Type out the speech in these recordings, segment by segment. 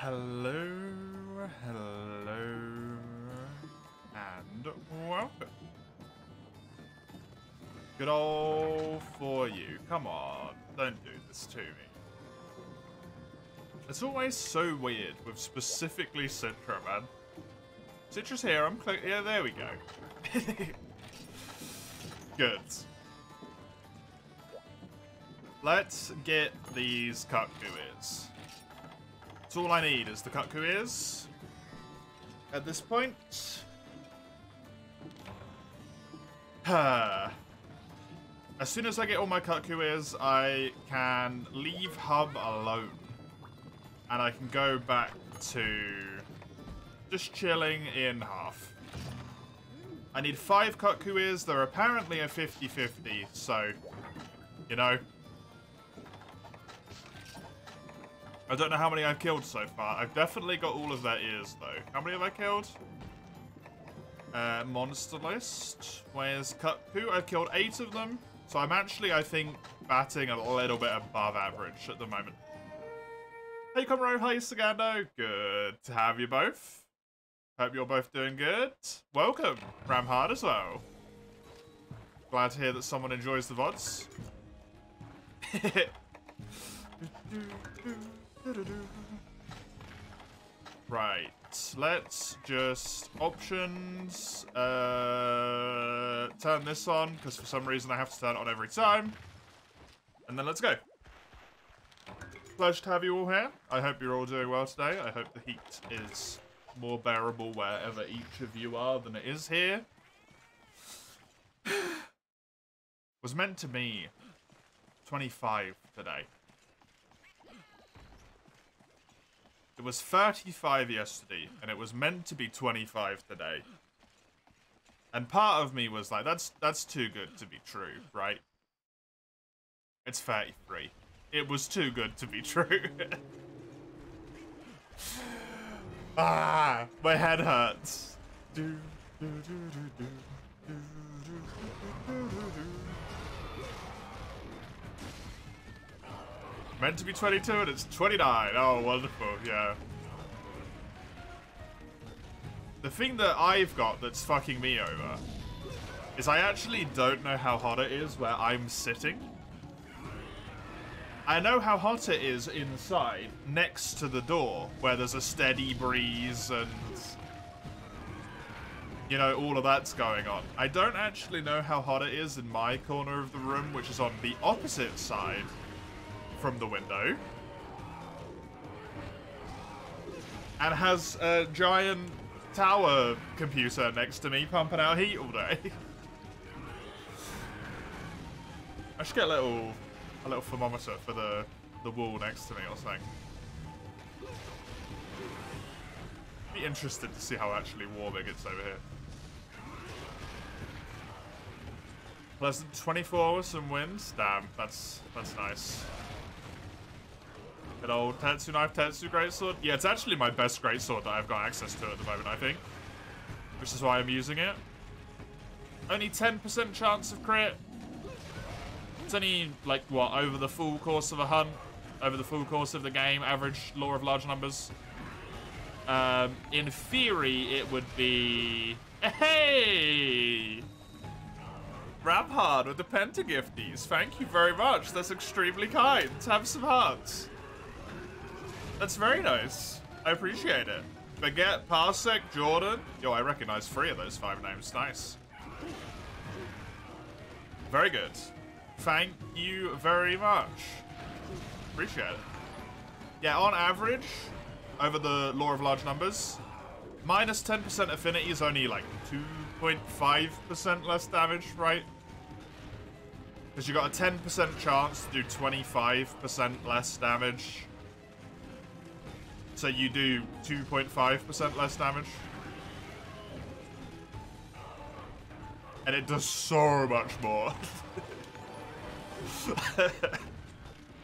Hello, hello, and welcome. Good old for you. Come on, don't do this to me. It's always so weird with specifically Citra, man. Citra's here, I'm clicking. Yeah, there we go. Good. Let's get these Cuckoo ears. That's all I need is the Cuckoo ears. At this point. As soon as I get all my Cuckoo ears, I can leave Hub alone. And I can go back to just chilling in half. I need 5 Cuckoo ears. They're apparently a 50-50, so, you know. I don't know how many I've killed so far. I've definitely got all of their ears, though. How many have I killed? Monster list. Where's Cuckoo? I've killed 8 of them. So I'm actually, I think, batting a little bit above average at the moment. Hey, Comro. Hi, Sagando. Good to have you both. Hope you're both doing good. Welcome, Ramhard, as well. Glad to hear that someone enjoys the VODs. Right, let's just options, turn this on, because for some reason I have to turn it on every time. And then let's go. Pleasure to have you all here. I hope you're all doing well today. I hope the heat is more bearable wherever each of you are than it is here. Was meant to be 25 today. It was 35 yesterday, and it was meant to be 25 today. And part of me was like, that's too good to be true, right? It's 33. It was too good to be true. Ah, my head hurts. Meant to be 22 and it's 29. Oh, wonderful, yeah. The thing that I've got that's fucking me over is I actually don't know how hot it is where I'm sitting. I know how hot it is inside, next to the door, where there's a steady breeze and, you know, all of that's going on. I don't actually know how hot it is in my corner of the room, which is on the opposite side from the window. And has a giant tower computer next to me pumping out heat all day. I should get a little thermometer for the wall next to me or something. Be interested to see how actually warm it gets over here. Pleasant 24 with some winds. Damn, that's nice. Good old Tetsu knife, Tetsu greatsword. Yeah, it's actually my best greatsword that I've got access to at the moment, I think. Which is why I'm using it. Only 10% chance of crit. It's only, like, what, over the full course of a hunt? Over the full course of the game, average law of large numbers. In theory, it would be... Hey! Ramhard with the pentagifties. Thank you very much. That's extremely kind. Have some hearts. That's very nice. I appreciate it. Baguette, Parsec, Jordan. Yo, I recognize 3 of those 5 names. Nice. Very good. Thank you very much. Appreciate it. Yeah, on average, over the law of large numbers, minus 10% affinity is only like 2.5% less damage, right? Because you got a 10% chance to do 25% less damage. So you do 2.5% less damage. And it does so much more.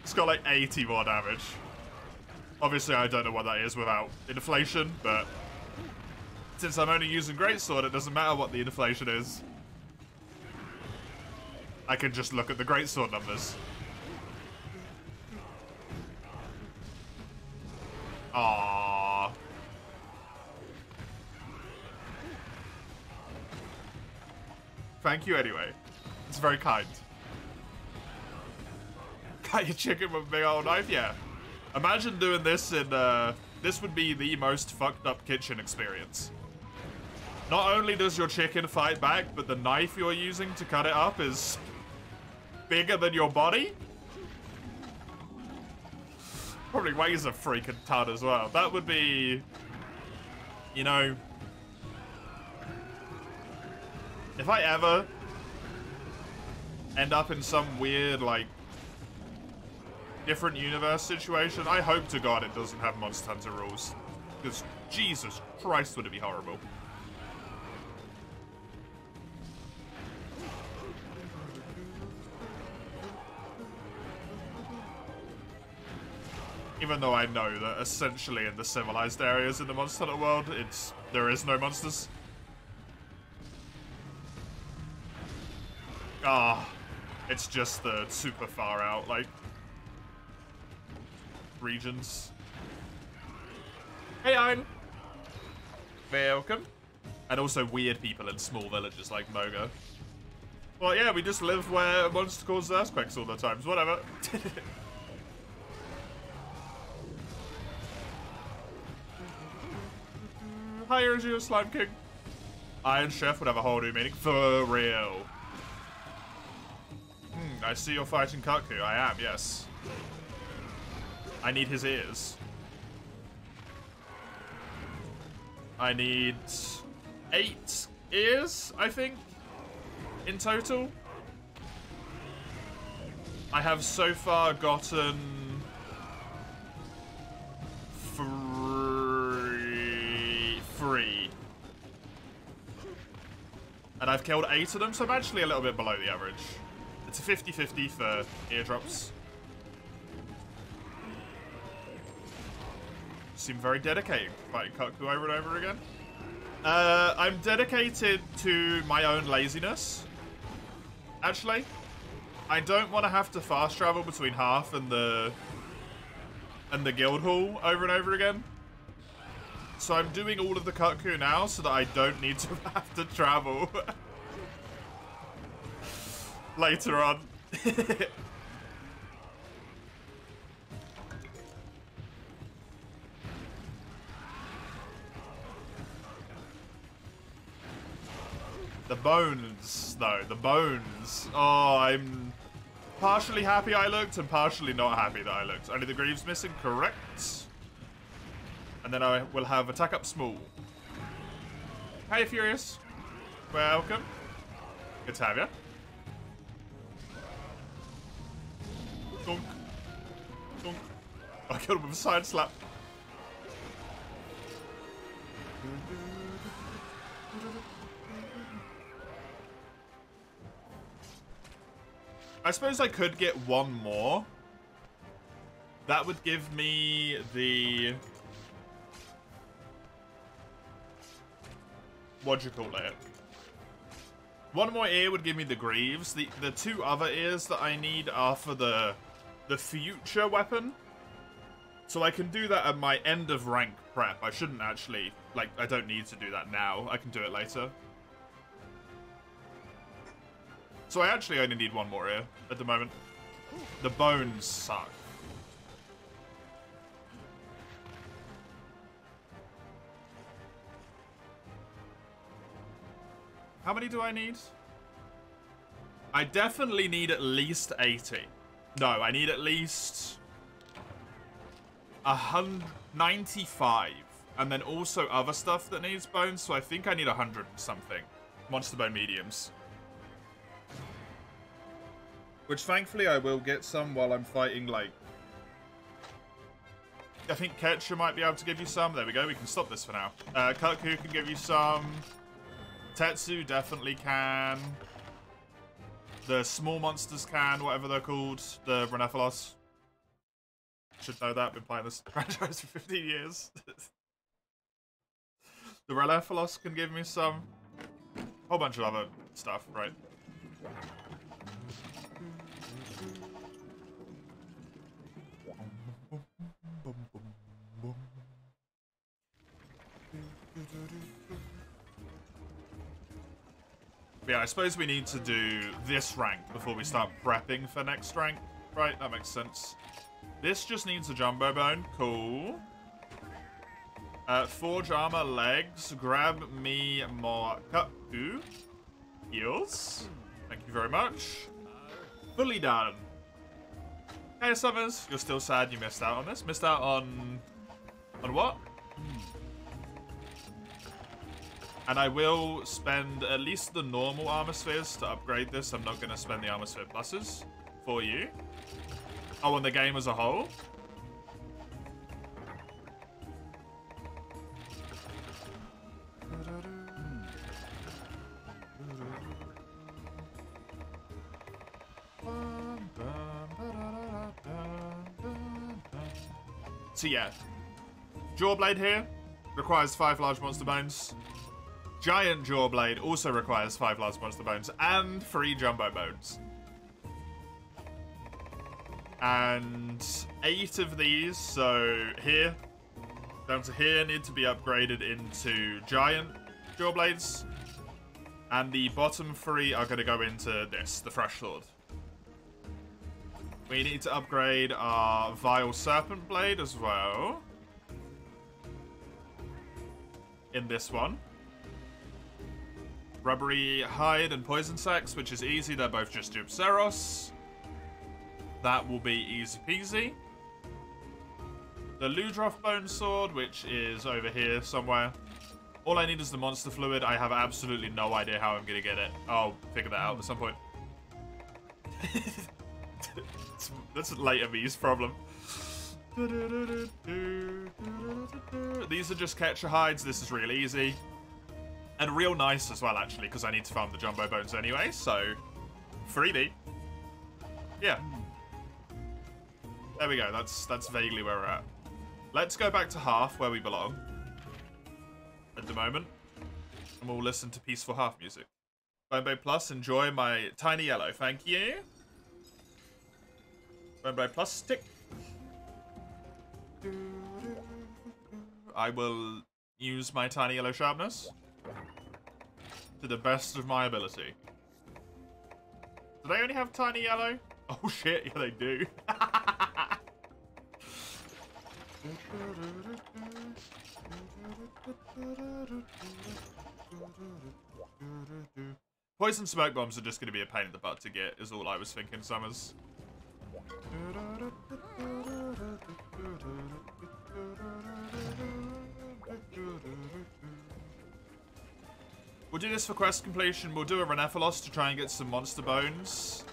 It's got like 80 more damage. Obviously, I don't know what that is without inflation, but since I'm only using Greatsword, it doesn't matter what the inflation is. I can just look at the Greatsword numbers. Aww. thank you anyway. It's very kind. Cut your chicken with a big old knife? Yeah. Imagine doing this in, this would be the most fucked up kitchen experience. Not only does your chicken fight back, but the knife you're using to cut it up is bigger than your body. Probably weighs a freaking ton as well. That would be, you know, if I ever end up in some weird, like, different universe situation, I hope to God it doesn't have Monster Hunter rules. Because Jesus Christ, would it be horrible. Even though I know that essentially in the civilized areas in the Monster Hunter world, there is no monsters. Ah, it's just the super far out, like, regions. Hey, Iron. Welcome. And also weird people in small villages like Moga. Well, yeah, we just live where a monster causes earthquakes all the times. Whatever. Hi, Urgio Slime King. Iron Chef would have a whole new meaning. For real. I see you're fighting Kaku. I am, yes. I need his ears. I need 8 ears, I think, in total. I have so far gotten 3. And I've killed 8 of them, so I'm actually a little bit below the average. It's a 50-50 for eardrops. Seem very dedicated fighting Kaku over and over again. I'm dedicated to my own laziness. Actually, I don't want to have to fast travel between Hearth and the guild hall over and over again. So I'm doing all of the Kaku now so that I don't need to have to travel later on. The bones, though. The bones. Oh, I'm partially happy I looked and partially not happy that I looked. Only the Greaves missing, correct. And then I will have attack up small. Hey, Furious. Welcome. Good to have you. Dunk. Dunk. I killed him with a side slap. I suppose I could get one more. That would give me the... What'd you call it? One more ear would give me the Greaves. The 2 other ears that I need are for the future weapon. So I can do that at my end of rank prep. I shouldn't actually... Like, I don't need to do that now. I can do it later. So I actually only need one more ear at the moment. The bones suck. How many do I need? I definitely need at least 80. No, I need at least 95. And then also other stuff that needs bones, so I think I need 100 something. Monster bone mediums. Which, thankfully, I will get some while I'm fighting, like... I think Ketcha might be able to give you some. There we go, we can stop this for now. Kaku can give you some. Tetsu definitely can. The small monsters can, whatever they're called. The Renephalos. Should know that, been playing this franchise for 15 years. The Renephalos can give me some. Whole bunch of other stuff, right? But yeah, I suppose we need to do this rank before we start prepping for next rank. Right, that makes sense. This just needs a jumbo bone. Cool. Forge armor, legs. Grab me more heals. Thank you very much. Fully done. Hey, Summers. You're still sad you missed out on this? Missed out on... On what? And I will spend at least the normal armor spheres to upgrade this. I'm not going to spend the armor sphere pluses for you. Oh, and the game as a whole? So yeah, Jawblade here requires 5 large monster bones. Giant Jawblade also requires 5 large monster bones and 3 jumbo bones. And 8 of these, so here, down to here, need to be upgraded into giant Jawblades. And the bottom 3 are going to go into this, the Fresh Sword. We need to upgrade our Vile Serpent Blade as well. In this one. Rubbery Hide and Poison Sacs, which is easy. They're both just Dupceros. That will be easy peasy. The Ludroth Bone Sword, which is over here somewhere. All I need is the Monster Fluid. I have absolutely no idea how I'm going to get it. I'll figure that out at some point. That's later me's problem. These are just Catcher Hides. This is real easy. And real nice as well, actually, because I need to farm the Jumbo Bones anyway, so... freebie. Yeah. There we go, that's vaguely where we're at. Let's go back to half, where we belong. At the moment. And we'll listen to peaceful half music. Bombo Plus, enjoy my tiny yellow, thank you. Bombo Plus stick. I will use my tiny yellow sharpness to the best of my ability. Do they only have tiny yellow? Oh shit, yeah they do. Poison smoke bombs are just going to be a pain in the butt to get, is all I was thinking, Summers. We'll do this for quest completion. We'll do a Renephalos to try and get some monster bones.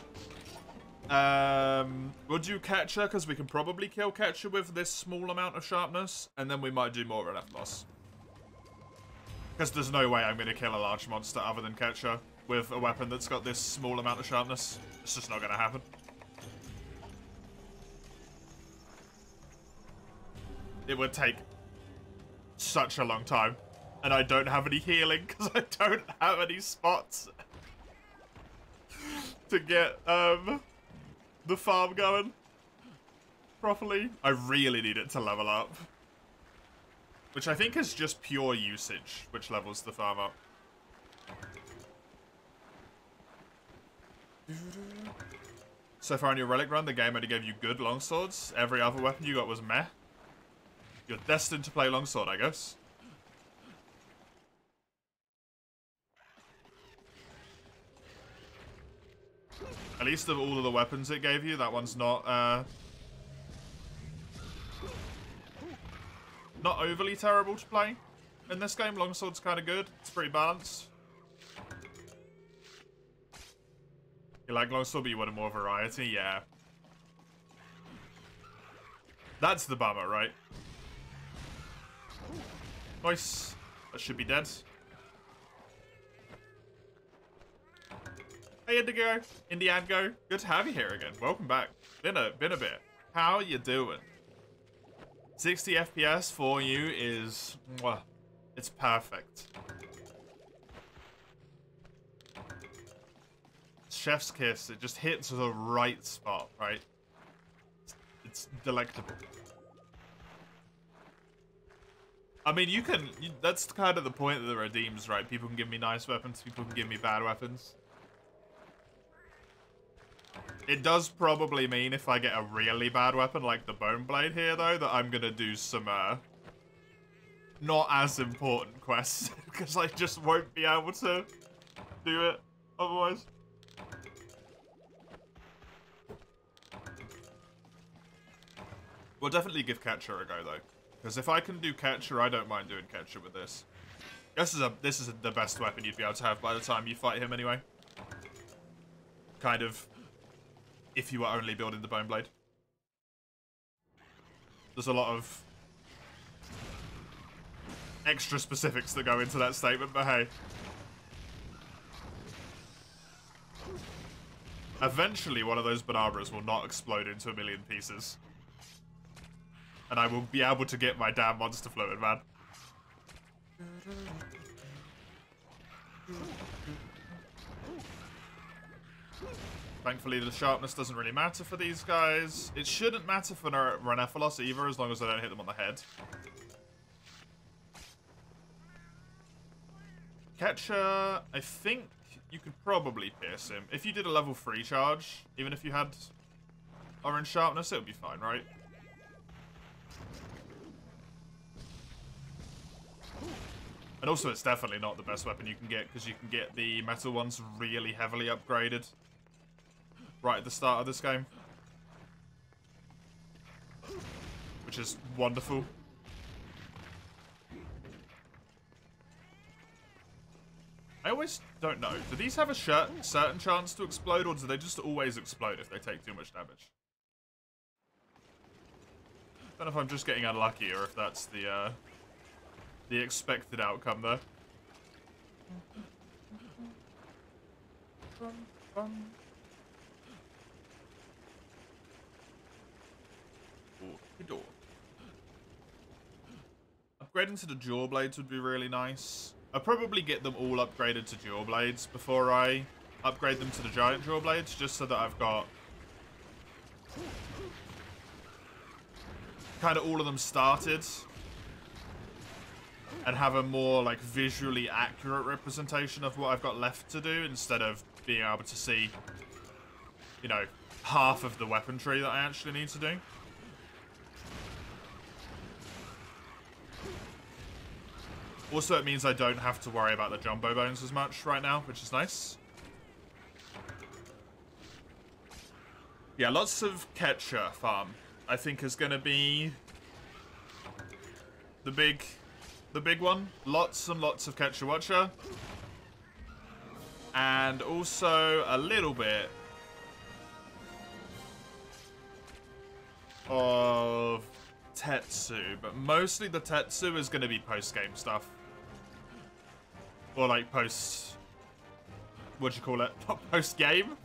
We'll do Catcher, because we can probably kill Catcher with this small amount of sharpness. And then we might do more Renephalos. Because there's no way I'm going to kill a large monster other than Catcher with a weapon that's got this small amount of sharpness. It's just not going to happen. It would take such a long time. And I don't have any healing because I don't have any spots to get the farm going properly. I really need it to level up. Which I think is just pure usage, which levels the farm up. So far in your relic run, the game only gave you good longswords. Every other weapon you got was meh. You're destined to play longsword, I guess. At least of all of the weapons it gave you, that one's not overly terrible to play. In this game, longsword's kind of good. It's pretty balanced. You like longsword, but you want more variety? Yeah. That's the bummer, right? Nice. That should be dead. Hey Indigo, Indiango, good to have you here again. Welcome back. Been a bit. How you doing? 60 FPS for you is, mwah, it's perfect. Chef's kiss. It just hits the right spot, right? It's delectable. I mean, that's kind of the point of the redeems, right? People can give me nice weapons, people can give me bad weapons. It does probably mean if I get a really bad weapon like the Bone Blade here, though, that I'm gonna do some, not as important quests, because I just won't be able to do it otherwise. We'll definitely give Catcher a go, though. Because if I can do Catcher, I don't mind doing Catcher with this. This is the best weapon you'd be able to have by the time you fight him, anyway. Kind of, if you were only building the Bone Blade. There's a lot of extra specifics that go into that statement, but hey. Eventually, one of those Banabras will not explode into a million pieces. And I will be able to get my damn monster fluid, man. Thankfully, the sharpness doesn't really matter for these guys. It shouldn't matter for Ranephilos either, as long as I don't hit them on the head. Catcher, I think you could probably pierce him. If you did a level 3 charge, even if you had orange sharpness, it would be fine, right? And also, it's definitely not the best weapon you can get, because you can get the metal ones really heavily upgraded right at the start of this game. Which is wonderful. I always don't know. Do these have a certain chance to explode, or do they just always explode if they take too much damage? I don't know if I'm just getting unlucky, or if that's the expected outcome there. Door. Upgrading to the jaw blades would be really nice. I'll probably get them all upgraded to jaw blades before I upgrade them to the giant jaw blades, just so that I've got kind of all of them started and have a more like visually accurate representation of what I've got left to do, instead of being able to see, you know, half of the weaponry that I actually need to do. Also, it means I don't have to worry about the jumbo bones as much right now, which is nice. Yeah, lots of Catcher farm, I think, is going to be the big one. Lots and lots of Catcher Watcher. And also a little bit of Tetsu, but mostly the Tetsu is going to be post-game stuff. Or like post... What do you call it? Not post-game?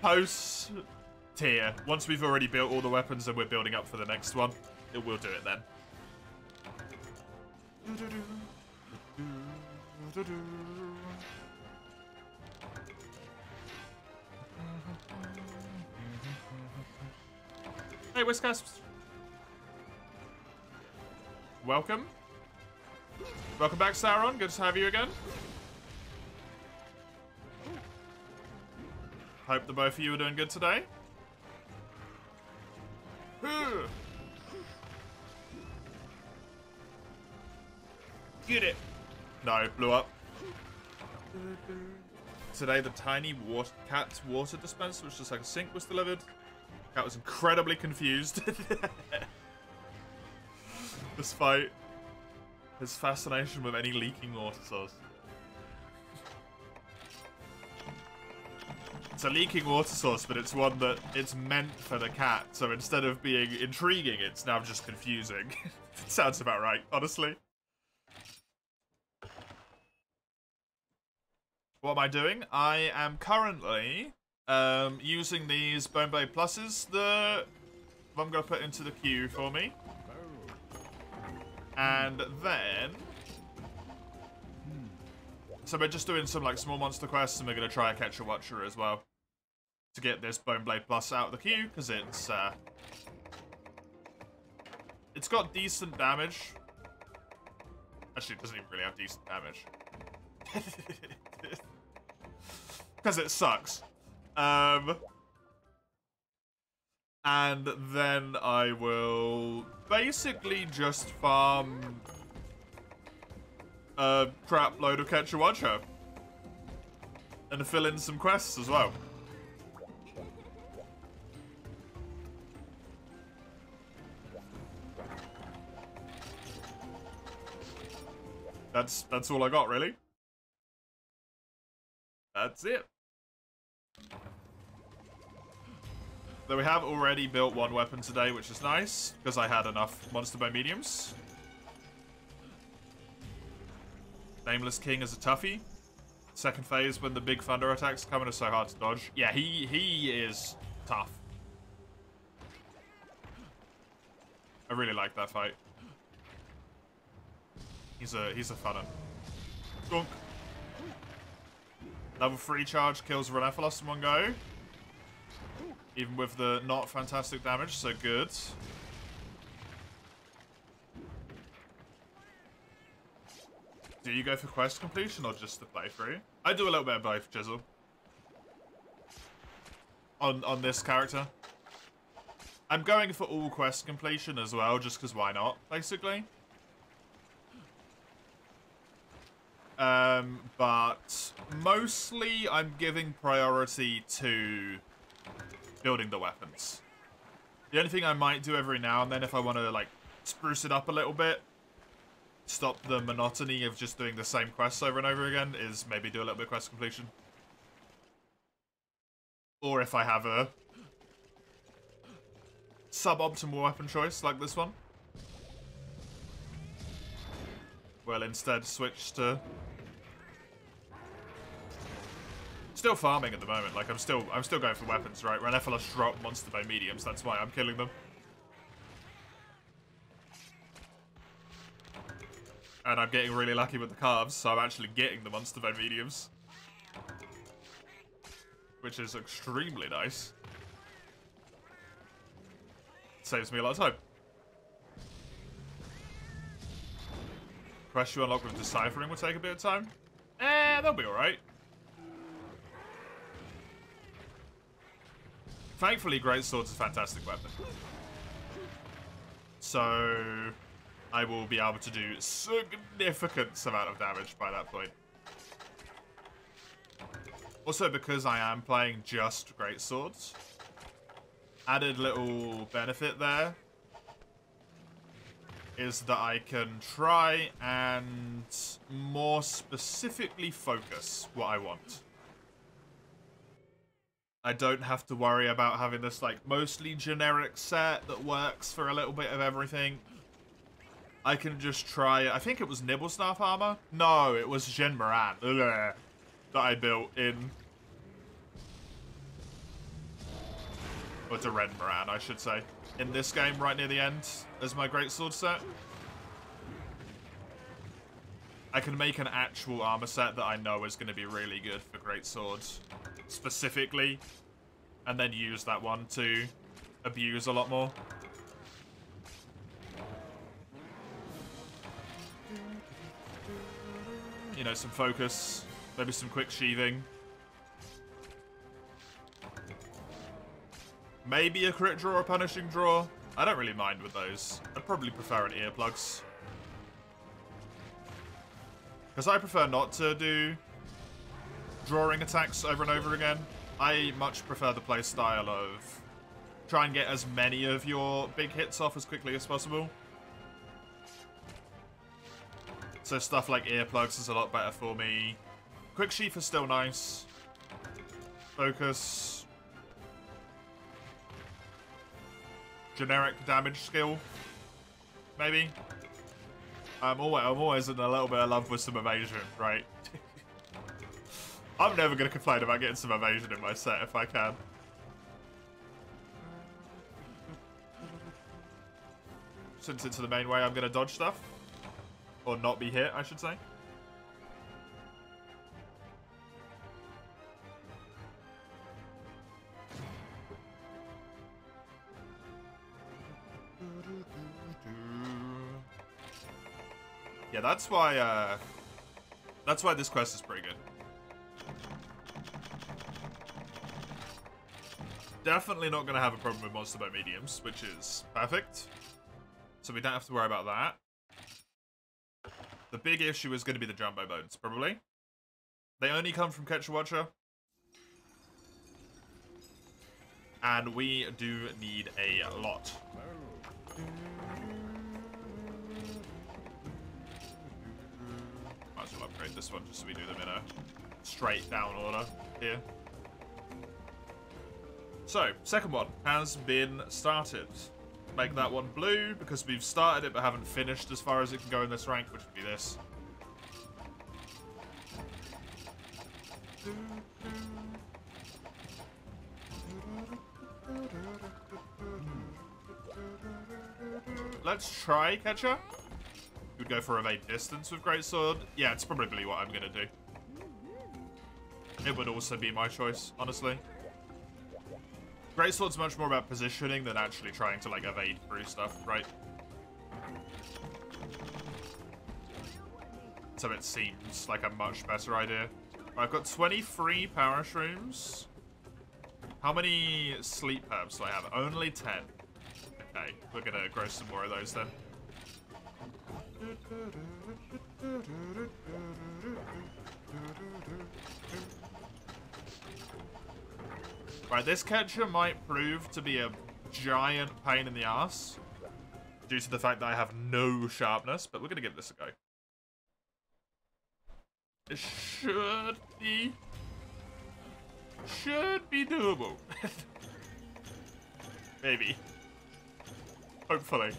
Post-tier. Once we've already built all the weapons and we're building up for the next one, we'll do it then. Hey, Whiskasps. Welcome. Welcome back, Sauron. Good to have you again. Hope the both of you are doing good today. Get it. No, blew up. Today, the tiny cat's water dispenser, which is like a sink, was delivered. Cat was incredibly confused. Despite his fascination with any leaking water source. It's a leaking water source, but it's one that it's meant for the cat. So instead of being intriguing, it's now just confusing. It sounds about right, honestly. What am I doing? I am currently using these Bone Blade Pluses that I'm going to put into the queue for me. And then... So we're just doing some like small monster quests, and we're going to try a Catcher Watcher as well. To get this Bone Blade Plus out of the queue, because it's got decent damage. Actually, it doesn't even really have decent damage. Because it sucks. And then I will basically just farm a crap load of Ketchuacha. And fill in some quests as well. That's all I got, really. That's it. Though we have already built one weapon today, which is nice, because I had enough monster by mediums. Nameless King is a toughie. Second phase, when the big thunder attacks come in, is so hard to dodge. Yeah, he is tough. I really like that fight. He's a fun one. Gunk. Level 3 charge kills Renephalos in one go. Even with the not fantastic damage, so good. Do you go for quest completion or just the playthrough? I do a little bit of both, Jizzle. On this character. I'm going for all quest completion as well, just because why not, basically. But mostly I'm giving priority to building the weapons. The only thing I might do every now and then if I want to, like, spruce it up a little bit, stop the monotony of just doing the same quests over and over again, is maybe do a little bit of quest completion. Or if I have a suboptimal weapon choice, like this one, well, instead switch to... Still farming at the moment, like I'm still going for weapons, right? Renephalos drop monster by mediums, that's why I'm killing them. And I'm getting really lucky with the carves, so I'm actually getting the monster by mediums. Which is extremely nice. Saves me a lot of time. Quest you unlock with deciphering will take a bit of time. They'll be alright. Thankfully, Greatsword's a fantastic weapon. So I will be able to do significant amount of damage by that point. Also, because I am playing just Greatswords, added little benefit there is that I can try and more specifically focus what I want. I don't have to worry about having this, like, mostly generic set that works for a little bit of everything. I can just try... I think it was Nibblesnarf armor? No, it was Jin Moran that I built in... Or Duran Moran, I should say. In this game, right near the end, as my Greatsword set. I can make an actual armor set that I know is going to be really good for Greatswords. Specifically, and then use that one to abuse a lot more. You know, some focus, maybe some quick sheathing. Maybe a crit draw or a punishing draw. I don't really mind with those. I'd probably prefer an earplugs. Because I prefer not to do drawing attacks over and over again. I much prefer the playstyle of try and get as many of your big hits off as quickly as possible. So stuff like earplugs is a lot better for me. Quick sheath is still nice. Focus. Generic damage skill. Maybe. I'm always in a little bit of love with some evasion, right? I'm never going to complain about getting some evasion in my set if I can. Since it's the main way I'm going to dodge stuff. Or not be hit, I should say. Yeah, that's why this quest is pretty good. Definitely not going to have a problem with monster boat mediums, which is perfect. So we don't have to worry about that. The big issue is going to be the jumbo boats, probably. They only come from Catcher Watcher. And we do need a lot. Might as well upgrade this one just so we do them in a straight down order here. So, second one has been started. Make that one blue because we've started it but haven't finished as far as it can go in this rank, which would be this. Let's try Catcher. We'd go for evade distance with Greatsword. Yeah, it's probably what I'm gonna do. It would also be my choice, honestly. Greatsword's much more about positioning than actually trying to, like, evade through stuff, right? So it seems like a much better idea. I've got 23 power shrooms. How many sleep herbs do I have? Only 10. Okay, we're gonna grow some more of those then. Right, this catcher might prove to be a giant pain in the ass due to the fact that I have no sharpness, but we're gonna give this a go. It should be doable. Maybe. Hopefully.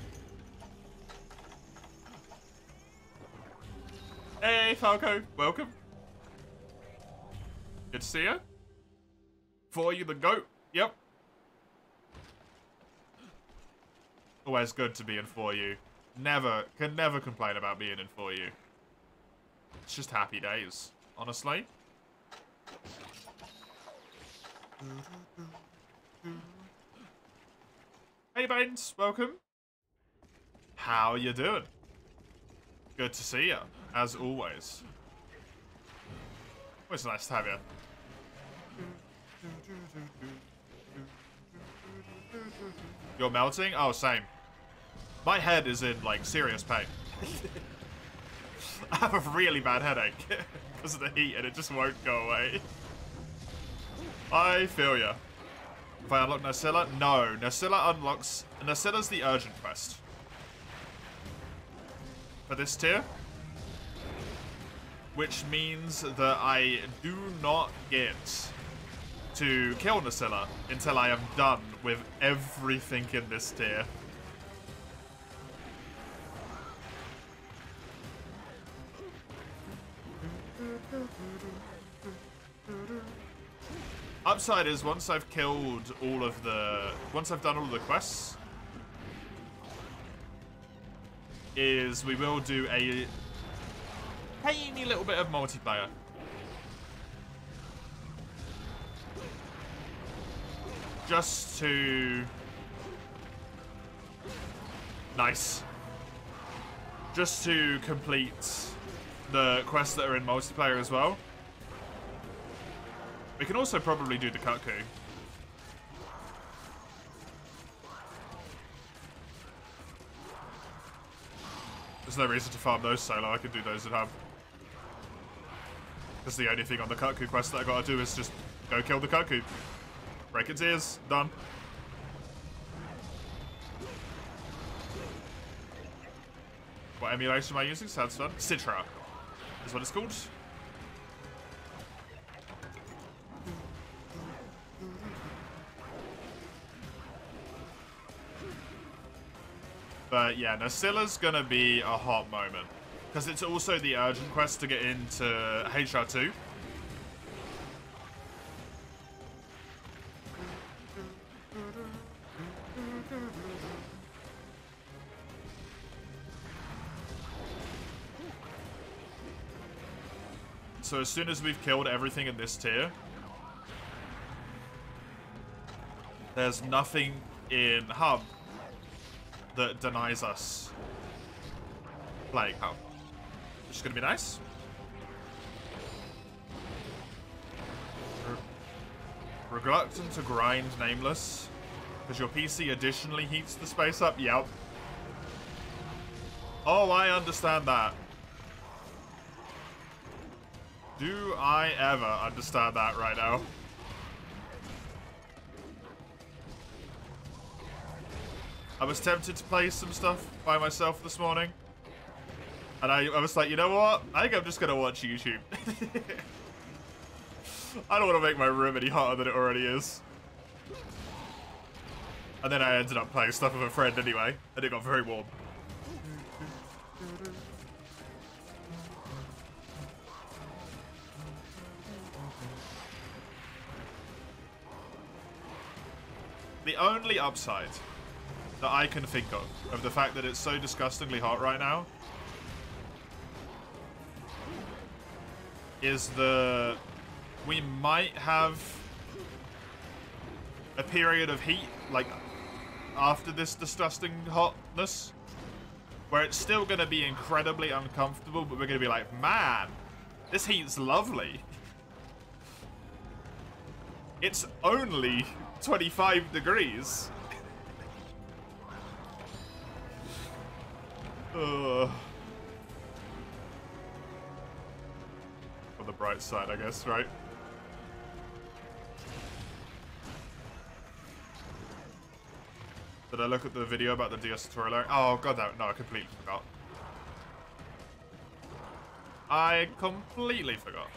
Hey, Falco. Welcome. Good to see you. For you the goat. Yep. Always good to be in For You. Can never complain about being in For You. It's just happy days, honestly. Hey, Baines. Welcome. How you doing? Good to see you, as always. Always nice to have you. You're melting? Oh, same. My head is in, like, serious pain. I have a really bad headache because of the heat and it just won't go away. I feel ya. If I unlock Nacilla? No. Nacilla unlocks... Nacilla's the urgent quest. For this tier. Which means that I do not get to kill Nacilla until I am done with everything in this tier. Upside is once I've killed all of the... Once I've done all the quests, is we will do a tiny little bit of multiplayer. Just to... Nice. Just to complete the quests that are in multiplayer as well. We can also probably do the Cuckoo. There's no reason to farm those solo, I can do those at home. Because the only thing on the Cuckoo quest that I gotta do is just go kill the Cuckoo. Break its ears, done. What emulation am I using? Sounds fun. Citra is what it's called. But yeah, Nacilla's gonna be a hot moment. Because it's also the urgent quest to get into HR2. So as soon as we've killed everything in this tier, there's nothing in Hub that denies us playing Hub. Which is going to be nice. Reluctant to grind Nameless. Because your PC additionally heats the space up? Yep. Oh, I understand that. Do I ever understand that right now? I was tempted to play some stuff by myself this morning. And I was like, you know what? I think I'm just going to watch YouTube. I don't want to make my room any hotter than it already is. And then I ended up playing stuff with a friend anyway, and it got very warm. The only upside that I can think of the fact that it's so disgustingly hot right now is we might have a period of heat, like, after this disgusting hotness, where it's still going to be incredibly uncomfortable, but we're going to be like, man, this heat's lovely. It's only 25 degrees. On the bright side, I guess, right? Did I look at the video about the DS tutorial? Oh, god, no, I completely forgot. I completely forgot.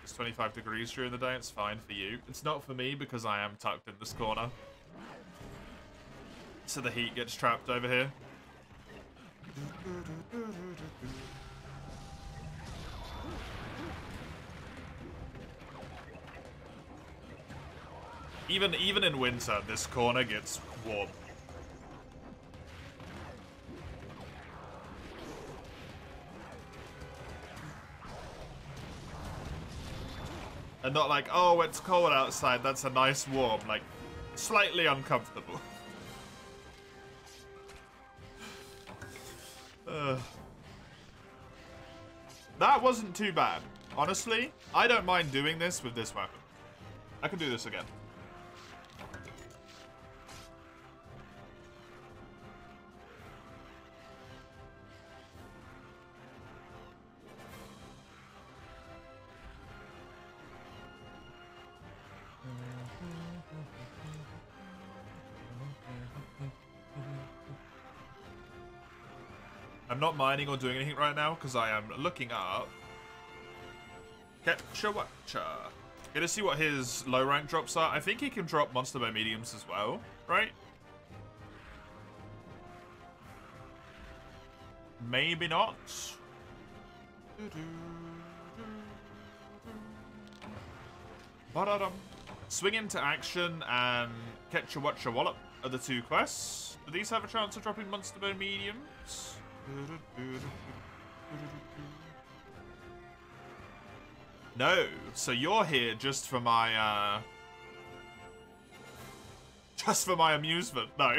It's 25 degrees during the day, it's fine for you. It's not for me because I am tucked in this corner. So the heat gets trapped over here. Even in winter, this corner gets warm. And not like, oh, it's cold outside, that's a nice warm. Like, slightly uncomfortable. That wasn't too bad. Honestly, I don't mind doing this with this weapon. I can do this again. I'm not mining or doing anything right now because I am looking up Ketchawacha. Gonna see what his low rank drops are. I think he can drop monster by mediums as well, right? Maybe not. Swing into action and Ketchawacha Wallop are the two quests. Do these have a chance of dropping monster by mediums? No, so you're here just for my amusement. No.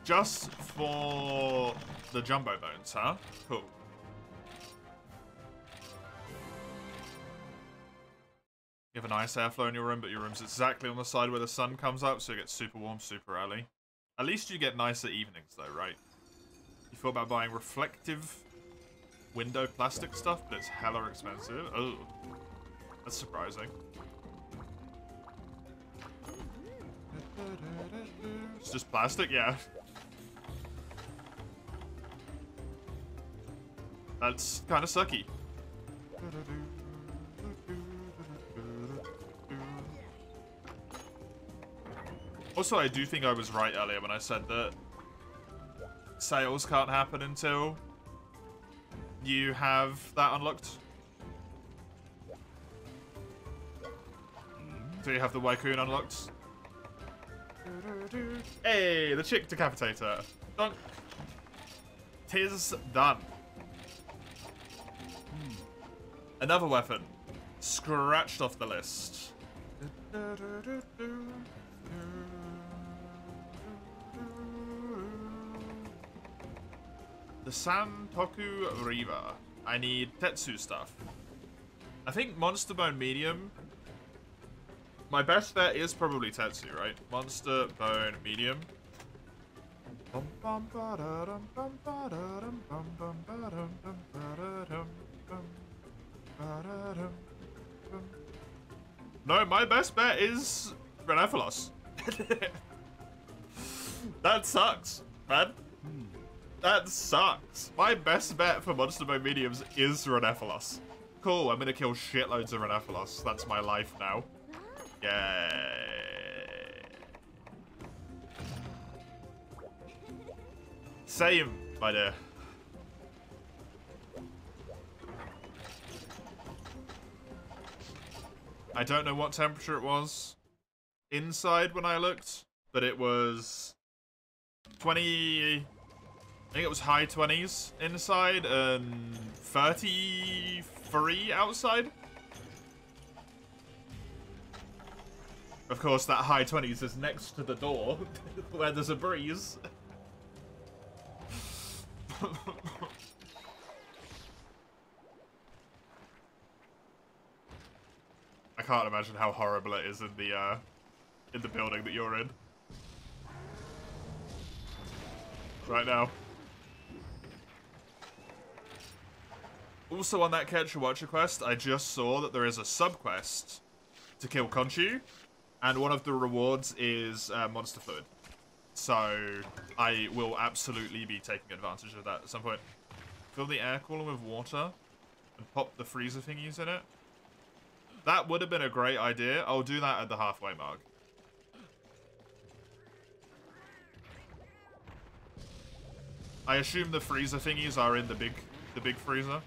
Just for the jumbo bones, huh? Cool. You have a nice airflow in your room, but your room's exactly on the side where the sun comes up, so it gets super warm super early. At least you get nicer evenings though, right? You thought about buying reflective window plastic stuff, but it's hella expensive. Oh, that's surprising. It's just plastic, yeah. That's kind of sucky. Also, I do think I was right earlier when I said that sales can't happen until you have that unlocked. So you have the Waikun unlocked. Hey, the chick decapitator. Done. Tis done. Another weapon. Scratched off the list. The Santoku River. I need Tetsu stuff. I think Monster Bone Medium. My best bet is probably Tetsu, right? Monster Bone Medium. No, my best bet is Renephalos. That sucks, man. That sucks. My best bet for Monster Bone Mediums is Renephalos. Cool, I'm gonna kill shitloads of Renephalos. That's my life now. Yay. Same, my dear. I don't know what temperature it was inside when I looked, but it was 20... I think it was high 20s inside and 33 outside. Of course, that high 20s is next to the door, where there's a breeze. I can't imagine how horrible it is in the building that you're in right now. Also on that Catch a Watcher quest, I just saw that there is a sub-quest to kill Conchu, and one of the rewards is Monster Fluid. So, I will absolutely be taking advantage of that at some point. Fill the air cooler with water and pop the freezer thingies in it. That would have been a great idea. I'll do that at the halfway mark. I assume the freezer thingies are in the big freezer.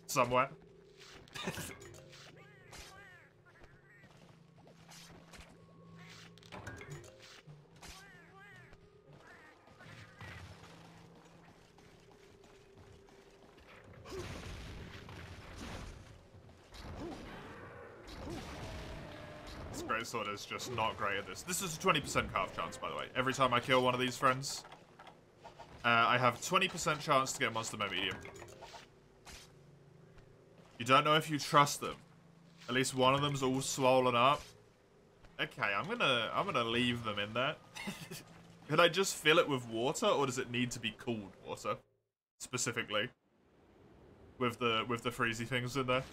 Somewhere. This greatsword is just not great at this. This is a 20% carve chance, by the way. Every time I kill one of these friends, I have 20% chance to get Monster Bone Medium. You don't know if you trust them. At least one of them's all swollen up. Okay, I'm gonna leave them in there. Could I just fill it with water, or does it need to be cooled water, specifically? With the freezy things in there.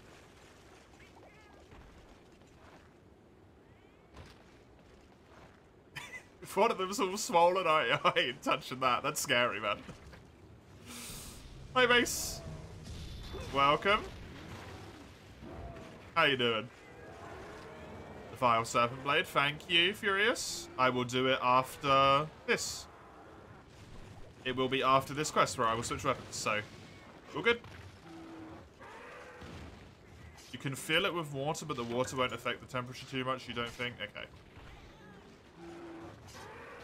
If one of them's all swollen, I ain't touching that. That's scary, man. Hey, Mace. Welcome. How you doing? The Vile Serpent Blade. Thank you, Furious. I will do it after this. It will be after this quest where I will switch weapons, so all good. You can fill it with water, but the water won't affect the temperature too much, you don't think? Okay.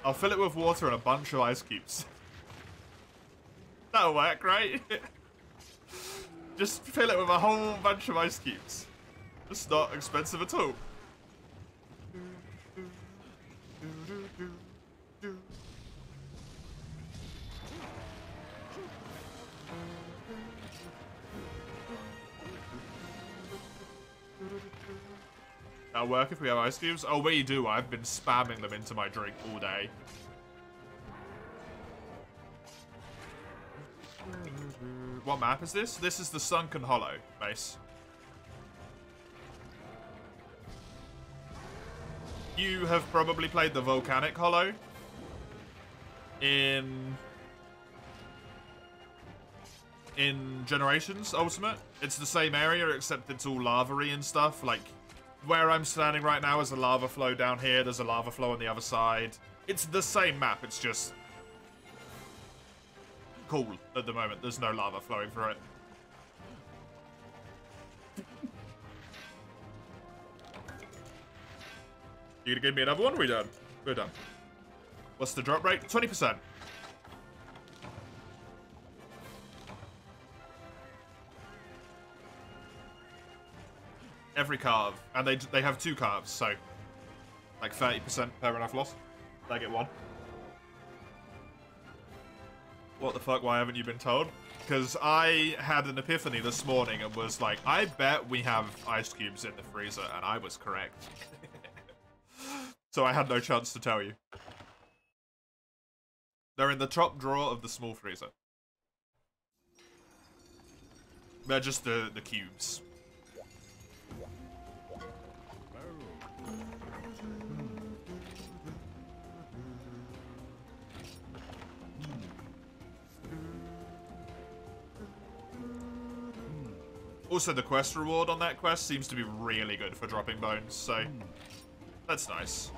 I'll fill it with water and a bunch of ice cubes. That'll work, right? Just fill it with a whole bunch of ice cubes. It's not expensive at all. That'll work if we have ice cubes. Oh, we do. I've been spamming them into my drink all day. What map is this? This is the Sunken Hollow, base. You have probably played the Volcanic Hollow in Generations Ultimate. It's the same area, except it's all lava-y and stuff. Like, where I'm standing right now is a lava flow down here. There's a lava flow on the other side. It's the same map. It's just cool at the moment. There's no lava flowing through it. You gonna give me another one? We're done. We're done. What's the drop rate? 20%. Every carve. And they have two carves, so Like 30% per enough loss. I get one. What the fuck? Why haven't you been told? Because I had an epiphany this morning and was like, I bet we have ice cubes in the freezer, and I was correct. So I had no chance to tell you. They're in the top drawer of the small freezer. They're just the cubes. Also, the quest reward on that quest seems to be really good for dropping bones, so that's nice.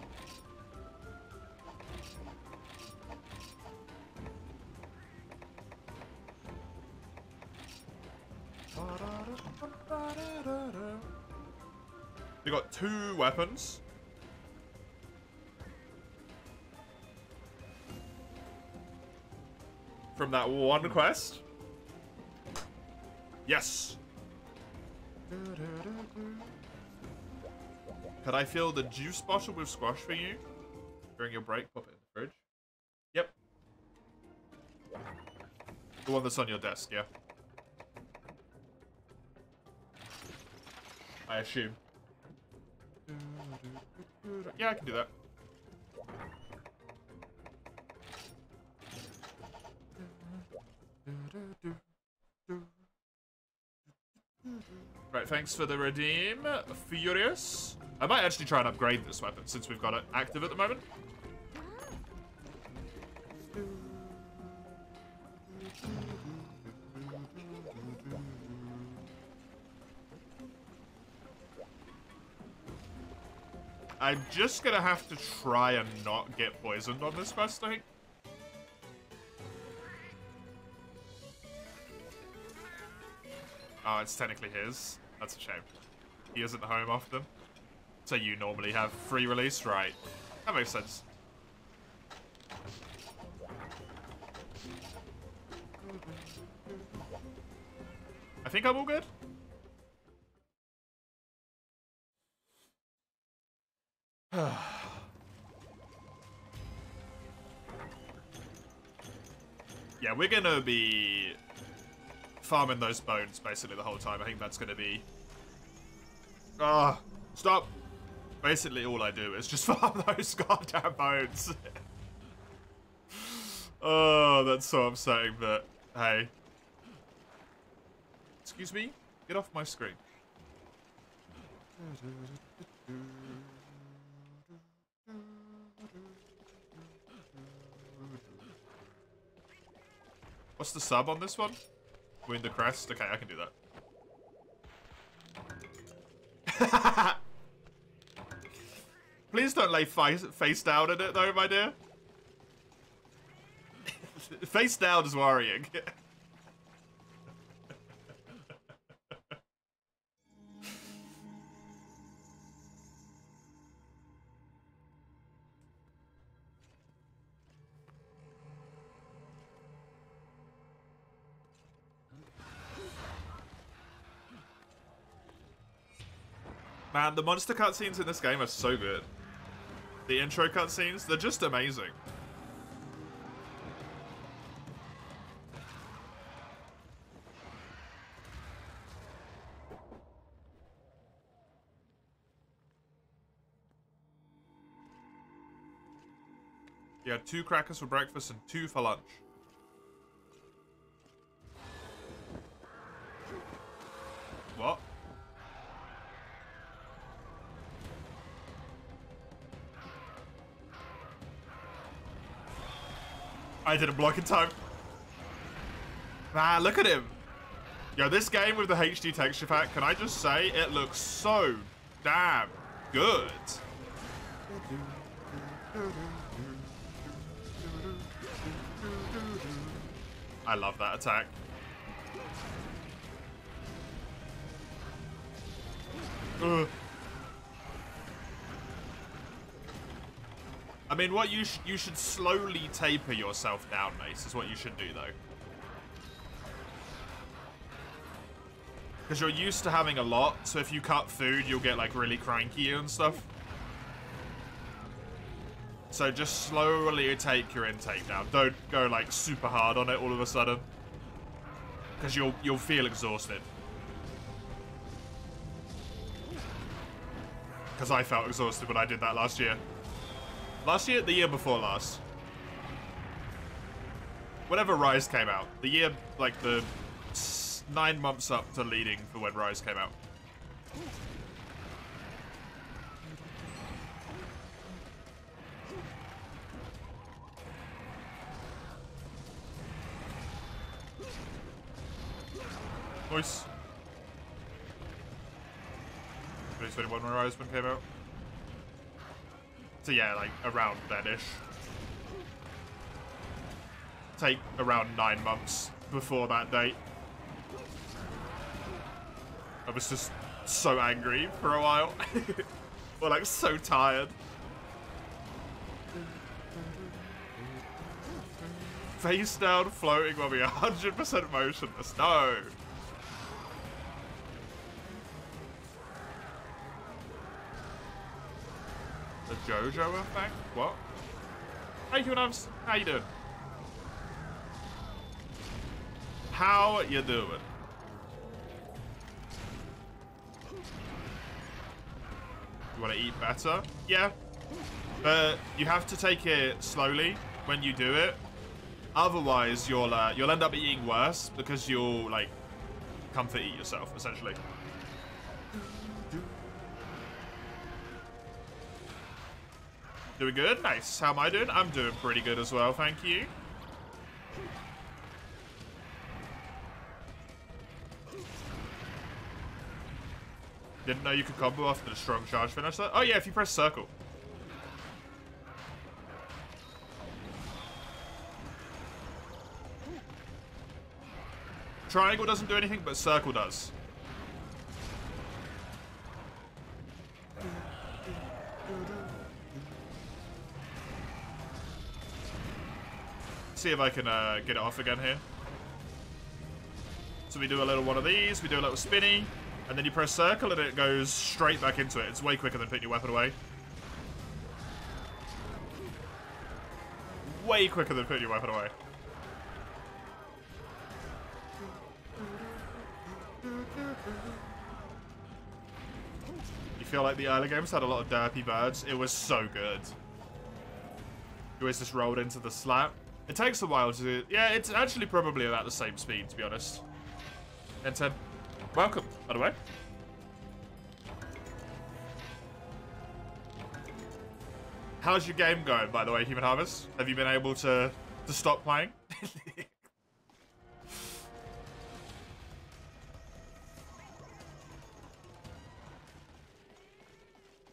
We got 2 weapons. From that one quest. Yes. Could I fill the juice bottle with squash for you? During your break, pop it in the fridge. Yep. The one that's on your desk, yeah. I assume. Yeah, I can do that. Right, thanks for the redeem, Furious. I might actually try and upgrade this weapon since we've got it active at the moment. I'm just gonna have to try and not get poisoned on this quest, I think. Oh, it's technically his. That's a shame. He isn't home often. So you normally have free release? Right. That makes sense. I think I'm all good. Yeah, we're gonna be farming those bones basically the whole time. I think that's gonna be... Ah, stop! Basically all I do is just farm those goddamn bones. Oh, that's so upsetting, but hey. Excuse me? Get off my screen. What's the sub on this one? Win the crest? Okay, I can do that. Please don't lay face down in it though, my dear. Face down is worrying. Man, the monster cutscenes in this game are so good. The intro cutscenes, they're just amazing. You had 2 crackers for breakfast and 2 for lunch. What? I didn't block in time. Ah, look at him. Yo, this game with the HD texture pack, can I just say, it looks so damn good. I love that attack. Ugh. I mean, what you should slowly taper yourself down, Mace, is what you should do, though. Because you're used to having a lot, so if you cut food, you'll get, like, really cranky and stuff. So just slowly take your intake down. Don't go like super hard on it all of a sudden, because you'll feel exhausted. Because I felt exhausted when I did that last year. Last year? The year before last. Whenever Rise came out. The year, like the 9 months up to leading for when Rise came out. Nice. 2021 when Rise one came out. So yeah, like around then-ish. Take around 9 months before that date. I was just so angry for a while. Or like so tired. Face down, floating while we 100% motionless. No. The JoJo effect? What? How you doing, Abs? How you doing? How you doing? You want to eat better? Yeah. But you have to take it slowly when you do it. Otherwise, you'll end up eating worse because you'll, like, comfort eat yourself, essentially. Doing good? Nice. How am I doing? I'm doing pretty good as well, thank you. Didn't know you could combo after the strong charge finisher. Oh yeah, if you press circle. Triangle doesn't do anything, but circle does. See if I can get it off again here. So we do a little one of these, we do a little spinny, and then you press circle and it goes straight back into it. It's way quicker than putting your weapon away. Way quicker than putting your weapon away. You feel like the early games had a lot of derpy birds? It was so good. You always just rolled into the slap. It takes a while to... Yeah, it's actually probably about the same speed, to be honest. N10. Welcome, by the way. How's your game going, by the way, Human Harvest? Have you been able to stop playing?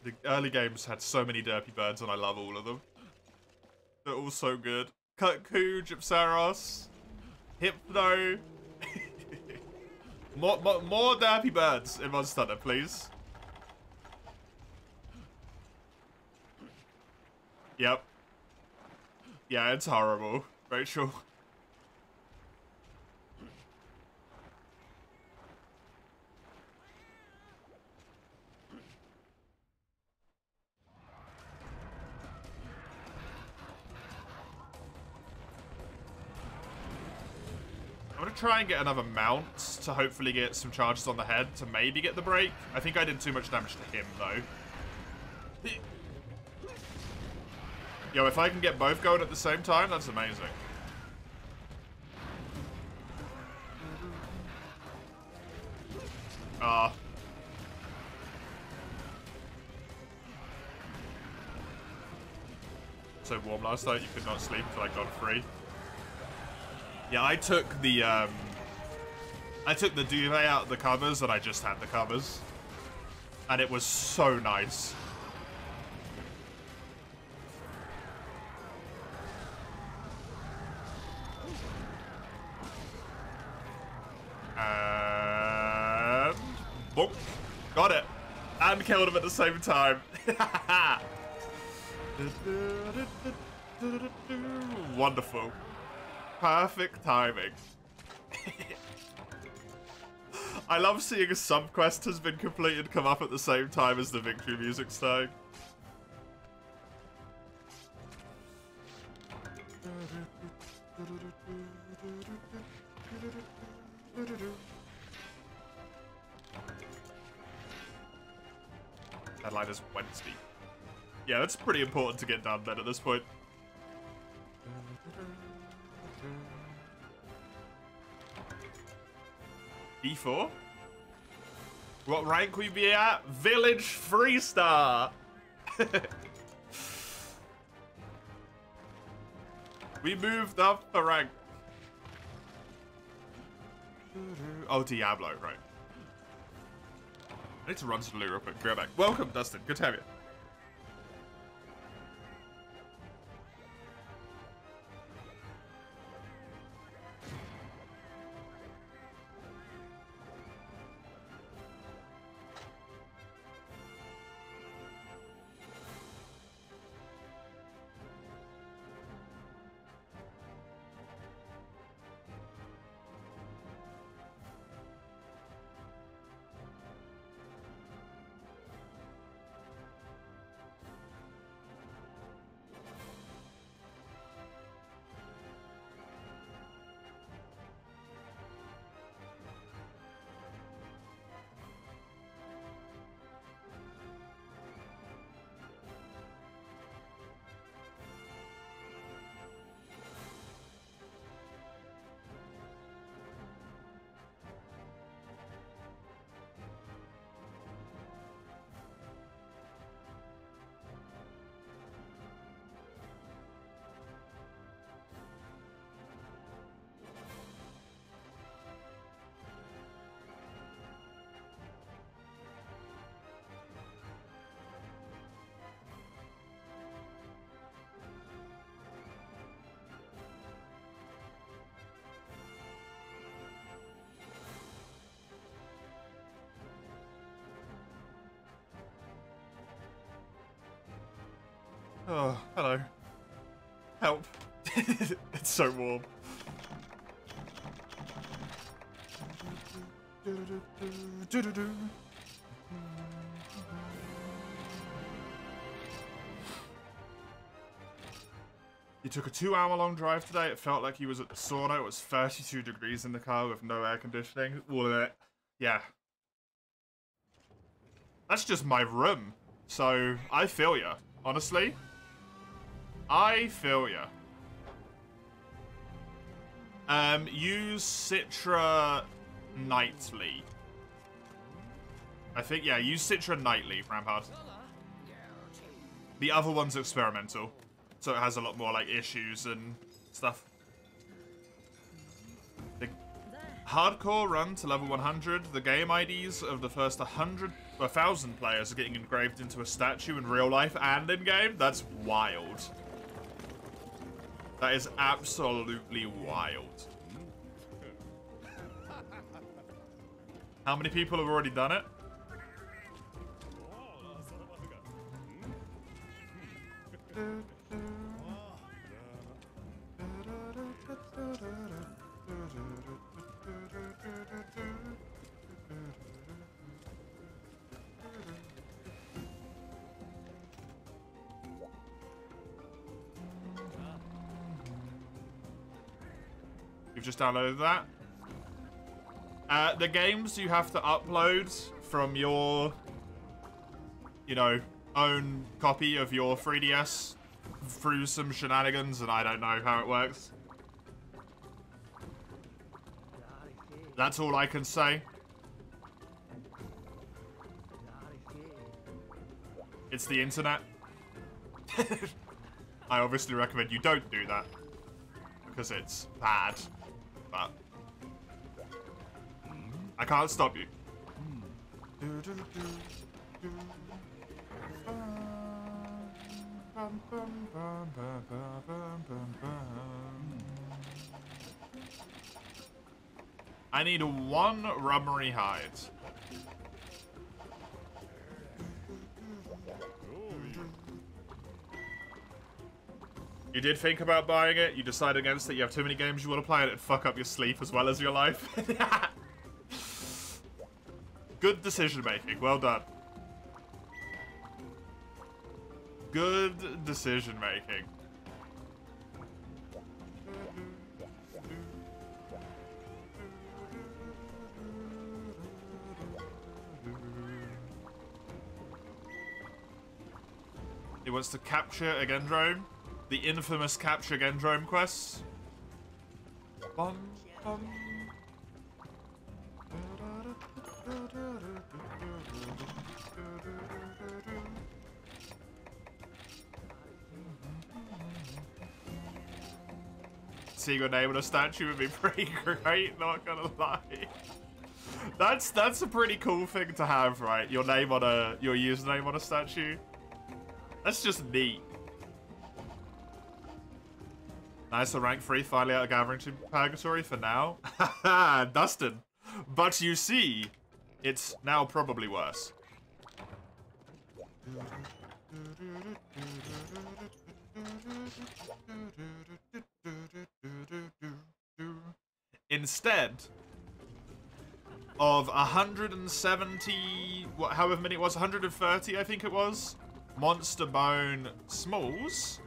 The early games had so many derpy birds, and I love all of them. They're all so good. Kutku, Gypsaros, Hypno. more derpy birds in Monster Hunter, please. Yep. Yeah, it's horrible, Rachel. I'm gonna try and get another mount to hopefully get some charges on the head to maybe get the break. I think I did too much damage to him, though. Yo, if I can get both going at the same time, that's amazing. Ah. So warm last night, you could not sleep until I got free. Yeah, I took the duvet out of the covers and I just had the covers. And it was so nice. And boom. Got it. And killed him at the same time. Wonderful. Perfect timing. I love seeing a sub-quest has been completed come up at the same time as the victory music starting. Deadline is Wednesday. Yeah, that's pretty important to get done then at this point. E4? What rank we be at? Village 3-star! We moved up a rank. Oh, Diablo, right. I need to run to the loo real quick. Be right back. Welcome, Dustin. Good to have you. Oh, hello. Help. It's so warm. You took a 2-hour-long drive today. It felt like he was at the sauna. It was 32 degrees in the car with no air conditioning. All of it. Yeah. That's just my room. So, I feel ya. Honestly. I feel ya. Use Citra nightly. I think, yeah, use Citra nightly, Rampart. The other one's experimental. So it has a lot more, like, issues and stuff. The hardcore run to level 100. The game IDs of the first 1,000 players are getting engraved into a statue in real life and in-game. That's wild. That is absolutely wild. How many people have already done it? You've just downloaded that. The games you have to upload from your, you know, own copy of your 3DS through some shenanigans, and I don't know how it works. That's all I can say. It's the internet. I obviously recommend you don't do that, because it's bad, but I can't stop you. I need one rubbery hide. You did think about buying it, you decided against it, you have too many games you want to play, and it'd fuck up your sleep as well as your life. Good decision making, well done. Good decision making. He wants to capture a Gendrome. The infamous capture Gendrome quest. Bum, bum. Seeing your name on a statue would be pretty great, not gonna lie. That's a pretty cool thing to have, right? Your username on a statue. That's just neat. Nice, rank 3, finally out of Gathering to Purgatory for now. Haha, Dustin. But you see, it's now probably worse. Instead of 170, however many it was, 130 I think it was, Monster Bone Smalls,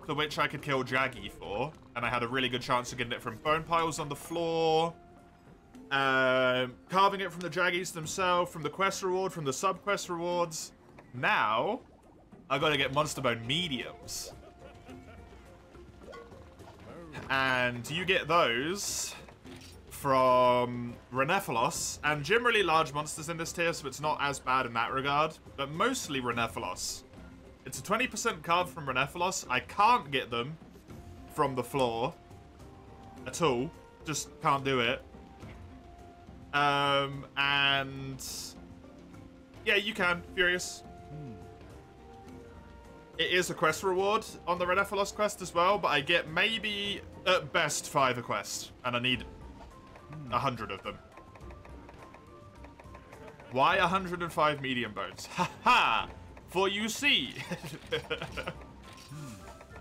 for which I could kill Jaggy for, and I had a really good chance of getting it from bone piles on the floor, carving it from the Jaggies themselves, from the quest reward, from the sub-quest rewards. Now, I gotta get Monster Bone Mediums. And you get those from Renephalos, and generally large monsters in this tier, so it's not as bad in that regard, but mostly Renephalos. It's a 20% card from Renephalos. I can't get them from the floor at all. Just can't do it. And yeah, you can, Furious. It is a quest reward on the Renephalos quest as well, but I get maybe at best 5 a quest, and I need 100 of them. Why 105 medium bones? Haha! For you see,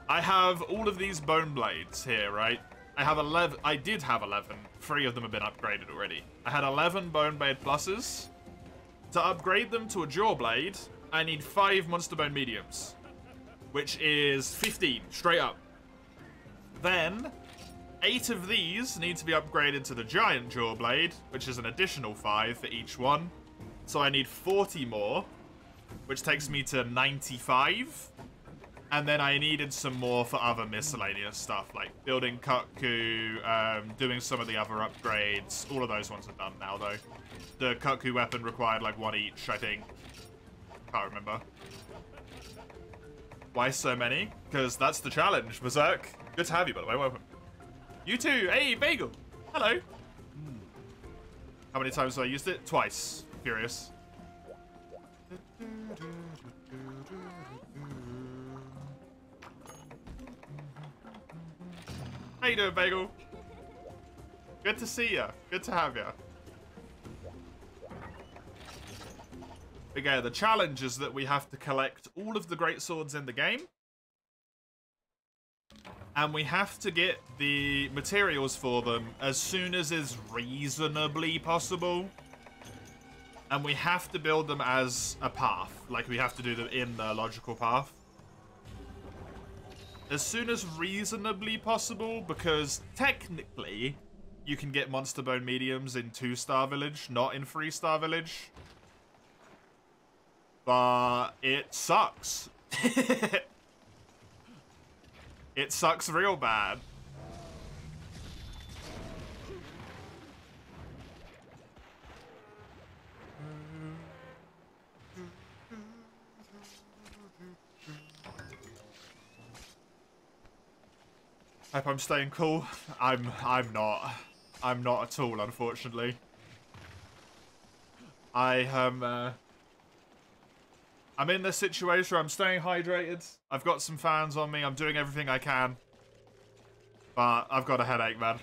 I have all of these bone blades here, right? I have 11. I did have 11. 3 of them have been upgraded already. I had 11 bone blade pluses. To upgrade them to a jaw blade, I need 5 monster bone mediums, which is 15 straight up. Then 8 of these need to be upgraded to the giant jaw blade, which is an additional 5 for each one. So I need 40 more, which takes me to 95. And then I needed some more for other miscellaneous stuff, like building Kutku, doing some of the other upgrades. All of those ones are done now, though. The Kutku weapon required like 1 each, I think. Can't remember. Why so many? Because that's the challenge, Berserk. Good to have you, by the way. Welcome. You too. Hey, Bagel. Hello. How many times have I used it? Twice. Furious. How you doing, Bagel? Good to see ya. Good to have ya. Again, the challenge is that we have to collect all of the great swords in the game. And we have to get the materials for them as soon as is reasonably possible. And we have to build them as a path. Like, we have to do them in the logical path. As soon as reasonably possible, because technically you can get Monster Bone Mediums in 2-star Village, not in 3-star Village. But it sucks. It sucks real bad. Hope I'm staying cool. I'm not. I'm not at all, unfortunately. I'm in this situation where I'm staying hydrated. I've got some fans on me. I'm doing everything I can. But I've got a headache, man.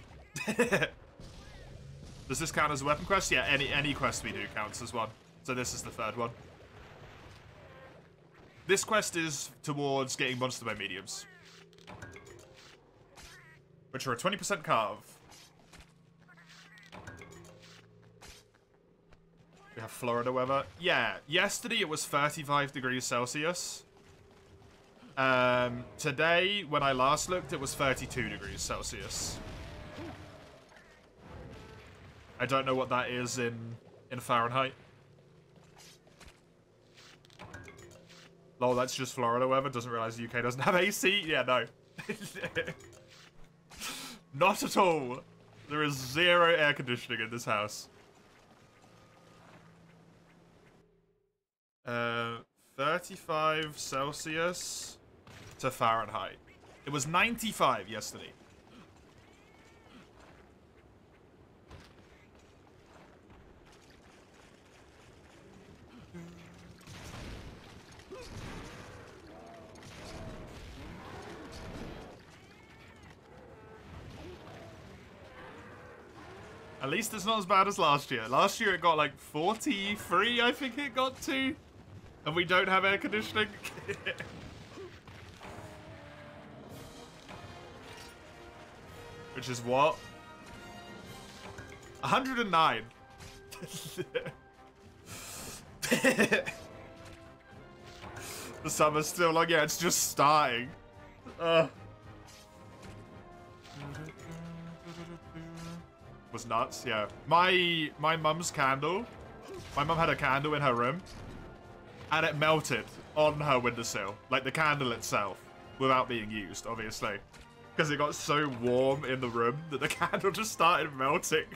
Does this count as a weapon quest? Yeah, any quest we do counts as one. So this is the 3rd one. This quest is towards getting Monster Bone Mediums, which are a 20% carve. We have Florida weather. Yeah, yesterday it was 35 degrees Celsius. Today, when I last looked, it was 32 degrees Celsius. I don't know what that is in Fahrenheit. Lol, that's just Florida weather. Doesn't realize the UK doesn't have AC. Yeah, no. Not at all. There is zero air conditioning in this house. 35 Celsius to Fahrenheit. It was 95 yesterday. At least it's not as bad as last year. Last year it got like 43, I think it got to. And we don't have air conditioning. Which is what? 109. The summer's still long. Yeah, it's just starting. Was nuts, yeah. My mum's candle. My mum had a candle in her room. And it melted on her windowsill. Like the candle itself. Without being used, obviously. Because it got so warm in the room that the candle just started melting.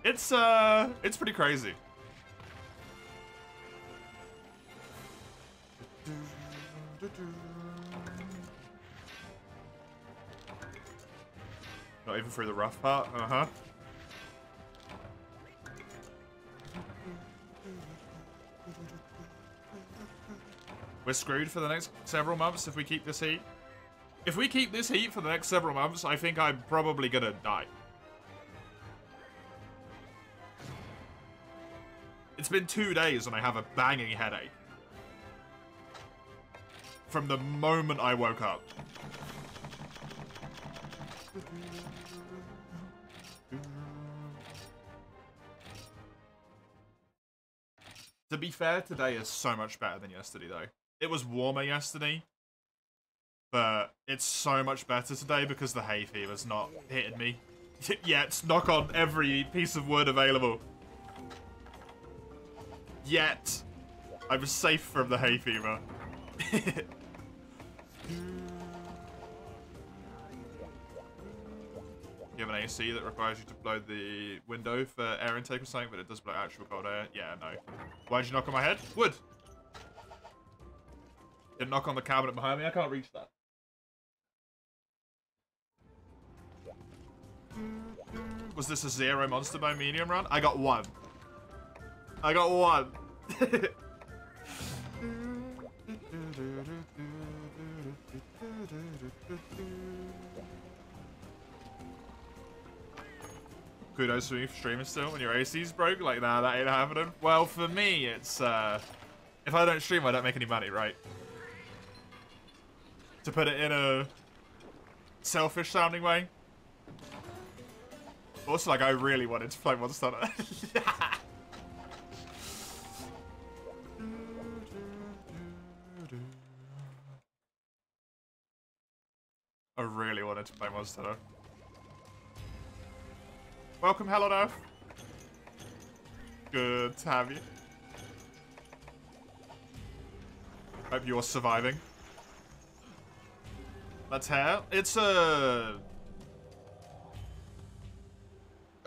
It's pretty crazy. Not even through the rough part, uh-huh. We're screwed for the next several months if we keep this heat. If we keep this heat for the next several months, I think I'm probably gonna die. It's been 2 days and I have a banging headache. From the moment I woke up. To be fair, today is so much better than yesterday, though. It was warmer yesterday, but it's so much better today because the hay fever's not hitting me. Yet, knock on every piece of wood available. Yet, I'm safe from the hay fever. You have an AC that requires you to blow the window for air intake or something, but it does blow actual cold air. Yeah, no. Why'd you knock on my head? Wood. Didn't knock on the cabinet behind me. I can't reach that. Was this a 0 Monster Bone medium run? I got 1. I got 1. Kudos for me for streaming still when your AC's broke. Like, nah, that ain't happening. Well, for me, it's, if I don't stream, I don't make any money, right? To put it in a selfish-sounding way. Also, like, I really wanted to play Monster Hunter. I really wanted to play Monster Hunter. Welcome, Hello Earth. Good to have you. Hope you're surviving. That's hair. It's a...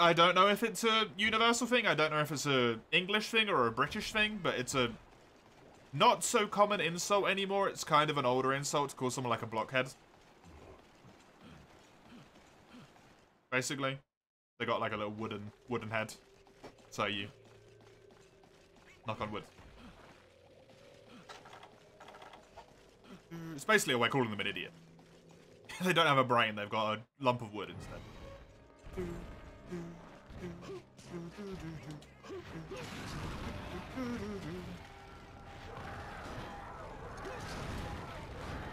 I don't know if it's a universal thing. I don't know if it's a English thing or a British thing, but it's a not so common insult anymore. It's kind of an older insult to call someone like a blockhead. Basically. They got like a little wooden head. So you knock on wood. It's basically a way of calling them an idiot. They don't have a brain, they've got a lump of wood instead.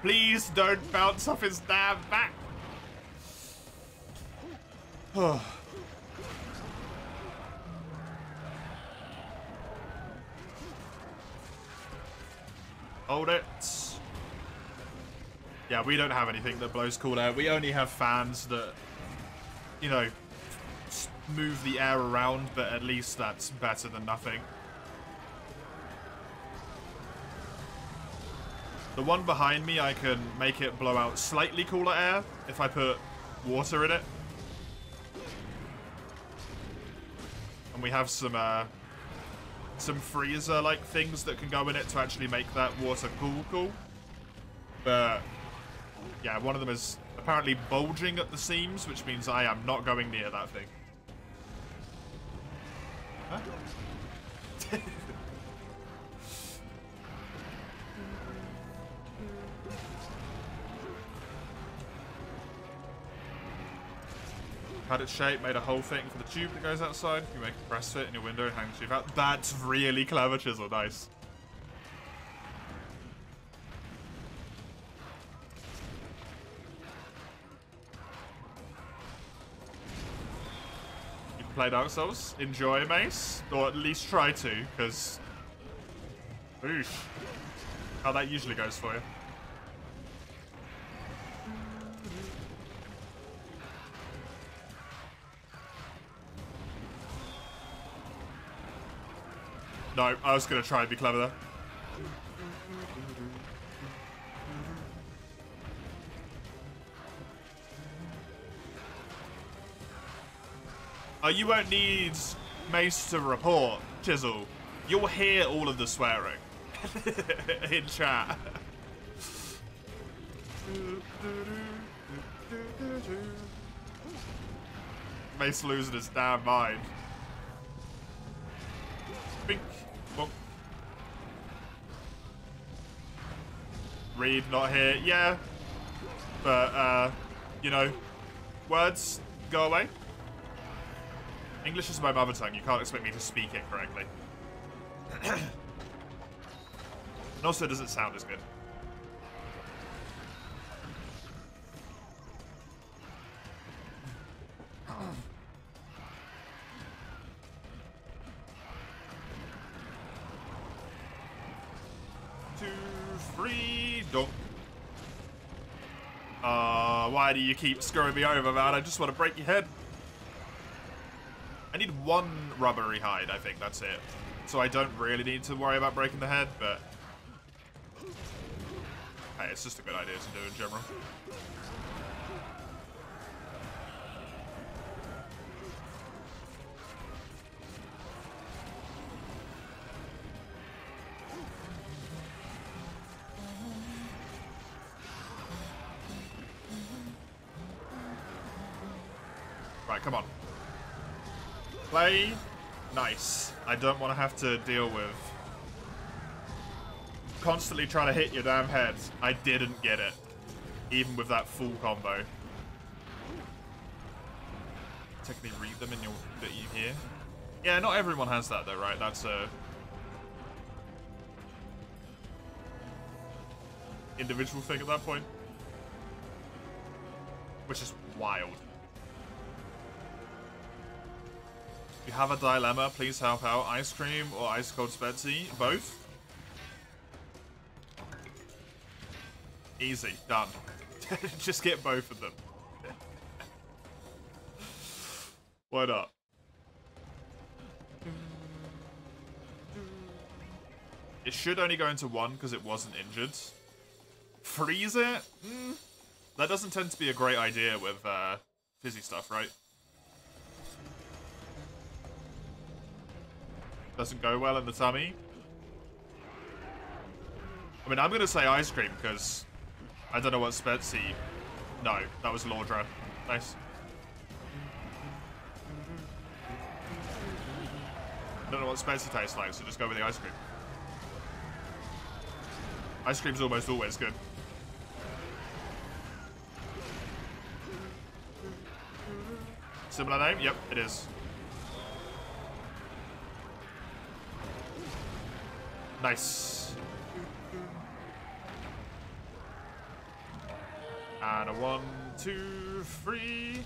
Please don't bounce off his damn back. Hold it. Yeah, we don't have anything that blows cool air. We only have fans that, you know, move the air around, but at least that's better than nothing. The one behind me, I can make it blow out slightly cooler air if I put water in it. And we have some freezer-like things that can go in it to actually make that water cool. But, yeah, one of them is apparently bulging at the seams, which means I am not going near that thing. Huh? Had its shape, made a whole thing for the tube that goes outside. You make a press fit in your window and hang the tube out. That's really clever, Chisel. Nice. You can play Dark Souls. Enjoy, Mace. Or at least try to, because... Oosh. How that usually goes for you. No, I was going to try and be clever there. Oh, you won't need Mace to report, Chisel. You'll hear all of the swearing in chat. Mace losing his damn mind. Bink. Bonk. Read, not here. Yeah. But, you know, words go away. English is my mother tongue. You can't expect me to speak it correctly. And also, does it sound as good? Don't. Why do you keep screwing me over, man? I just want to break your head. I need one rubbery hide, I think. That's it. So I don't really need to worry about breaking the head, but... Hey, it's just a good idea to do in general. Right, come on. Play. Nice. I don't want to have to deal with constantly trying to hit your damn head. I didn't get it. Even with that full combo. Technically read them in your that you hear. Yeah, not everyone has that though, right? That's a individual thing at that point. Which is wild. If you have a dilemma, please help out. Ice cream or ice cold Spetsy? Both? Easy. Done. Just get both of them. Why not? It should only go into one because it wasn't injured. Freeze it? That doesn't tend to be a great idea with fizzy stuff, right? Doesn't go well in the tummy. I mean, I'm going to say ice cream because I don't know what Spetsy... No, that was Laudra. Nice. I don't know what Spetsy tastes like, so just go with the ice cream. Ice cream's almost always good. Similar name? Yep, it is. Nice. And a 1, 2, 3.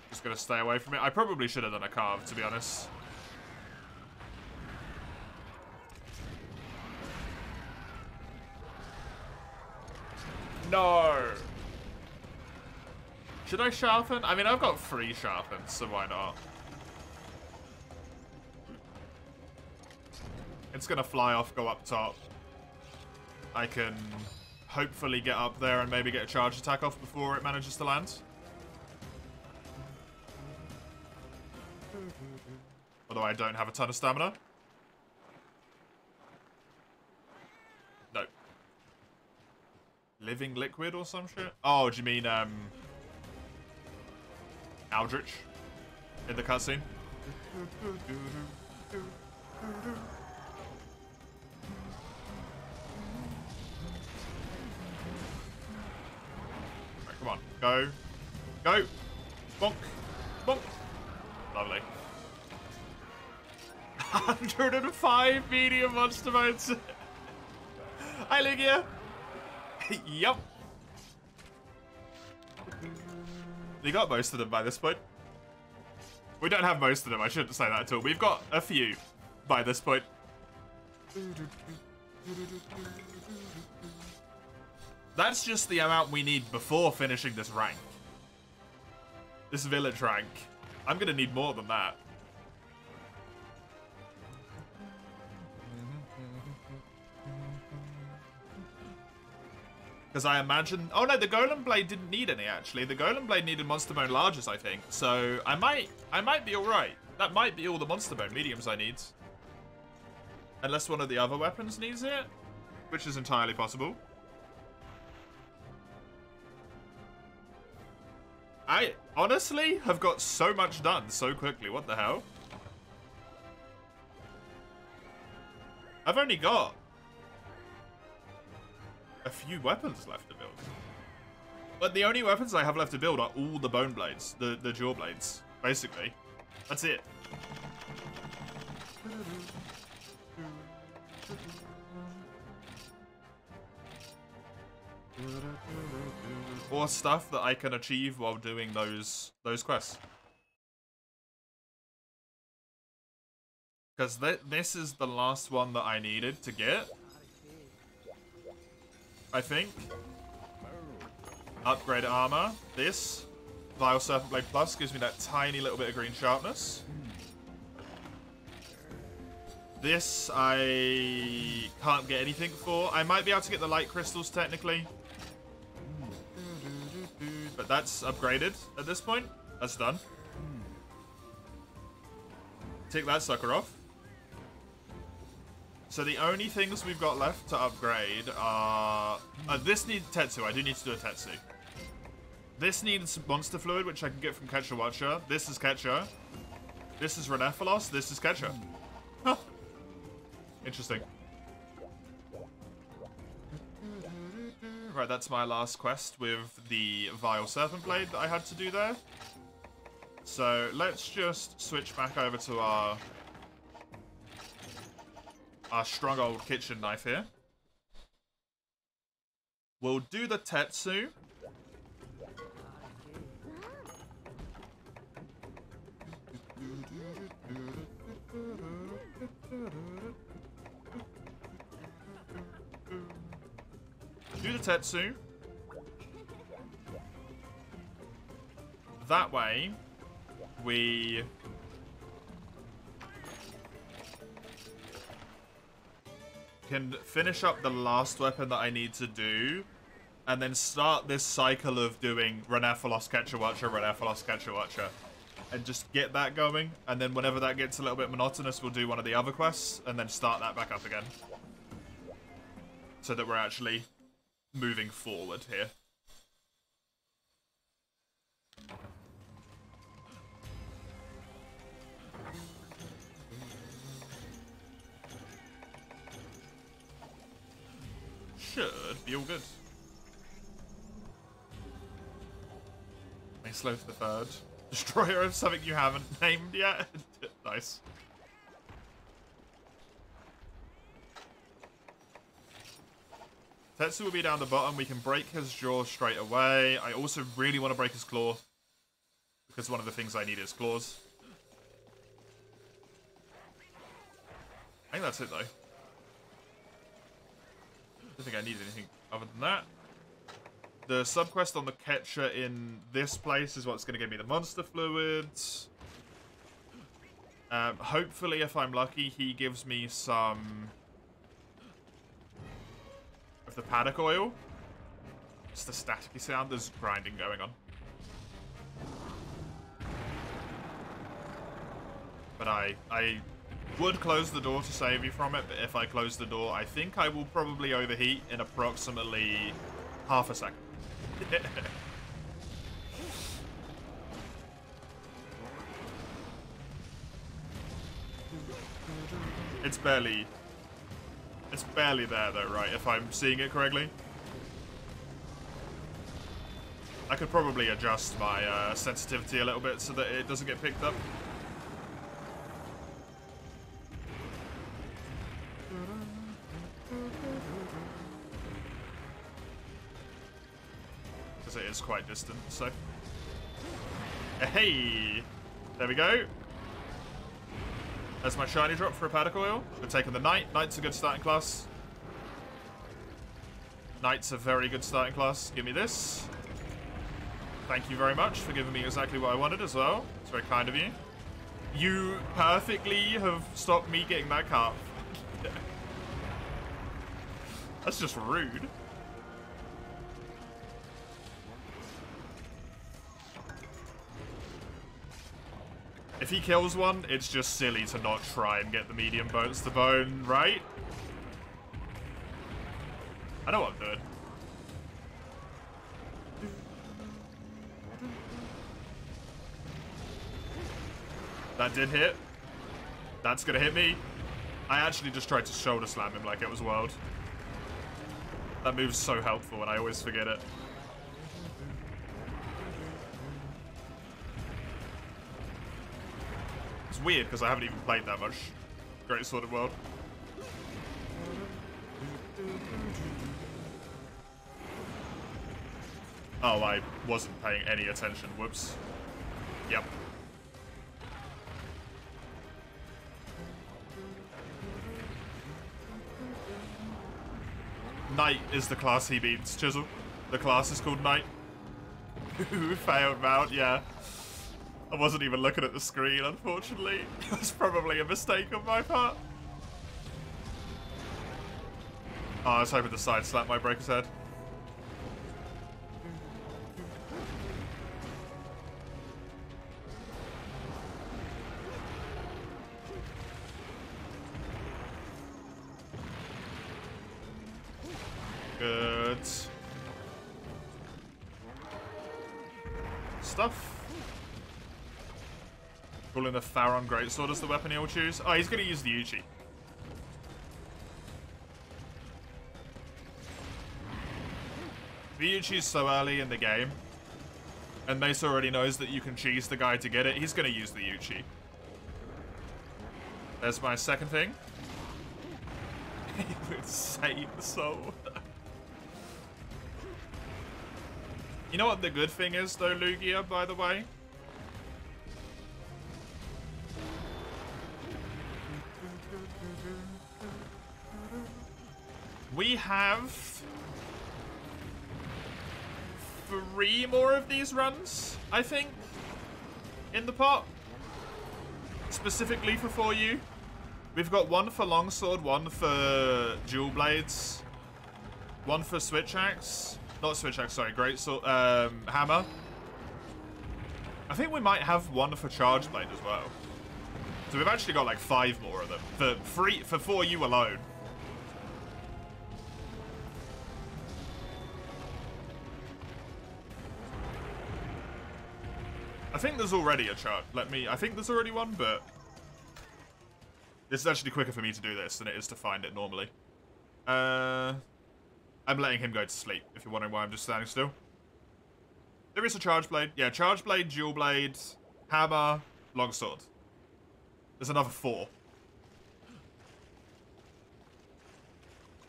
Just gonna stay away from it. I probably should have done a carve, to be honest. No. Should I sharpen? I mean, I've got 3 sharpens, so why not? It's gonna fly off, go up top. I can hopefully get up there and maybe get a charge attack off before it manages to land. Although I don't have a ton of stamina. No. Living liquid or some shit? Oh, do you mean, Aldrich? In the cutscene? Right, come on. Go. Go! Bonk! Bonk! Lovely. 105 medium monster modes. Hi, Lugia. Yup. We got most of them by this point. We don't have most of them, I shouldn't say that at all. We've got a few by this point. That's just the amount we need before finishing this rank. This village rank. I'm gonna need more than that. Because I imagine... Oh no, the Golem Blade didn't need any, actually. The Golem Blade needed Monster Bone Larges, I think. So I might be alright. That might be all the Monster Bone Mediums I need. Unless one of the other weapons needs it. Which is entirely possible. I honestly have got so much done so quickly. What the hell? I've only got a few weapons left to build. But the only weapons I have left to build are all the bone blades, the jaw blades, basically. That's it. Or stuff that I can achieve while doing those quests. Because this is the last one that I needed to get. I think. Upgrade armor. This. Vile Serpent Blade Plus gives me that tiny little bit of green sharpness. This I can't get anything for. I might be able to get the light crystals technically. But that's upgraded at this point. That's done. Take that sucker off. So the only things we've got left to upgrade are... this needs Tetsu. I do need to do a Tetsu. This needs Monster Fluid, which I can get from Ketcha Watcher. This is Ketcha. This is Renephalos. This is Ketcha. Huh. Interesting. Right, that's my last quest with the Vile Serpent Blade that I had to do there. So let's just switch back over to our strong old kitchen knife here. We'll do the Tetsu. Do the Tetsu. That way, we can finish up the last weapon that I need to do, and then start this cycle of doing Renephalos Ketcha Watcher, Renephalos Ketcha Watcher, and just get that going. And then whenever that gets a little bit monotonous, we'll do one of the other quests, and then start that back up again. So that we're actually moving forward here. Should be all good. Sloth the Third. Destroyer of something you haven't named yet. Nice. Tetsu will be down the bottom. We can break his jaw straight away. I also really want to break his claw, because one of the things I need is claws. I think that's it, though. I don't think I need anything other than that. The subquest on the Ketcha in this place is what's going to give me the monster fluids. Hopefully, if I'm lucky, he gives me some of the paddock oil. It's the staticky sound. There's grinding going on. But I would close the door to save you from it, but if I close the door, I think I will probably overheat in approximately half a second. It's barely there though, right? If I'm seeing it correctly. I could probably adjust my sensitivity a little bit so that it doesn't get picked up. Because it is quite distant, so. Hey! There we go. There's my shiny drop for a paddock oil. We're taking the Knight. Knight's a good starting class. Knight's a very good starting class. Give me this. Thank you very much for giving me exactly what I wanted as well. It's very kind of you. You perfectly have stopped me getting that carp. That's just rude. If he kills one, it's just silly to not try and get the medium bones to bone, right? I know what I'm doing. That did hit. That's gonna hit me. I actually just tried to shoulder slam him like it was world. That move's so helpful and I always forget it. It's weird because I haven't even played that much Great Sword of World. Oh, I wasn't paying any attention. Whoops. Yep. Knight is the class he beats, Chisel. The class is called Knight. Failed mount, yeah. I wasn't even looking at the screen, unfortunately. It was probably a mistake on my part. Oh, I was hoping to side slap my breaker's head. Good stuff. Calling the Tharon Greatsword as the weapon he'll choose. Oh, he's going to use the Uchi. The Uchi's so early in the game, and Mace already knows that you can cheese the guy to get it. He's going to use the Uchi. There's my second thing. Insane soul. You know what the good thing is, though, Lugia, by the way? We have 3 more of these runs, I think, in the pot. Specifically for 4U. We've got 1 for Longsword, 1 for Dual Blades, 1 for Switch Axe. Not Switch Axe, sorry, Greatsword, Hammer. I think we might have 1 for Charge Blade as well. So we've actually got like 5 more of them. For 4U alone. I think there's already a chart. I think there's already one, but this is actually quicker for me to do this than it is to find it normally. I'm letting him go to sleep, if you're wondering why I'm just standing still. There is a Charge Blade. Yeah, Charge Blade, Dual Blade, Hammer, Longsword. There's another 4.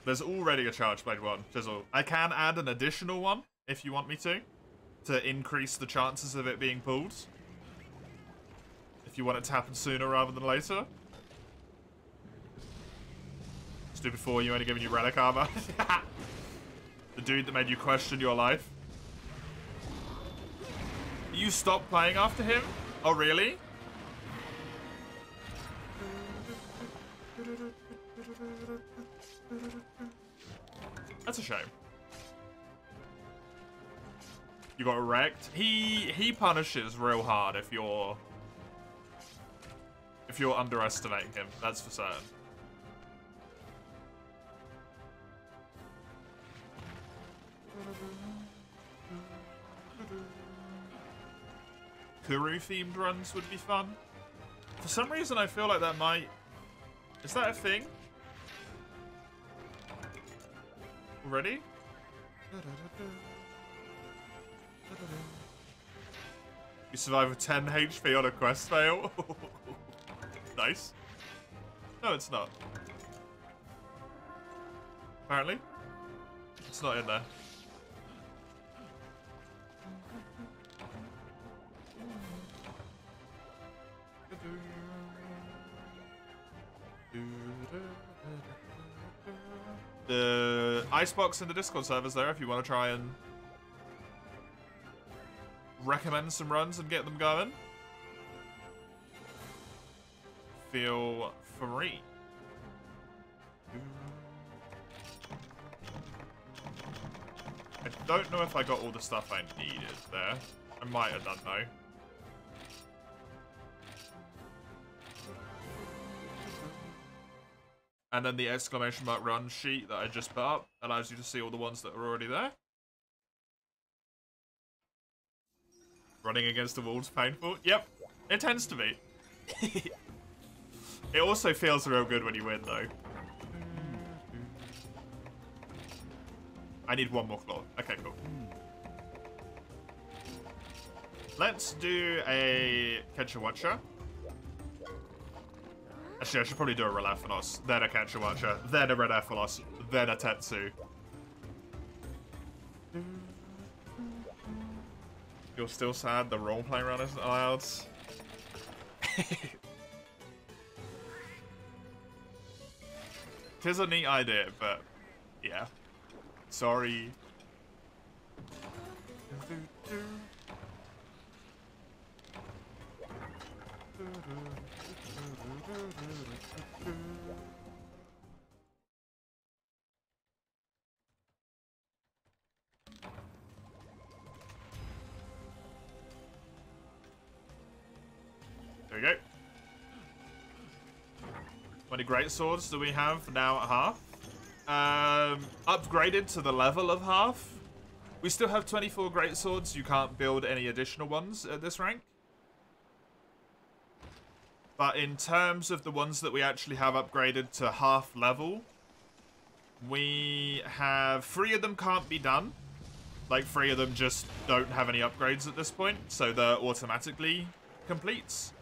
There's already a Charge Blade one, Chisel. I can add an additional one, if you want me to increase the chances of it being pulled. If you want it to happen sooner rather than later. Stupid 4, you only giving you relic armor. The dude that made you question your life. You stopped playing after him? Oh, really? That's a shame. You got wrecked. He punishes real hard if you're underestimating him. That's for certain. Kuru themed runs would be fun. For some reason, I feel like that might. Is that a thing? Ready? You survive with 10 HP on a quest fail. Nice. No, it's not. Apparently. It's not in there. The icebox in the Discord server's there if you want to try and recommend some runs and get them going. Feel free. I don't know if I got all the stuff I needed there. I might have done though. And then the exclamation mark run sheet that I just put up allows you to see all the ones that are already there. Running against the wall's painful. Yep, it tends to be. It also feels real good when you win, though. I need one more claw. Okay, cool. Let's do a Ketchuwacha. Actually, I should probably do a Relaphanos, then a Ketchuwacha, then a Redephilos, then a Tetsu. You're still sad the roleplay run isn't allowed? Tis a neat idea, but yeah. Sorry. There we go. How many great swords do we have now at half? Upgraded to the level of half. We still have 24 great swords. You can't build any additional ones at this rank. But in terms of the ones that we actually have upgraded to half level, we have 3 of them can't be done. Like 3 of them just don't have any upgrades at this point, so they're automatically completes.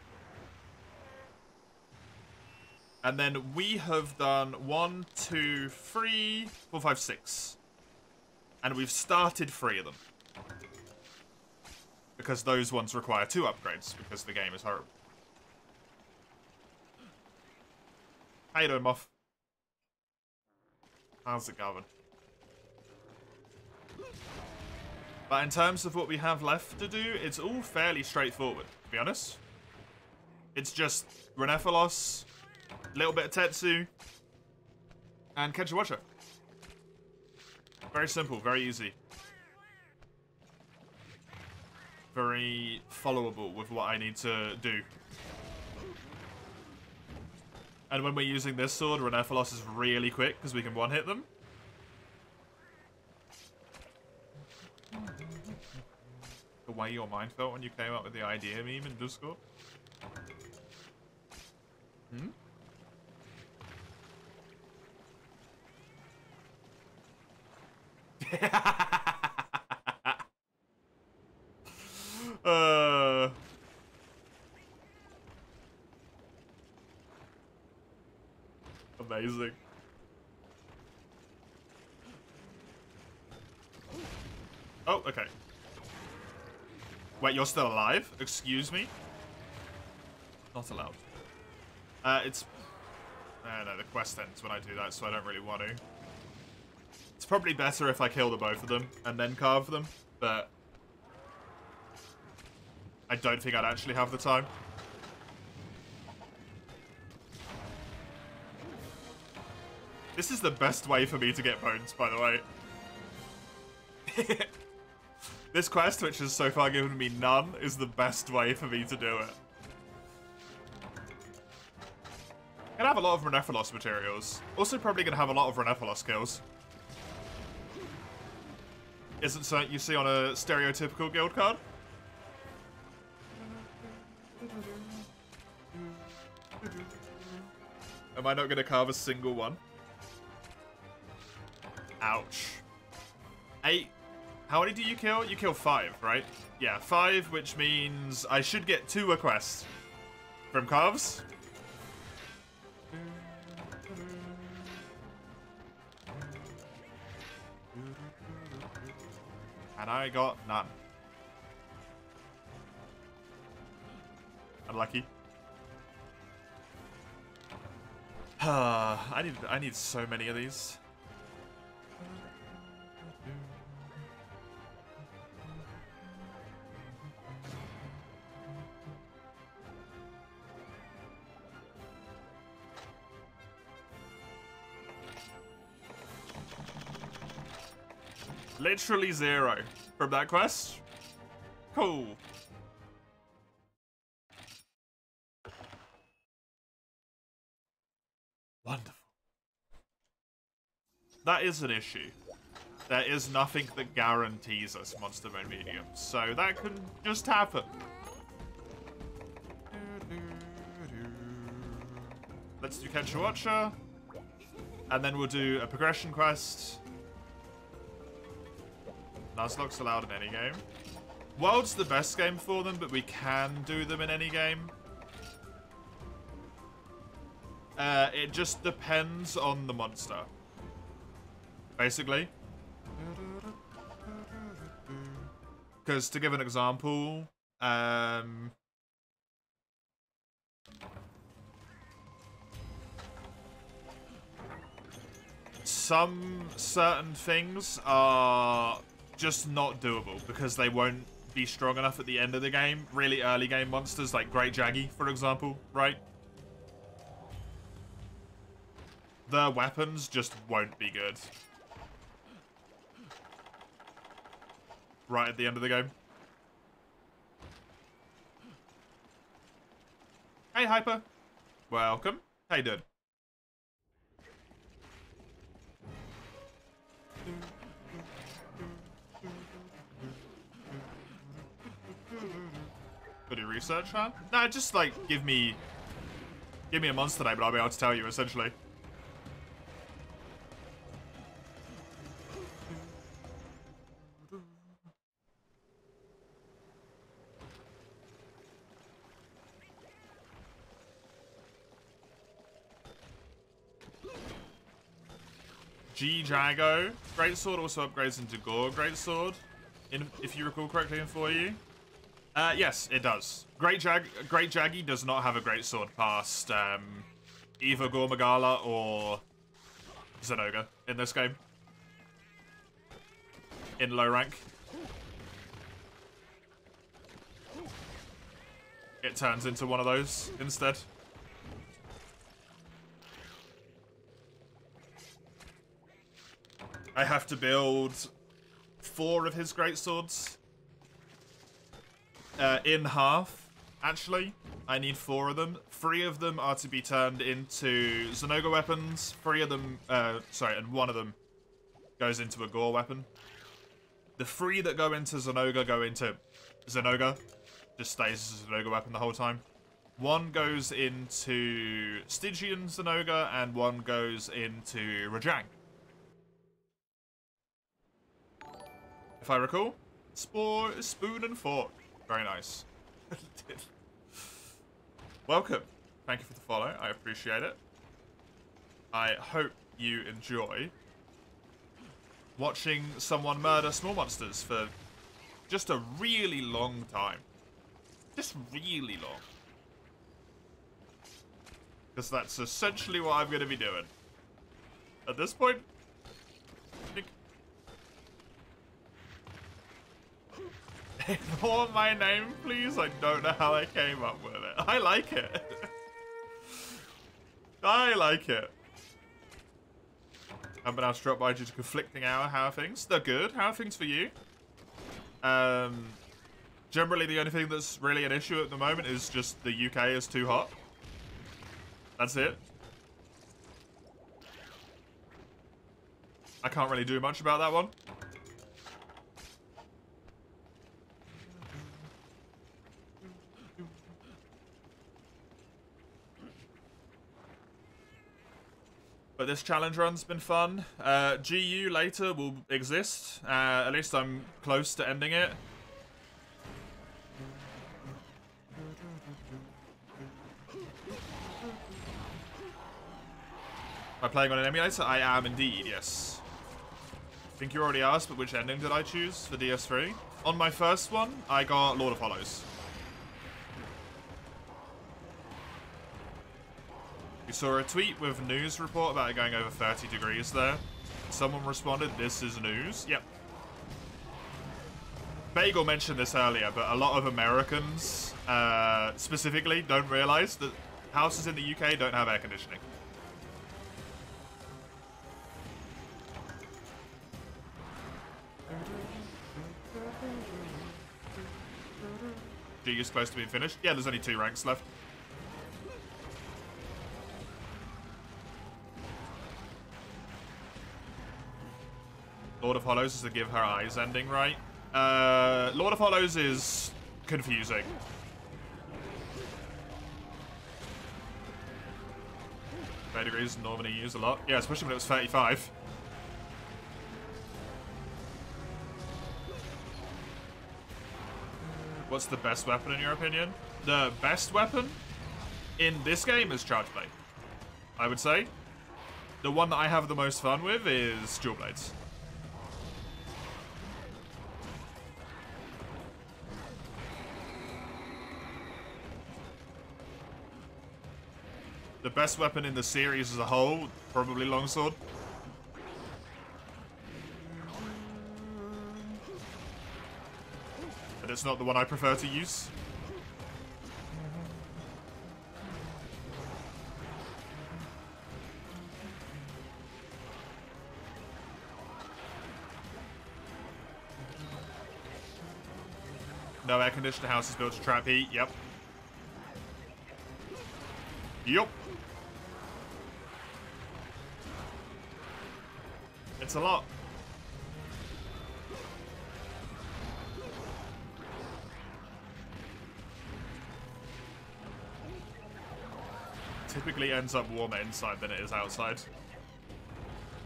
And then we have done 1, 2, 3, 4, 5, 6. And we've started 3 of them. Because those ones require 2 upgrades, because the game is horrible. How you doing, Moff? How's it going? But in terms of what we have left to do, it's all fairly straightforward, to be honest. It's just Renephilos, a little bit of Tetsu, and Ketchuwacha. Very simple, very easy. Very followable with what I need to do. And when we're using this sword, Renephilos is really quick because we can one-hit them. The way your mind felt when you came up with the idea meme in Discord. Hmm? Amazing. Oh, okay. Wait, you're still alive? Excuse me? Not allowed. It's... no, the quest ends when I do that, so I don't really want to. It's probably better if I kill the both of them and then carve them, but... I don't think I'd actually have the time. This is the best way for me to get bones, by the way. This quest, which has so far given me none, is the best way for me to do it. Gonna have a lot of Renephalos materials. Also probably gonna have a lot of Renephalos kills. Isn't something you see on a stereotypical guild card? Am I not gonna carve a single one? Ouch. 8. How many do you kill? You kill 5, right? Yeah, 5, which means I should get 2 requests from carves. And I got none. Unlucky. I need so many of these. Literally 0 from that quest. Cool. Wonderful. That is an issue. There is nothing that guarantees us monster bone mediums, so that can just happen. Let's do Catch a Watcher, and then we'll do a progression quest. Nuzlocke's allowed in any game. World's the best game for them, but we can do them in any game. It just depends on the monster, basically. Because to give an example, some certain things are just not doable because they won't be strong enough at the end of the game. Really early game monsters like Great Jaggy, for example, right? Their weapons just won't be good right at the end of the game. Hey, Hyper. Welcome. How you doing? Could you research, huh? Nah, just like give me a monster name, and I'll be able to tell you essentially. G Jago. Greatsword also upgrades into Gore Greatsword, if you recall correctly in 4U. Yes, it does. Great Jaggy does not have a Greatsword past either Gore Magala or Zenoga in this game. In low rank. It turns into one of those instead. I have to build 4 of his greatswords. In half, actually. I need 4 of them. 3 of them are to be turned into Zenoga weapons. 3 of them, and 1 of them goes into a Gore weapon. The 3 that go into Zenoga go into Zenoga. Just stays as a Zenoga weapon the whole time. 1 goes into Stygian Zenoga, and 1 goes into Rajang. If I recall, spoon and fork. Very nice. Welcome. Thank you for the follow. I appreciate it. I hope you enjoy watching someone murder small monsters for just a really long time. Just really long. Because that's essentially what I'm going to be doing. At this point, ignore my name, please. I don't know how I came up with it. I like it. I like it. Haven't been able to drop by due to conflicting hour. How are things? They're good. How are things for you? Generally, the only thing that's really an issue at the moment is just the UK is too hot. That's it. I can't really do much about that one. But this challenge run's been fun. GU later will exist. At least I'm close to ending it. Am I playing on an emulator? I am indeed, yes. I think you already asked, but which ending did I choose for DS3? On my first one, I got Lord of Hollows. We saw a tweet with news report about it going over 30 degrees there. Someone responded, "This is news." Yep. Bagel mentioned this earlier, but a lot of Americans, specifically, don't realize that houses in the UK don't have air conditioning. G, you're supposed to be finished? Yeah, there's only 2 ranks left. Lord of Hollows is to give her eyes ending, right? Lord of Hollows is confusing. Degrees normally use a lot. Yeah, especially when it was 35. What's the best weapon in your opinion? The best weapon in this game is Charge Blade, I would say. The one that I have the most fun with is Dual Blades. The best weapon in the series as a whole, probably Longsword. But it's not the one I prefer to use. No air conditioner house is built to trap heat. Yep. Yup. It's a lot. Typically ends up warmer inside than it is outside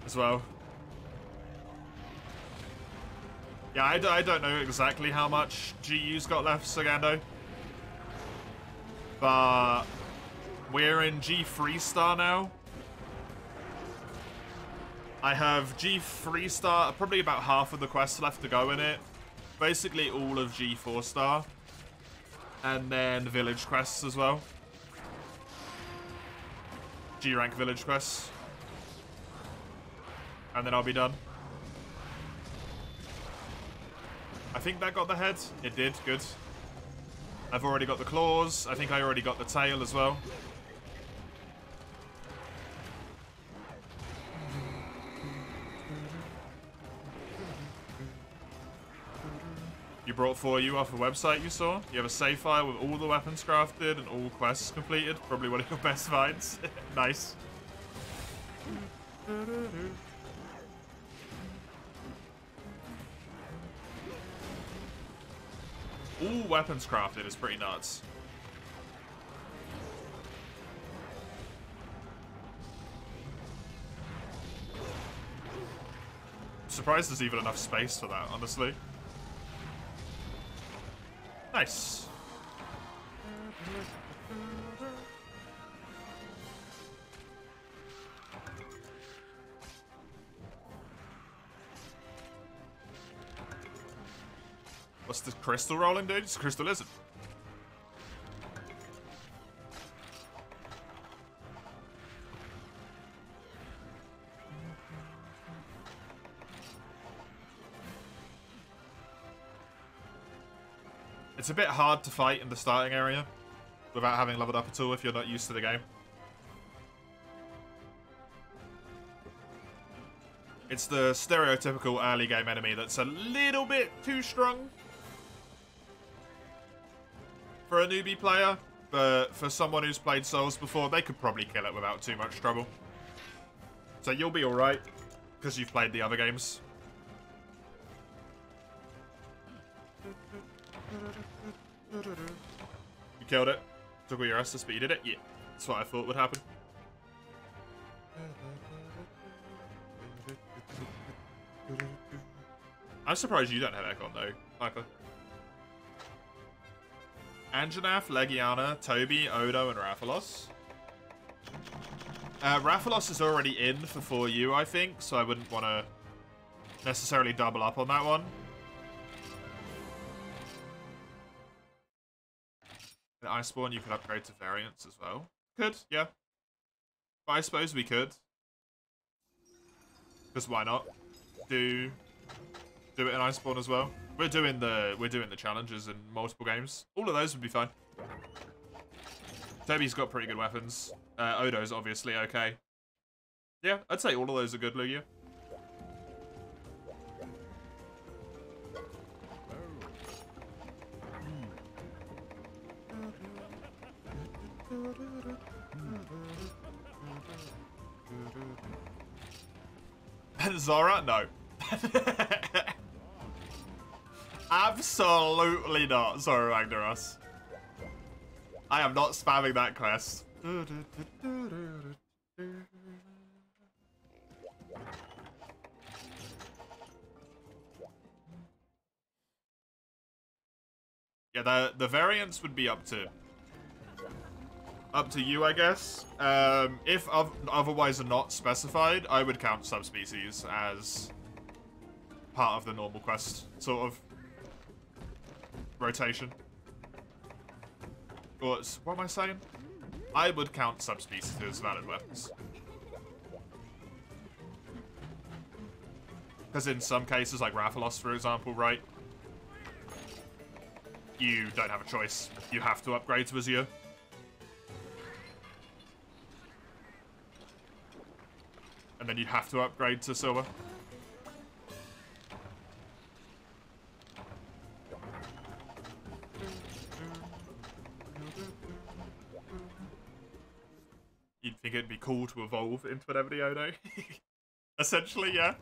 as well. Yeah, I don't know exactly how much GU's got left, Sagando. But we're in G3 star now. I have G3 star, probably about half of the quests left to go in it. Basically all of G4 star. And then village quests as well. G rank village quests. And then I'll be done. I think that got the head. It did, good. I've already got the claws. I think I already got the tail as well. You brought 4U off a website you saw. You have a save file with all the weapons crafted and all quests completed. Probably one of your best finds. Nice. All weapons crafted is pretty nuts. Surprised there's even enough space for that, honestly. Nice. What's the crystal rolling, dude? It's a crystal lizard. It's a bit hard to fight in the starting area without having leveled up at all if you're not used to the game. It's the stereotypical early game enemy that's a little bit too strong for a newbie player, but for someone who's played Souls before, they could probably kill it without too much trouble. So you'll be alright, because you've played the other games. You killed it. Took all your Estus, but you did it? Yeah. That's what I thought would happen. I'm surprised you don't have Ekon though, Piper. Anjanath, Legiana, Toby, Odo, and Rathalos. Rathalos is already in for 4U, I think, so I wouldn't want to necessarily double up on that one. In Iceborne, you could upgrade to variants as well. Could, yeah. But I suppose we could. Because why not? Do it in Iceborne as well. We're doing the challenges in multiple games. All of those would be fine. Toby's got pretty good weapons. Odo's obviously okay. Yeah, I'd say all of those are good, Lugia. Zora? No. Absolutely not, Zora Ragnaros. I am not spamming that quest. Yeah, the variants would be up to you, I guess. If otherwise are not specified, I would count subspecies as part of the normal quest, sort of rotation. Or, what am I saying? I would count subspecies as valid weapons. Because in some cases, like Rathalos, for example, right? You don't have a choice. You have to upgrade to Azure. And then you have to upgrade to Silver. You'd think it'd be cool to evolve into an Odo. Essentially, yeah.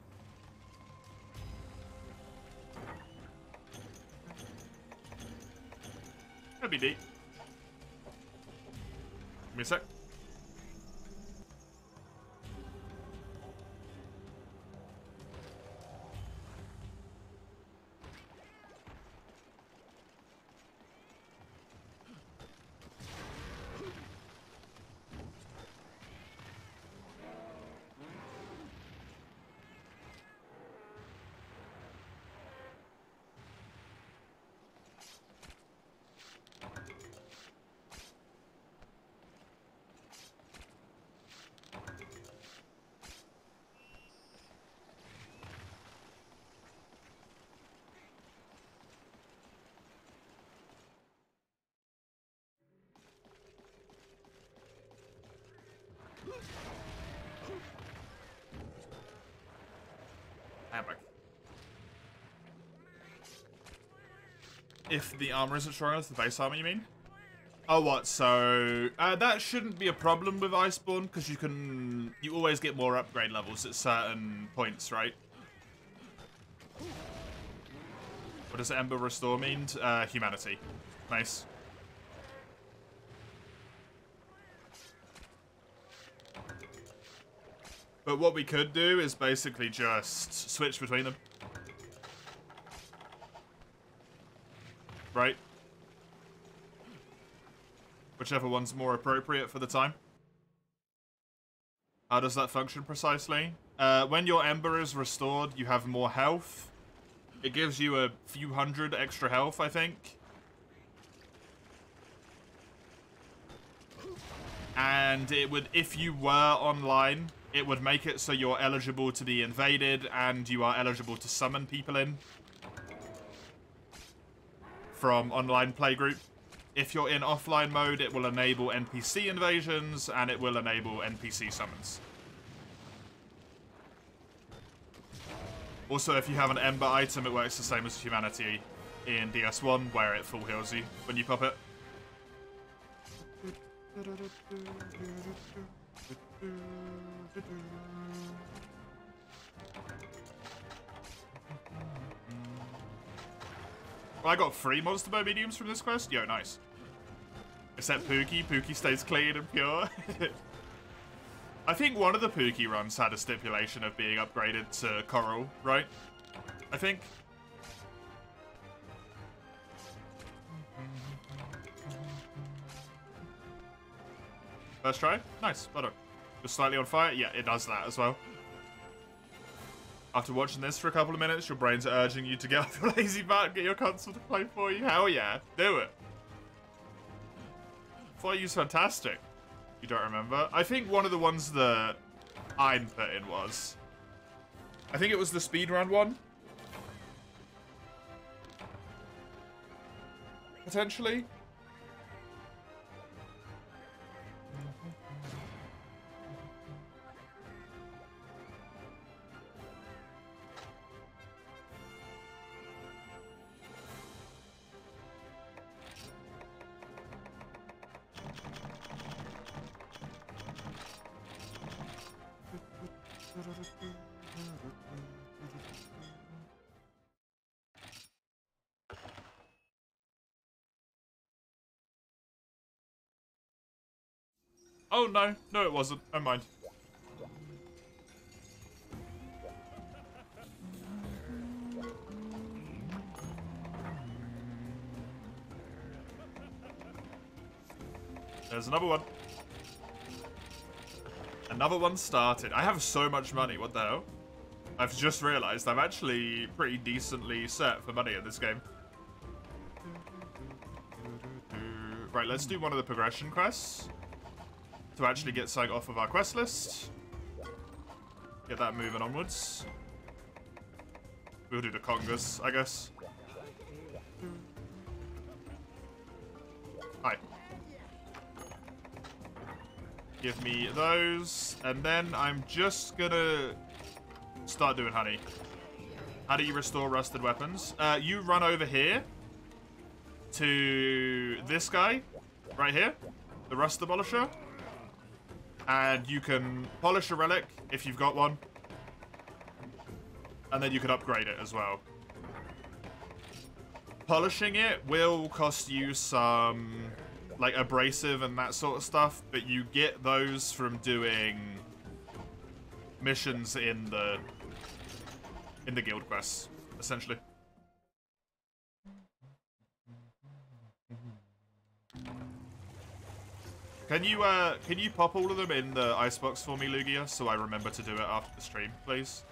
That'd be neat. Give me a sec. If the armor isn't strong enough, the base armor, you mean? Oh, what? So that shouldn't be a problem with Iceborne because you always get more upgrade levels at certain points, right? What does Ember Restore mean? Humanity. Nice. But what we could do is basically just switch between them. Right? Whichever one's more appropriate for the time. How does that function precisely? When your Ember is restored, you have more health. It gives you a few hundred extra health, I think. And it would, if you were online, it would make it so you're eligible to be invaded and you are eligible to summon people in from online playgroup. If you're in offline mode, it will enable NPC invasions and it will enable NPC summons. Also, if you have an Ember item, it works the same as Humanity in DS1, where it full heals you when you pop it. Well, I got 3 Monster Bow mediums from this quest. Yo, nice. Except Pookie. Pookie stays clean and pure. I think one of the Pookie runs had a stipulation of being upgraded to Coral, right? I think. First try? Nice. Well done. Just slightly on fire? Yeah, it does that as well. After watching this for a couple of minutes, your brains are urging you to get off your lazy butt and get your console to play for you. Hell yeah. Do it. 4U's fantastic. You don't remember? I think one of the ones that I put in was... I think it was the speedrun one. Potentially. Oh, no. No, it wasn't. Never mind. There's another one. Another one started. I have so much money. What the hell? I've just realized I'm actually pretty decently set for money in this game. Right, let's do one of the progression quests to actually get something off of our quest list. Get that moving onwards. We'll do the Congas, I guess. Hi. Give me those, and then I'm just gonna start doing honey. How do you restore rusted weapons? You run over here to this guy right here, the Rust Demolisher. And you can polish a relic if you've got one. And then you can upgrade it as well. Polishing it will cost you some, like, abrasive and that sort of stuff. But you get those from doing missions in the guild quests, essentially. Can you pop all of them in the icebox for me, Lugia, so I remember to do it after the stream, please?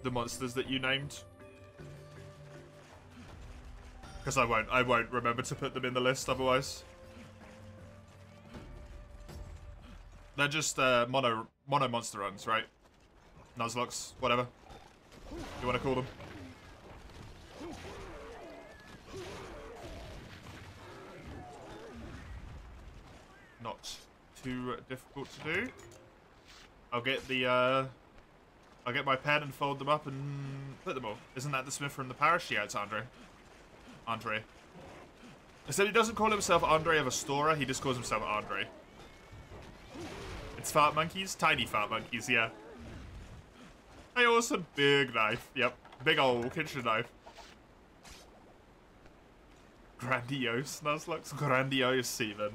The monsters that you named. Because I won't remember to put them in the list otherwise. They're just mono monster runs, right? Nuzlocke, whatever you want to call them. Not too difficult to do. I'll get my pen and fold them up and put them all. Isn't that the Smith from the parish? Yeah, it's Andre. Andre. Except he doesn't call himself Andre of Astora, he just calls himself Andre. It's fart monkeys? Tiny fart monkeys, yeah. Hey, also big knife. Yep. Big old kitchen knife. Grandiose Nuzlocke. Grandiose semen.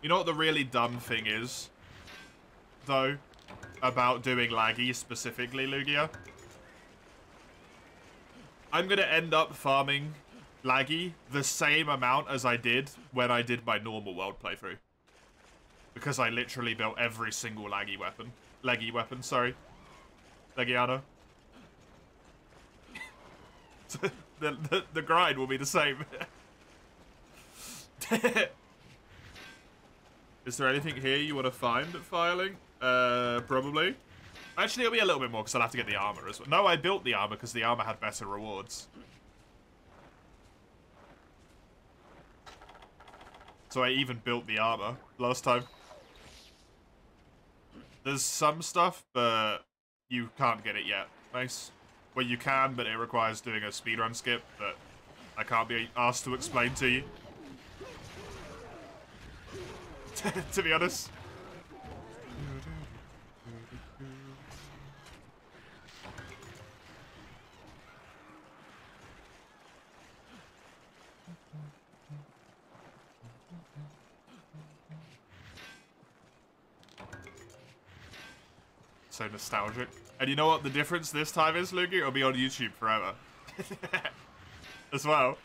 You know what the really dumb thing is, though, about doing laggy specifically, Lugia? I'm gonna end up farming laggy the same amount as I did when I did my normal world playthrough. Because I literally built every single laggy weapon. Leggy weapon, sorry. Leggiano. the grind will be the same. Is there anything here you want to find at filing? Probably. Actually, it'll be a little bit more because I'll have to get the armor as well. No, I built the armor because the armor had better rewards. So I even built the armor last time. There's some stuff, but you can't get it yet. Nice. Well, you can, but it requires doing a speedrun skip that I can't be asked to explain to you. To be honest. So nostalgic. And you know what the difference this time is, Luigi? It'll be on YouTube forever. As well.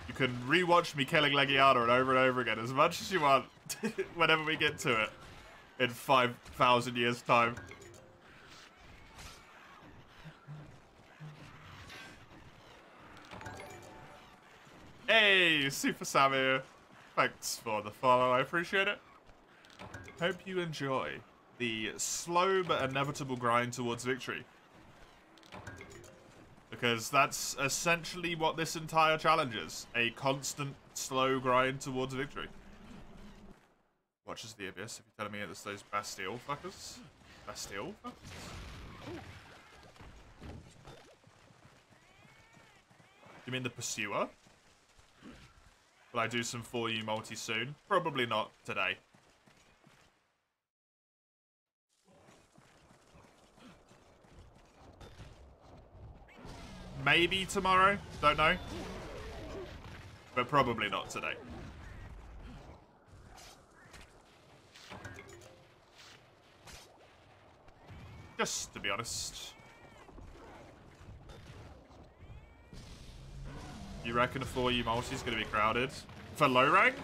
You can rewatch me killing Legiana over and over again as much as you want whenever we get to it in 5,000 years' time. Hey, Super Samir. Thanks for the follow, I appreciate it. Hope you enjoy the slow but inevitable grind towards victory. Because that's essentially what this entire challenge is. A constant, slow grind towards victory. Watches the Abyss if you're telling me it's those Bastille fuckers. Bastille fuckers? You mean the Pursuer? Will I do some 4U multi soon? Probably not today. Maybe tomorrow, don't know. But probably not today. Just to be honest. You reckon a 4U multi is going to be crowded? For low rank?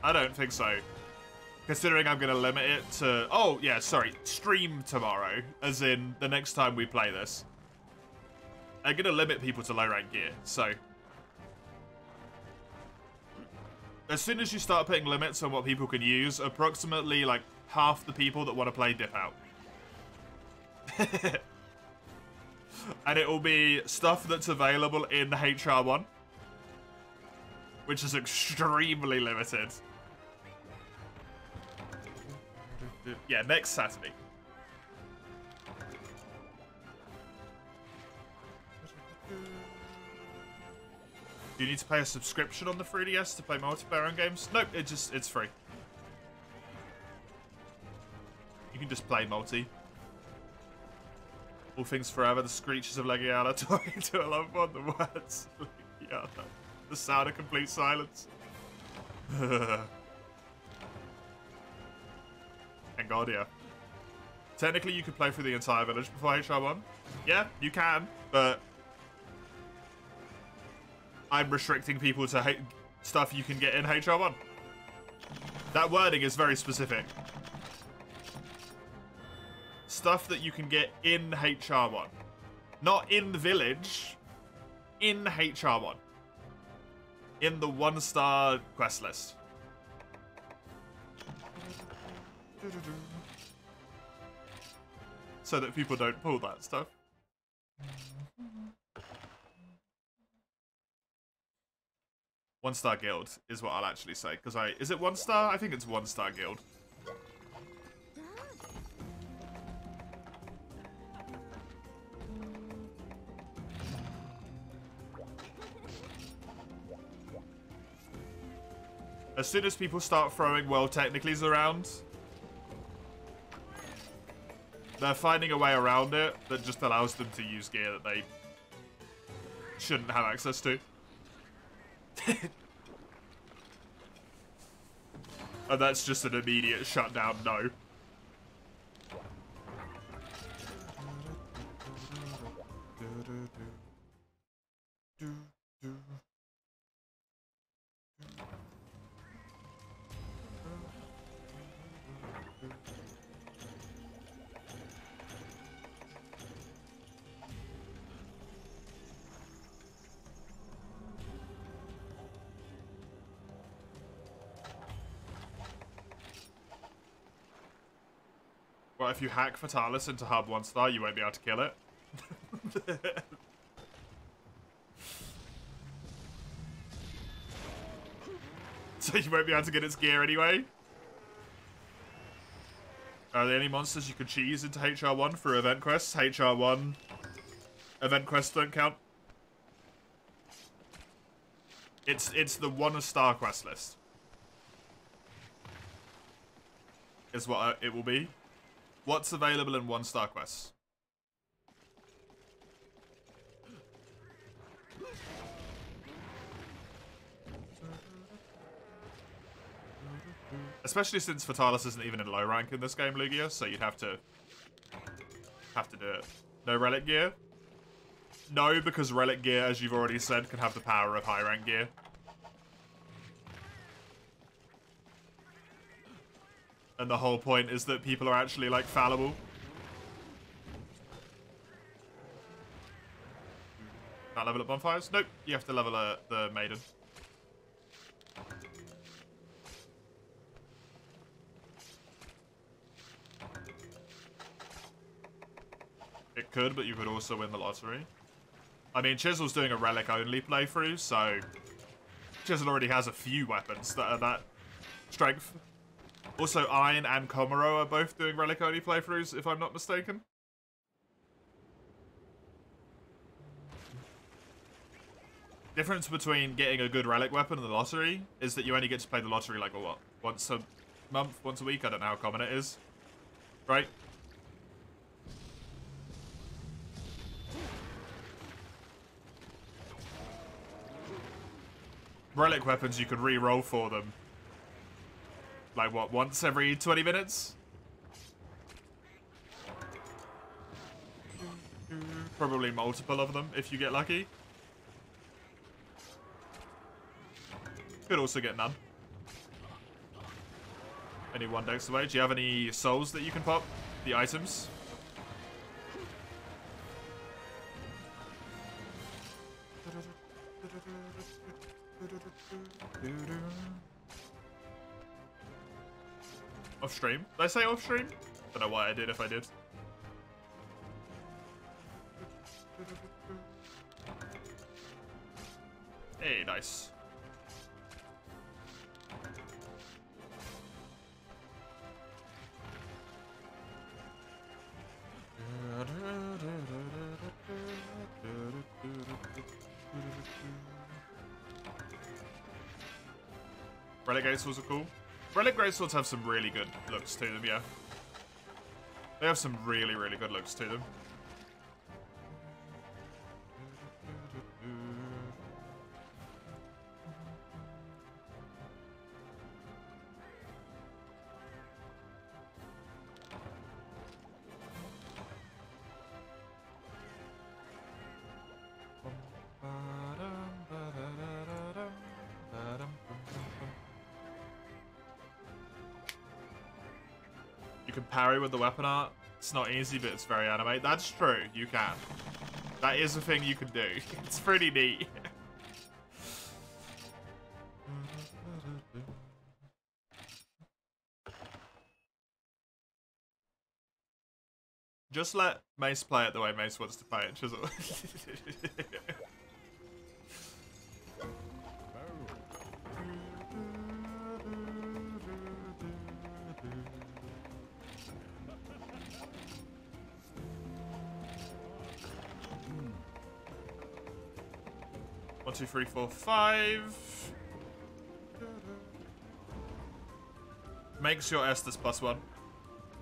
I don't think so. Considering I'm going to limit it to... Oh, yeah, sorry. Stream tomorrow. As in, the next time we play this. I'm going to limit people to low rank gear, so... As soon as you start putting limits on what people can use, approximately, like, half the people that want to play dip out. And it will be stuff that's available in HR1. Which is extremely limited. Yeah, next Saturday. Do you need to pay a subscription on the 3DS to play multiplayer on games? Nope, it's free. You can just play multi. All things forever, the screeches of Legiana talking to a loved one, the words Legiana. The sound of complete silence. Thank God, yeah. Technically, you could play through the entire village before HR1. Yeah, you can, but I'm restricting people to stuff you can get in HR1. That wording is very specific. Stuff that you can get in HR1. Not in the village. In HR1. In the 1-star quest list. So that people don't pull that stuff. One-star guild is what I'll actually say. Because is it 1-star? I think it's 1-star guild. As soon as people start throwing world technicalies around, they're finding a way around it that just allows them to use gear that they shouldn't have access to. And that's just an immediate shutdown, no. Well, if you hack Fatalis into hub 1-star, you won't be able to kill it. So you won't be able to get its gear anyway. Are there any monsters you could cheese into HR1 for event quests? HR1 event quests don't count. It's the 1-star quest list. Is what it will be. What's available in 1-star quests? Especially since Fatalis isn't even in low rank in this game, Lugia, so you'd have to do it. No relic gear? No, because relic gear, as you've already said, can have the power of high rank gear. And the whole point is that people are actually, like, fallible. Can't level up bonfires? Nope, you have to level the maiden. It could, but you could also win the lottery. I mean, Chisel's doing a relic-only playthrough, so Chisel already has a few weapons that are that strength. Also, Iron and Komuro are both doing relic-only playthroughs, if I'm not mistaken. Difference between getting a good relic weapon and the lottery is that you only get to play the lottery, like, what? Once a month? Once a week? I don't know how common it is. Right? Relic weapons, you could re-roll for them. Like, what, once every 20 minutes? Probably multiple of them, if you get lucky. Could also get none. Only one dex away. Do you have any souls that you can pop? The items? Off stream? Did I say off stream? Don't know why I did if I did. Hey, nice. Relic Greatswords are cool. Relic Greatswords have some really good looks to them, yeah. They have some really, really good looks to them. You can parry with the weapon art. It's not easy, but it's very anime. That's true, you can. That is a thing you can do. It's pretty neat. Just let Mace play it the way Mace wants to play it, Chisel. 1, 2, 3, 4, 5. Makes your Estus +1,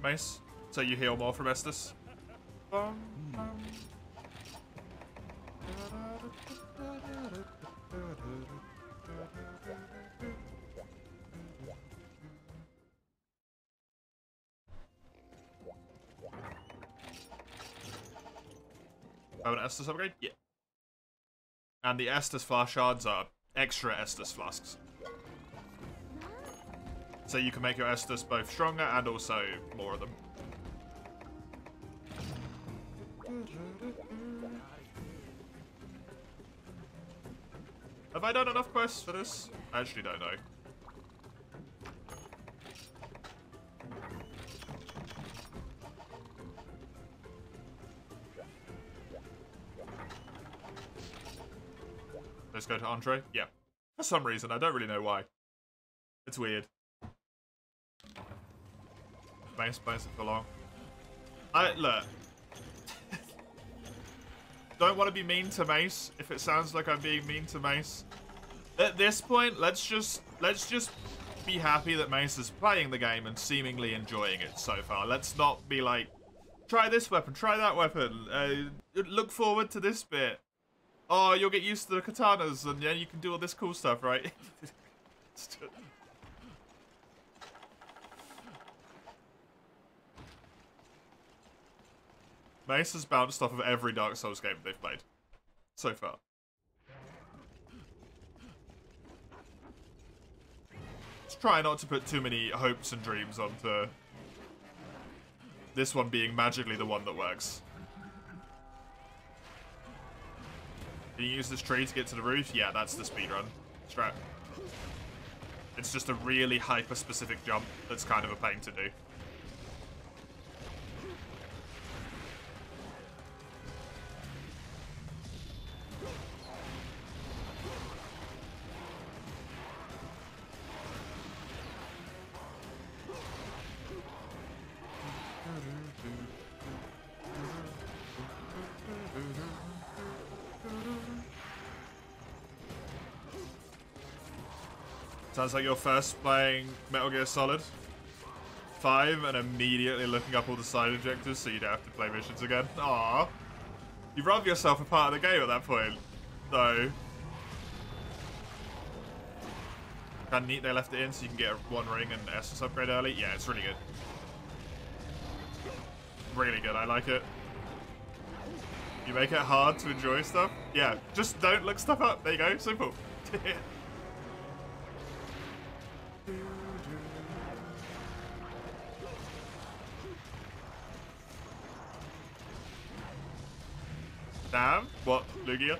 Mace, so you heal more from Estus. Have an Estus upgrade? Yeah. And the Estus flask shards are extra Estus flasks. So you can make your Estus both stronger and also more of them. Have I done enough quests for this? I actually don't know. Let's go to Andre. Yeah. For some reason, I don't really know why. It's weird. Mace plays it for long. Look. Don't want to be mean to Mace if it sounds like I'm being mean to Mace. At this point, let's just be happy that Mace is playing the game and seemingly enjoying it so far. Let's not be like, try this weapon, try that weapon, look forward to this bit. Oh, you'll get used to the katanas and yeah, you can do all this cool stuff, right? Mace has bounced off of every Dark Souls game they've played so far. Let's try not to put too many hopes and dreams onto this one being magically the one that works. Can you use this tree to get to the roof? Yeah, that's the speedrun strat. It's just a really hyper-specific jump that's kind of a pain to do. Sounds like you're first playing Metal Gear Solid 5 and immediately looking up all the side objectives so you don't have to play missions again. Aww. You robbed yourself a part of the game at that point, though. Kinda neat they left it in so you can get one ring and Essence upgrade early. Yeah, it's really good. Really good, I like it. You make it hard to enjoy stuff. Yeah, just don't look stuff up. There you go, simple. Damn, what, Lugia?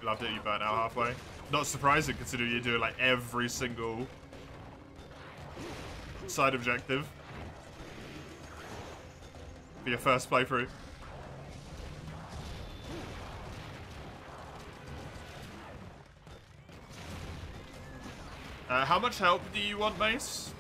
Loved it, you burnt out halfway. Not surprising considering you're doing like every single side objective for your first playthrough. How much help do you want, Mace?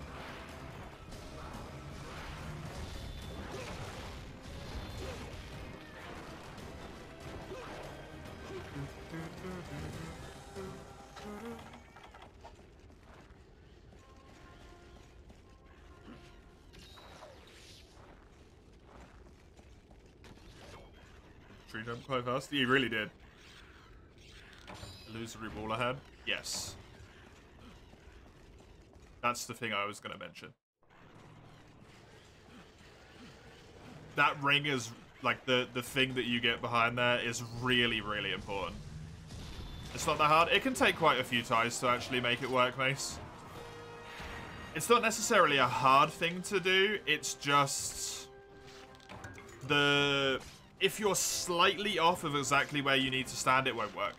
Tree jump quite fast. You really did. Illusory wall ahead. Yes. That's the thing I was going to mention. That ring is, like, the thing that you get behind there is really, really important. It's not that hard. It can take quite a few tries to actually make it work, Mace. It's not necessarily a hard thing to do. It's just if you're slightly off of exactly where you need to stand, it won't work.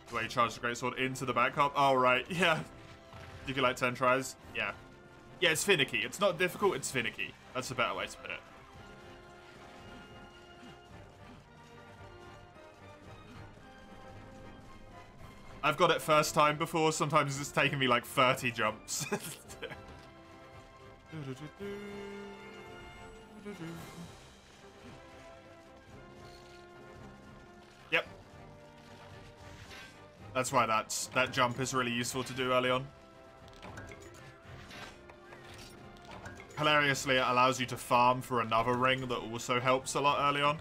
The way you charge the greatsword into the back hop. Oh, right. Yeah. You get like 10 tries. Yeah. Yeah, it's finicky. It's not difficult. It's finicky. That's a better way to put it. I've got it first time before. Sometimes it's taken me like 30 jumps. Yep. That's why that jump is really useful to do early on. Hilariously, it allows you to farm for another ring that also helps a lot early on.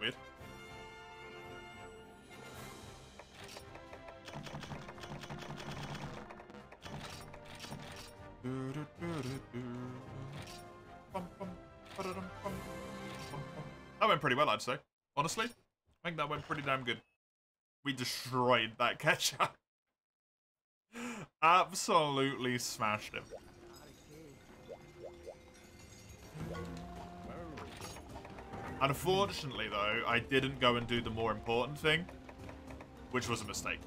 Weird. That went pretty well, I'd say. Honestly, I think that went pretty damn good. We destroyed that ketchup. Absolutely smashed him. Unfortunately, though, I didn't go and do the more important thing, which was a mistake.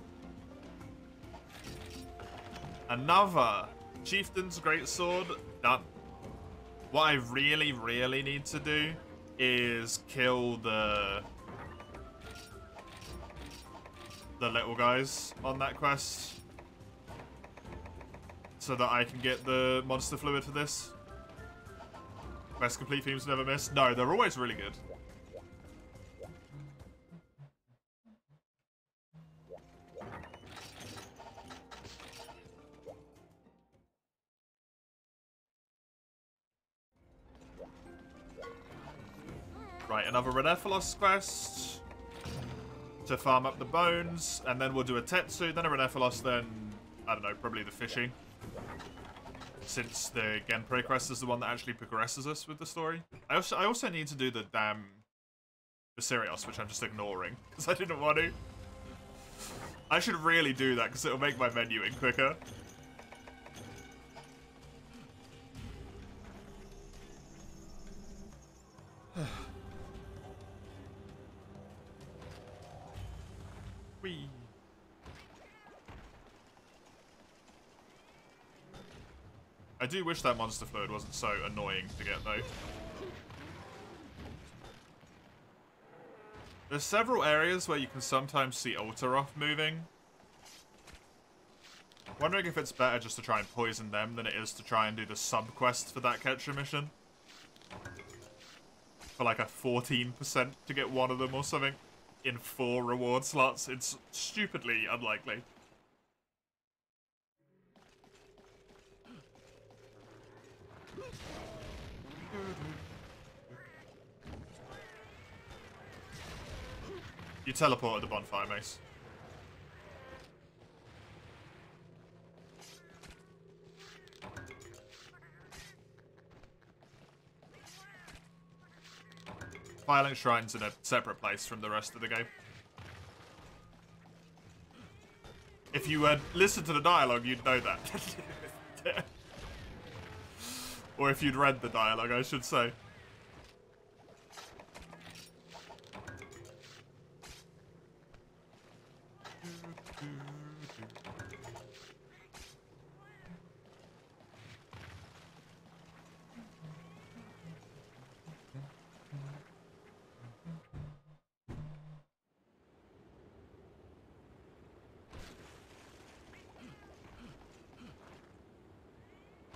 Another Chieftain's Greatsword done. What I really, really need to do is kill the little guys on that quest so that I can get the monster fluid for this. Quest complete themes never miss. No, they're always really good. Right, another Renephalos quest to farm up the bones, and then we'll do a Tetsu, then a Renephalos, then, I don't know, probably the fishing. Since the Genpei quest is the one that actually progresses us with the story. I also need to do the damn Viserios, which I'm just ignoring, because I didn't want to. I should really do that, because it'll make my menuing quicker. Whee. I do wish that monster fluid wasn't so annoying to get, though. There's several areas where you can sometimes see Ultaroth moving. Wondering if it's better just to try and poison them than it is to try and do the sub-quest for that catcher mission. For like a 14% to get one of them or something. In 4 reward slots. It's stupidly unlikely. You teleport at the bonfire, Mace. Violent Shrine's in a separate place from the rest of the game. If you had listened to the dialogue, you'd know that. Or if you'd read the dialogue, I should say.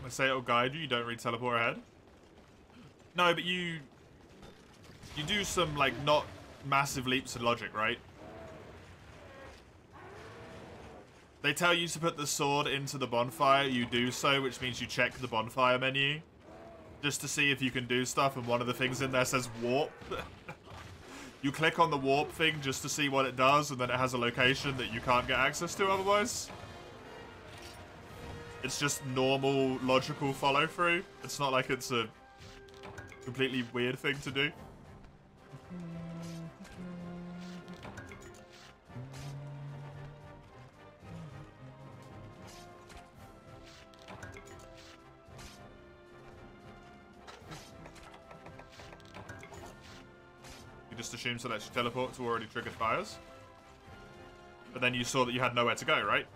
Say it'll guide you, you don't really teleport ahead. No, but you do some, like, not massive leaps of logic, right? They tell you to put the sword into the bonfire, you do so, which means you check the bonfire menu. Just to see if you can do stuff, and one of the things in there says warp. You click on the warp thing just to see what it does, and then it has a location that you can't get access to otherwise. It's just normal, logical follow-through. It's not like it's a completely weird thing to do. You just assume so that you teleport to already triggered fires. But then you saw that you had nowhere to go, right?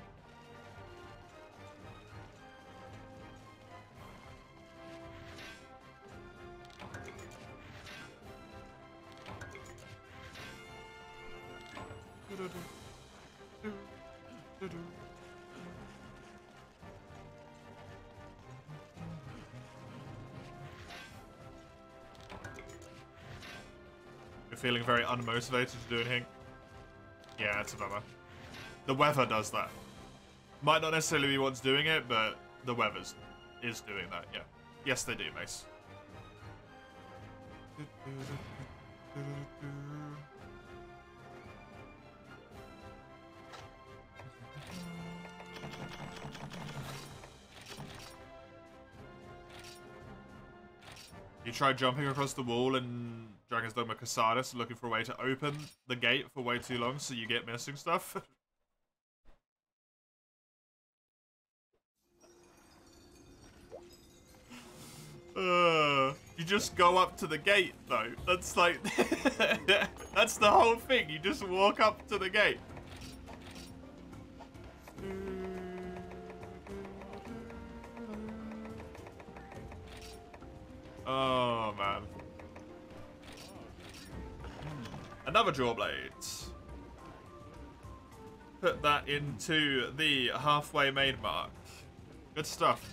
You're feeling very unmotivated to do anything. Yeah, it's a bummer. The weather does that. Might not necessarily be what's doing it, but the weather is doing that, yeah. Yes, they do, Mace. You try jumping across the wall in Dragon's Dogma Casadus looking for a way to open the gate for way too long so you get missing stuff. You just go up to the gate, though. That's like... that's the whole thing. You just walk up to the gate. Oh, man. Another jaw blade. Put that into the halfway made mark. Good stuff.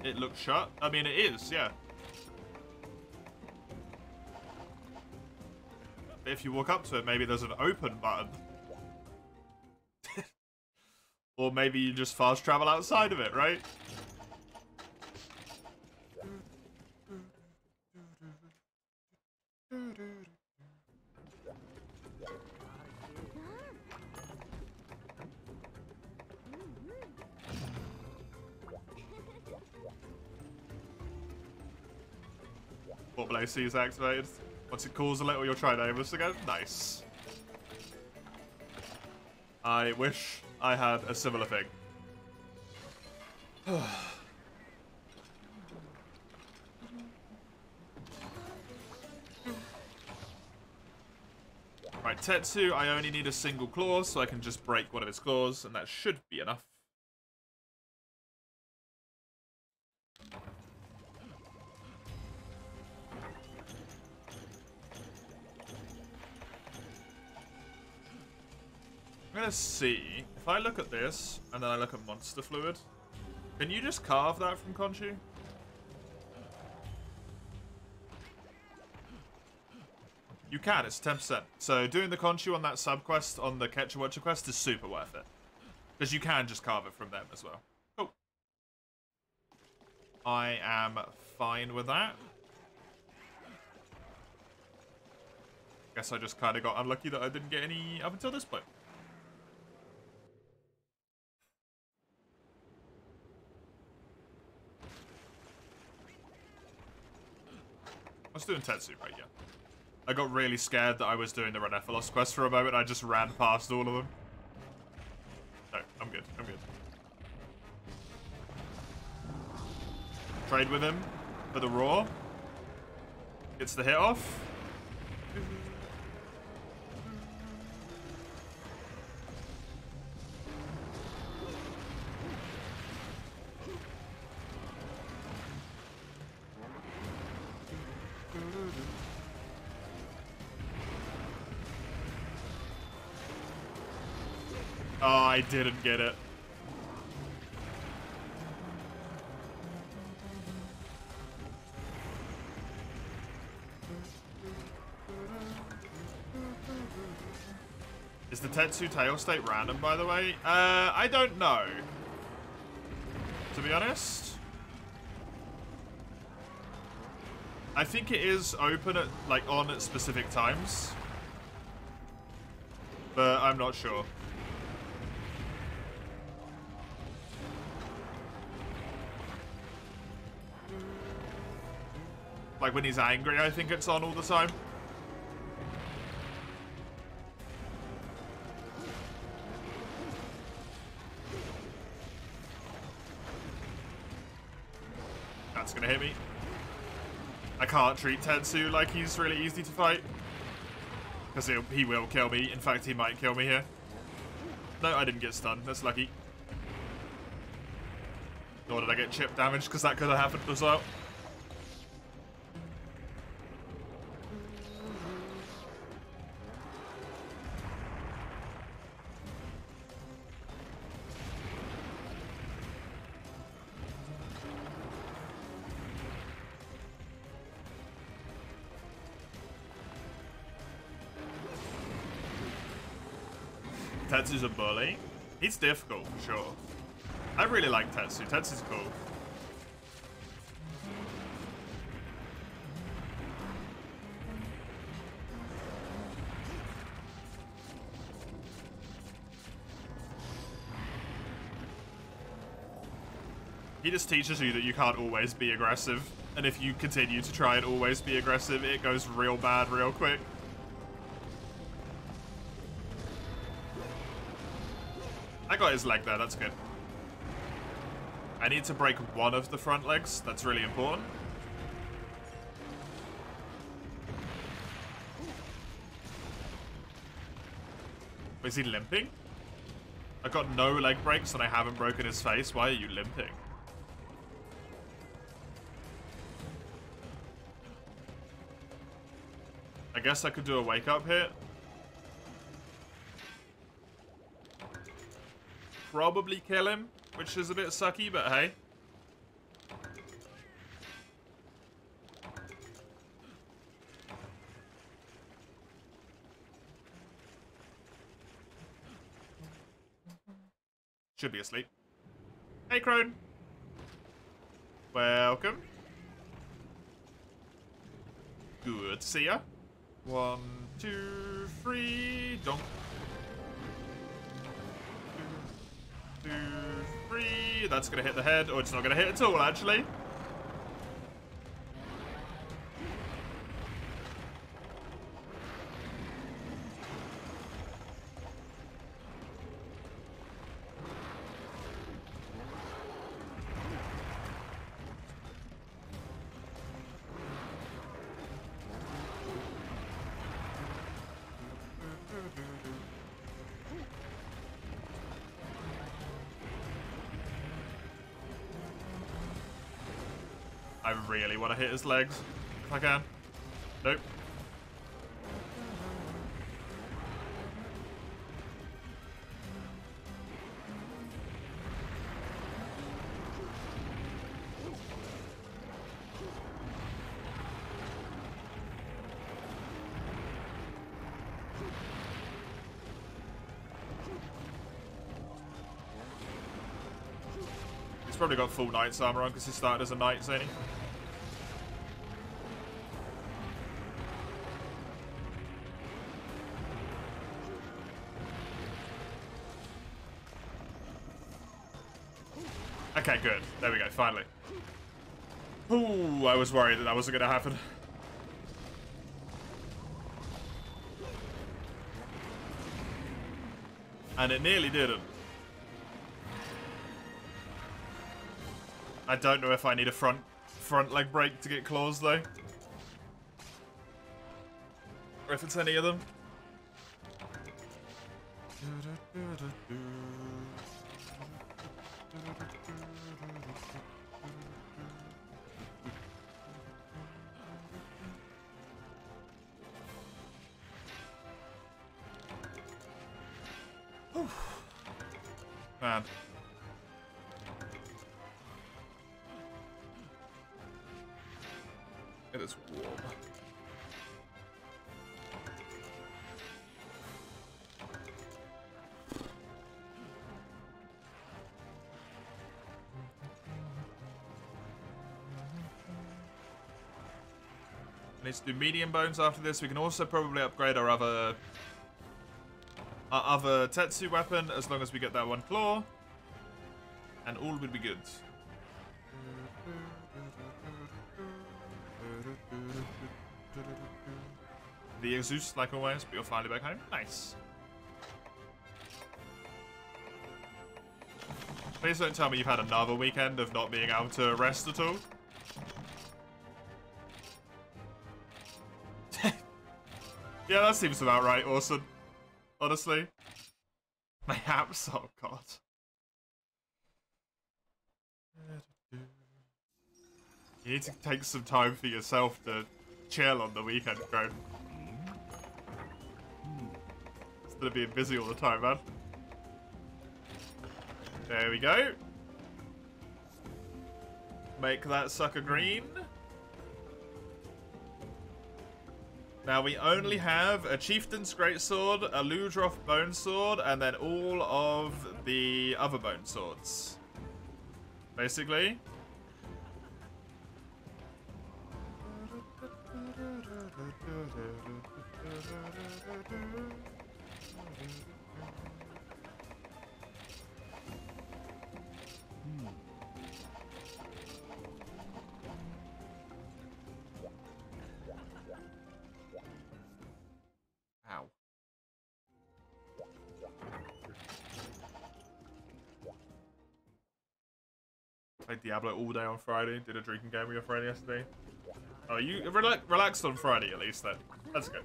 It looks shut. I mean, it is, yeah. If you walk up to it, maybe there's an open button. Or maybe you just fast travel outside of it, right? Port below C is activated. Once it cools a little, you'll try to aim this again. Nice. I wish I had a similar thing. Right, Tetsu, I only need a single claw, so I can just break one of its claws, and that should be enough. I'm gonna see, if I look at this, and then I look at monster fluid, can you just carve that from Conchu? You can, it's 10%. So doing the Conchu on that subquest on the Catch a Watcher quest is super worth it. Because you can just carve it from them as well. Cool. I am fine with that. Guess I just kind of got unlucky that I didn't get any up until this point. I was doing Tetsu, right? Yeah. I got really scared that I was doing the Renephilos quest for a moment. I just ran past all of them. No, I'm good. I'm good. Trade with him for the Raw. Gets the hit off. Oh, I didn't get it. Is the Tetsu tail state random, by the way? I don't know. To be honest. I think it is open at, like, on at specific times. But I'm not sure. Like, when he's angry, I think it's on all the time. That's gonna hit me. I can't treat Tetsu like he's really easy to fight. Because he will kill me. In fact, he might kill me here. No, I didn't get stunned. That's lucky. Nor did I get chip damage, because that could have happened as well. Tetsu's a bully. He's difficult, for sure. I really like Tetsu. Tetsu's cool. He just teaches you that you can't always be aggressive. And if you continue to try and always be aggressive, it goes real bad real quick. I got his leg there, that's good. I need to break one of the front legs. That's really important. Is he limping? I got no leg breaks and I haven't broken his face. Why are you limping? I guess I could do a wake up hit. Probably kill him, which is a bit sucky, but hey. Should be asleep. Hey, Crone. Welcome. Good to see ya. 1, 2, 3, donk. 2, 3. That's gonna hit the head, or it's not gonna hit at all, actually. I really want to hit his legs, if I can. Nope. He's probably got full Knight's armor on because he started as a Knight, Zany. Okay, good. There we go, finally. Ooh, I was worried that that wasn't going to happen. And it nearly didn't. I don't know if I need a front leg break to get claws, though. Or if it's any of them. Man. It is warm. I need to do medium bones after this. We can also probably upgrade our other Tetsu weapon as long as we get that one claw. And all would be good. The Zeus, like always, but you're finally back home. Nice. Please don't tell me you've had another weekend of not being able to rest at all. Yeah, that seems about right, Orson. Honestly. My apps, oh god. You need to take some time for yourself to chill on the weekend, bro. Instead of being busy all the time, man. There we go. Make that sucker green. Now we only have a Chieftain's Greatsword, a Ludroth Bone Sword, and then all of the other Bone Swords. Basically. Ow. Played Diablo all day on Friday. Did a drinking game with your friend yesterday. Oh, you relaxed on Friday at least then. That's good.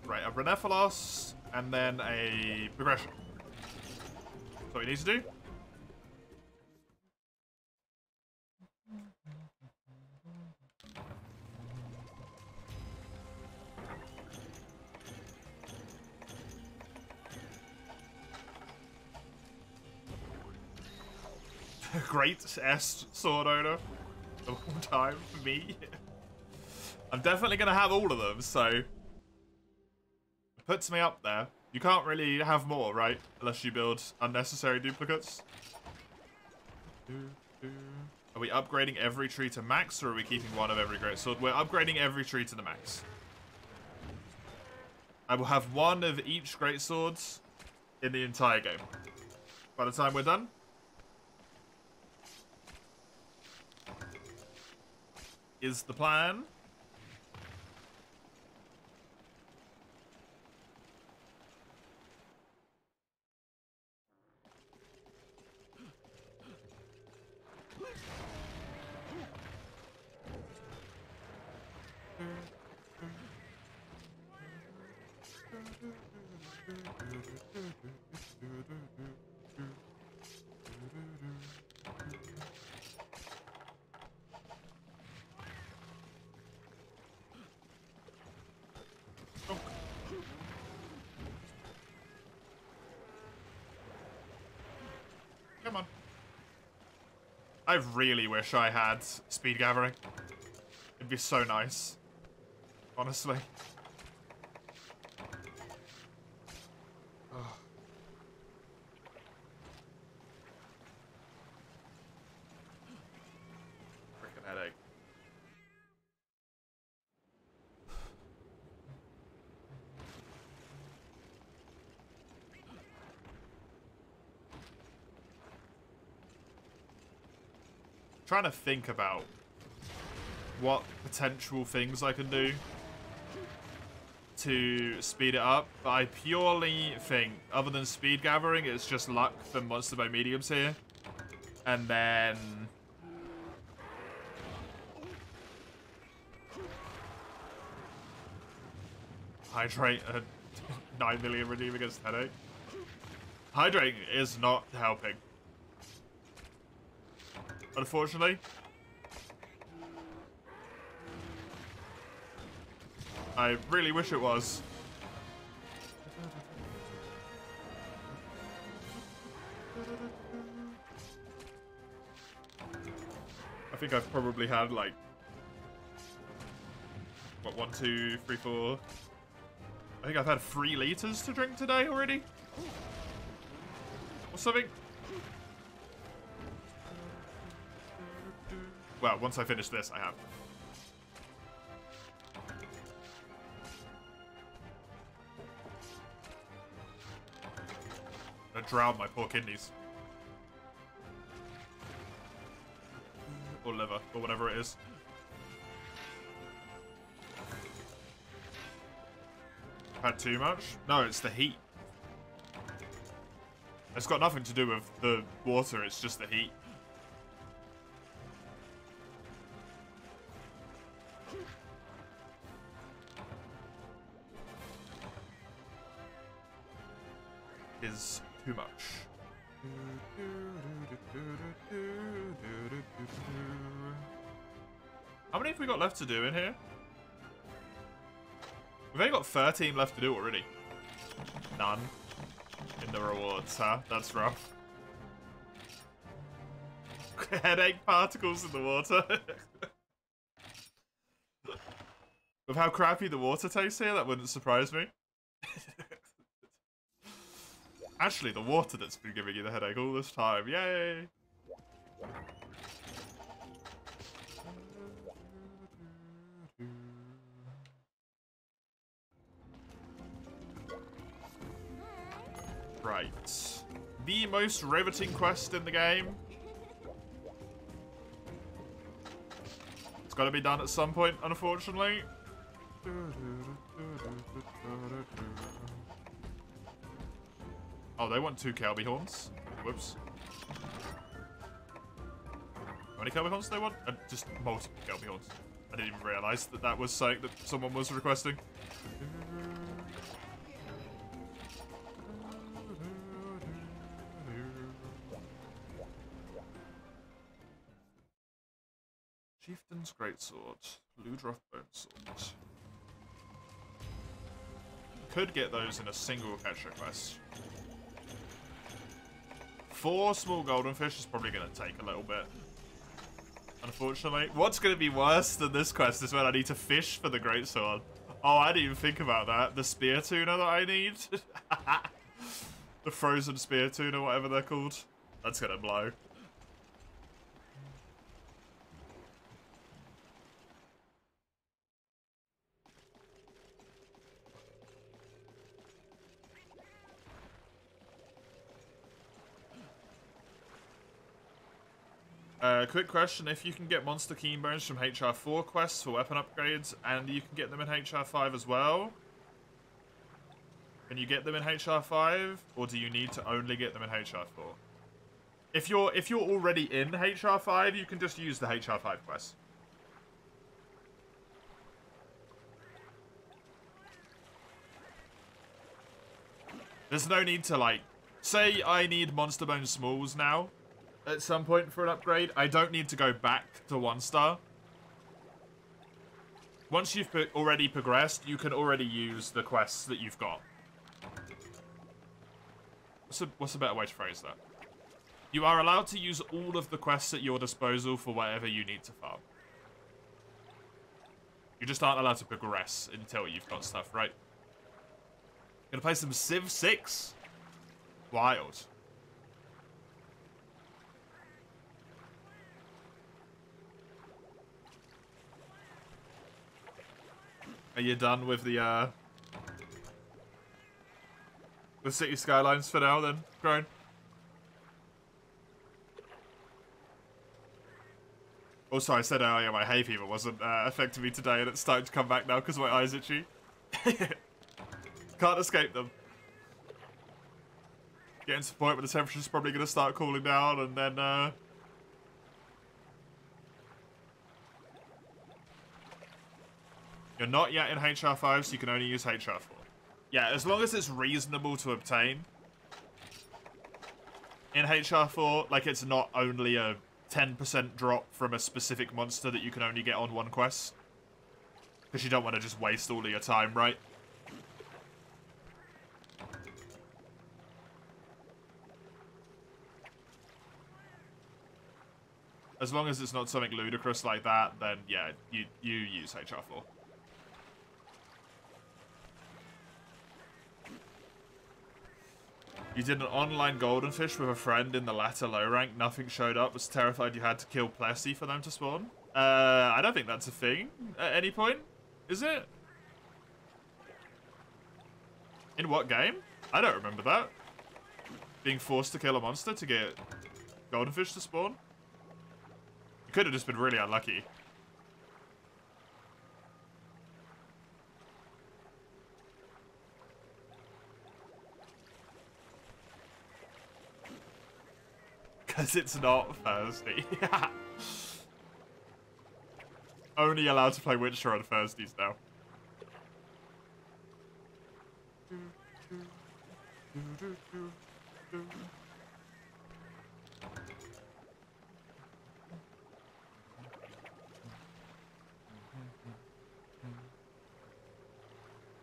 Right, a Renephalos, and then a progression. That's what we need to do. Great S sword owner of all time for me. I'm definitely going to have all of them, so it puts me up there. You can't really have more, right? Unless you build unnecessary duplicates. Are we upgrading every tree to max, or are we keeping one of every greatsword? We're upgrading every tree to the max. I will have one of each greatsword in the entire game. By the time we're done. Is the plan. Come on. I really wish I had speed gathering. It'd be so nice. Honestly. Oh. Freaking headache. Trying to think about what potential things I can do to speed it up, but I purely think, other than speed gathering, it's just luck for monster bow mediums here. And then hydrate a 9 million redeem against headache. Hydrating is not helping. Unfortunately. I really wish it was. I think I've probably had like, what, 1, 2, 3, 4. I think I've had 3 liters to drink today already. Or something. Well, once I finish this, I have. I drown my poor kidneys. Or liver, or whatever it is. Had too much? No, it's the heat. It's got nothing to do with the water, it's just the heat. Is too much. How many have we got left to do in here? We've only got 13 left to do already. None. In the rewards, huh? That's rough. Headache particles in the water. With how crappy the water tastes here, that wouldn't surprise me. Actually, the water that's been giving you the headache all this time. Yay! Right. The most riveting quest in the game. got to be done at some point, unfortunately. Oh, they want 2 Kelby horns. Whoops. How many Kelby horns do they want? Just multiple Kelby horns. I didn't even realise that that was something that someone was requesting. Chieftain's Greatsword. Ludroth Bone Sword. Could get those in a single catcher quest. 4 small golden fish is probably going to take a little bit. Unfortunately. What's going to be worse than this quest is when I need to fish for the Greatsword. Oh, I didn't even think about that. The spear tuna that I need. The frozen spear tuna, whatever they're called. That's going to blow. Quick question, if you can get monster keen bones from HR4 quests for weapon upgrades, and you can get them in HR5 as well, can you get them in HR5, or do you need to only get them in HR4? If you're already in HR5, you can just use the HR5 quests. There's no need to, like, say I need monster bone smalls now. At some point for an upgrade, I don't need to go back to 1 star. Once you've already progressed, you can already use the quests that you've got. What's a better way to phrase that? You are allowed to use all of the quests at your disposal for whatever you need to farm. You just aren't allowed to progress until you've got stuff, right? Gonna play some Civ 6? Wild. Are you done with the City Skylines for now then, Grown? Also, I said earlier my hay fever wasn't affecting me today, and it's starting to come back now because my eyes itchy. Can't escape them. Getting to the point where the temperature's probably going to start cooling down, and then you're not yet in HR5, so you can only use HR4. Yeah, as long as it's reasonable to obtain in HR4, like it's not only a 10% drop from a specific monster that you can only get on 1 quest. Because you don't want to just waste all of your time, right? As long as it's not something ludicrous like that, then yeah, you use HR4. You did an online golden fish with a friend in the latter low rank. Nothing showed up. Was terrified you had to kill Plessy for them to spawn. I don't think that's a thing at any point. Is it? In what game? I don't remember that. Being forced to kill a monster to get golden fish to spawn. You could have just been really unlucky. Because it's not Thursday. Only allowed to play Witcher on Thursdays now.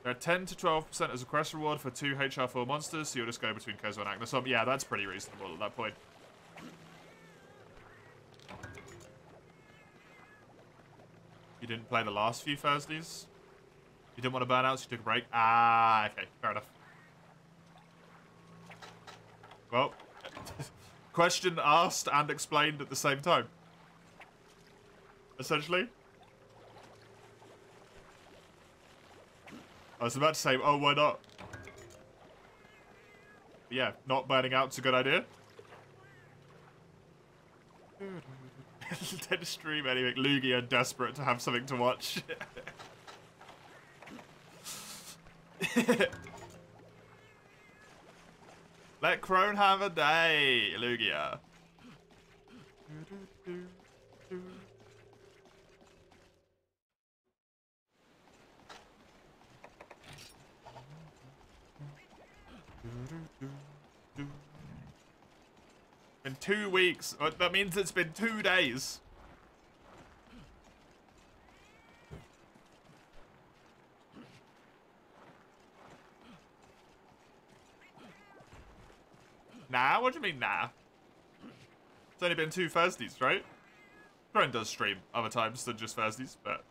There are 10 to 12% as a quest reward for 2 HR4 monsters, so you'll just go between Kozo and Agnesom. Yeah, that's pretty reasonable at that point. You didn't play the last few Thursdays? You didn't want to burn out, so you took a break? Ah, okay, fair enough. Well, question asked and explained at the same time. Essentially. I was about to say, oh, why not? But yeah, not burning out's a good idea. Then stream anything. Lugia desperate to have something to watch. Let Crone have a day, Lugia. Been 2 weeks. That means it's been 2 days. Nah? What do you mean, nah? It's only been 2 Thursdays, right? Crone does stream other times than just Thursdays, but...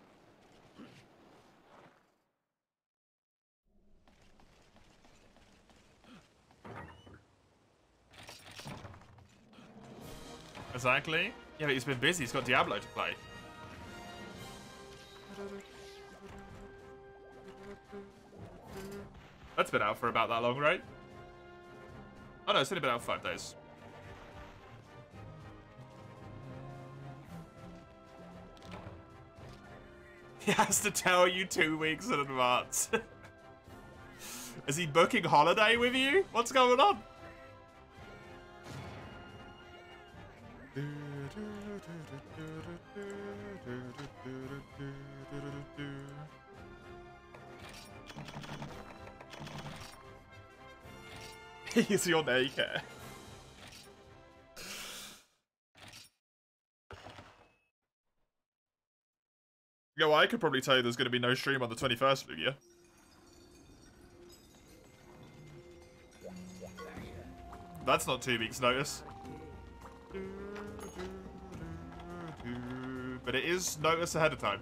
Exactly. Yeah, but he's been busy. He's got Diablo to play. That's been out for about that long, right? Oh no, it's only been out for 5 days. He has to tell you 2 weeks in advance. Is he booking holiday with you? What's going on? He's your daycare. Yo, I could probably tell you there's going to be no stream on the 21st, Lugia. That's not 2 weeks' notice. But it is notice ahead of time.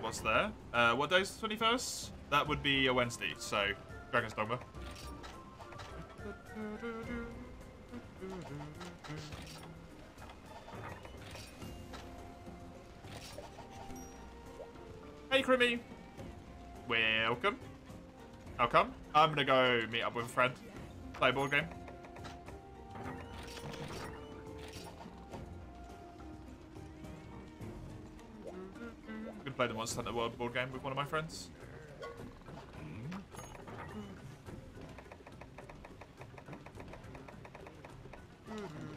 What's there? What day's the 21st? That would be a Wednesday, so Dragon's Dogma. Hey, Crimmy. Welcome. How come? I'm gonna go meet up with a friend. Play a board game. Play the Monster Hunter World board game with one of my friends.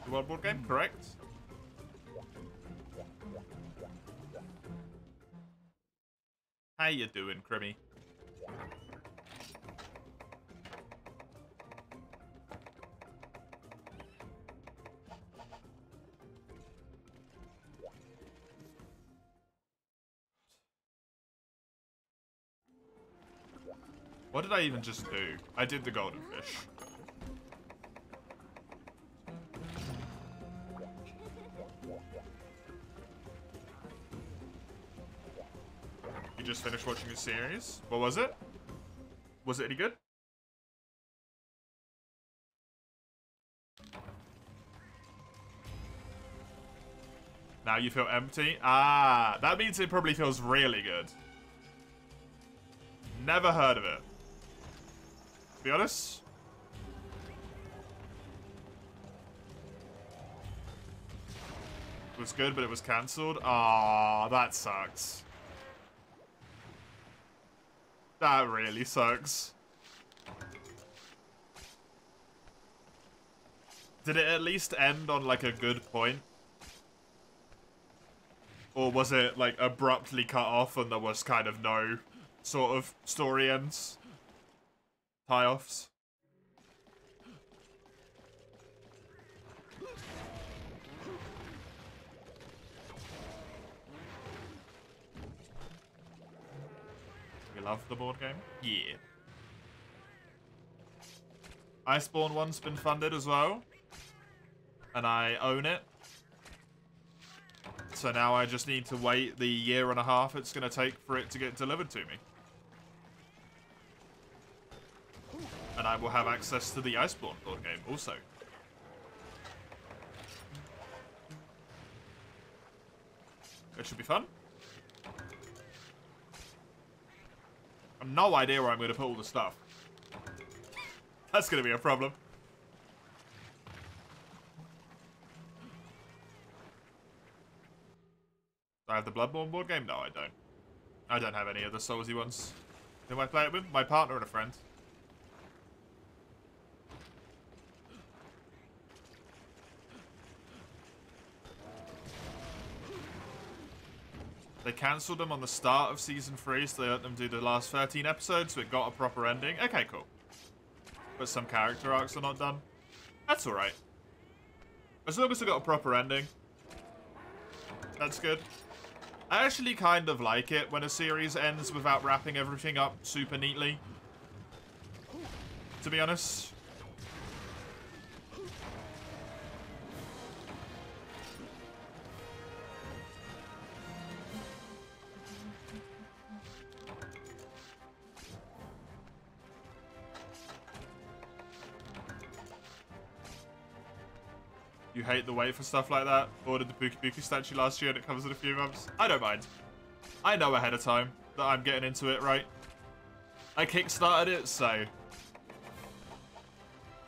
The World board game, correct? How you doing, Crimmy? What did I even just do? I did the golden fish. You just finished watching a series? What was it? Was it any good? Now you feel empty? Ah, that means it probably feels really good. Never heard of it. To be honest. It was good, but it was cancelled. Ah, that sucks. That really sucks. Did it at least end on, like, a good point? Or was it, like, abruptly cut off and there was kind of no sort of story ends? Tie-offs? You love the board game? Yeah. Iceborne 1's been funded as well. And I own it. So now I just need to wait the 1.5 years it's going to take for it to get delivered to me. And I will have access to the Iceborne board game also. It should be fun. I have no idea where I'm going to put all the stuff. That's going to be a problem. Do I have the Bloodborne board game? No, I don't. I don't have any of the Soulsy ones. Who am I playing it with? My partner and a friend. They cancelled them on the start of Season 3, so they let them do the last 13 episodes, so it got a proper ending. Okay, cool. But some character arcs are not done. That's alright. As long as they got a proper ending. That's good. I actually kind of like it when a series ends without wrapping everything up super neatly. To be honest. You hate the wait for stuff like that? Ordered the Buki Buki statue last year and it comes in a few months. I don't mind. I know ahead of time that I'm getting into it, right? I kickstarted it, so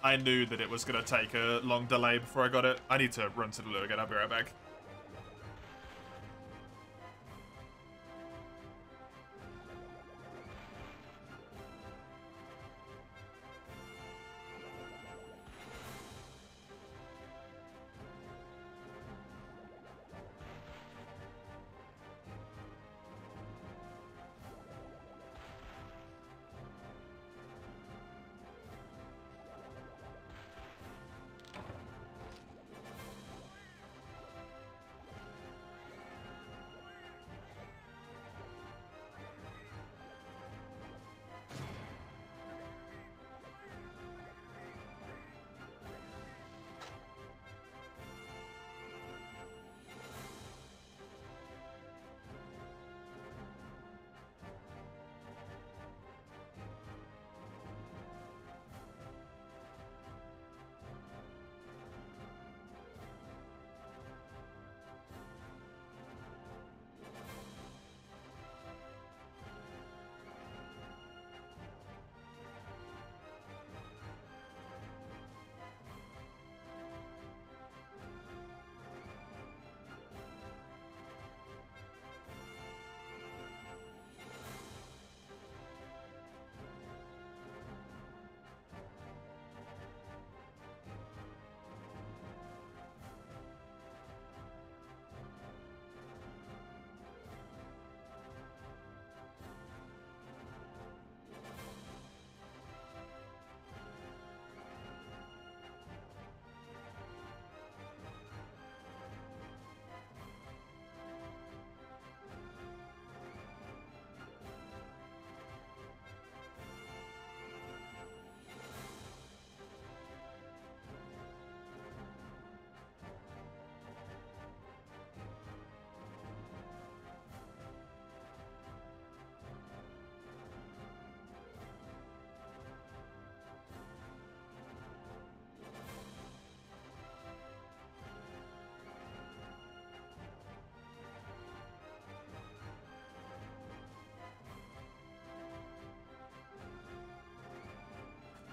I knew that it was going to take a long delay before I got it. I need to run to the loo again. I'll be right back.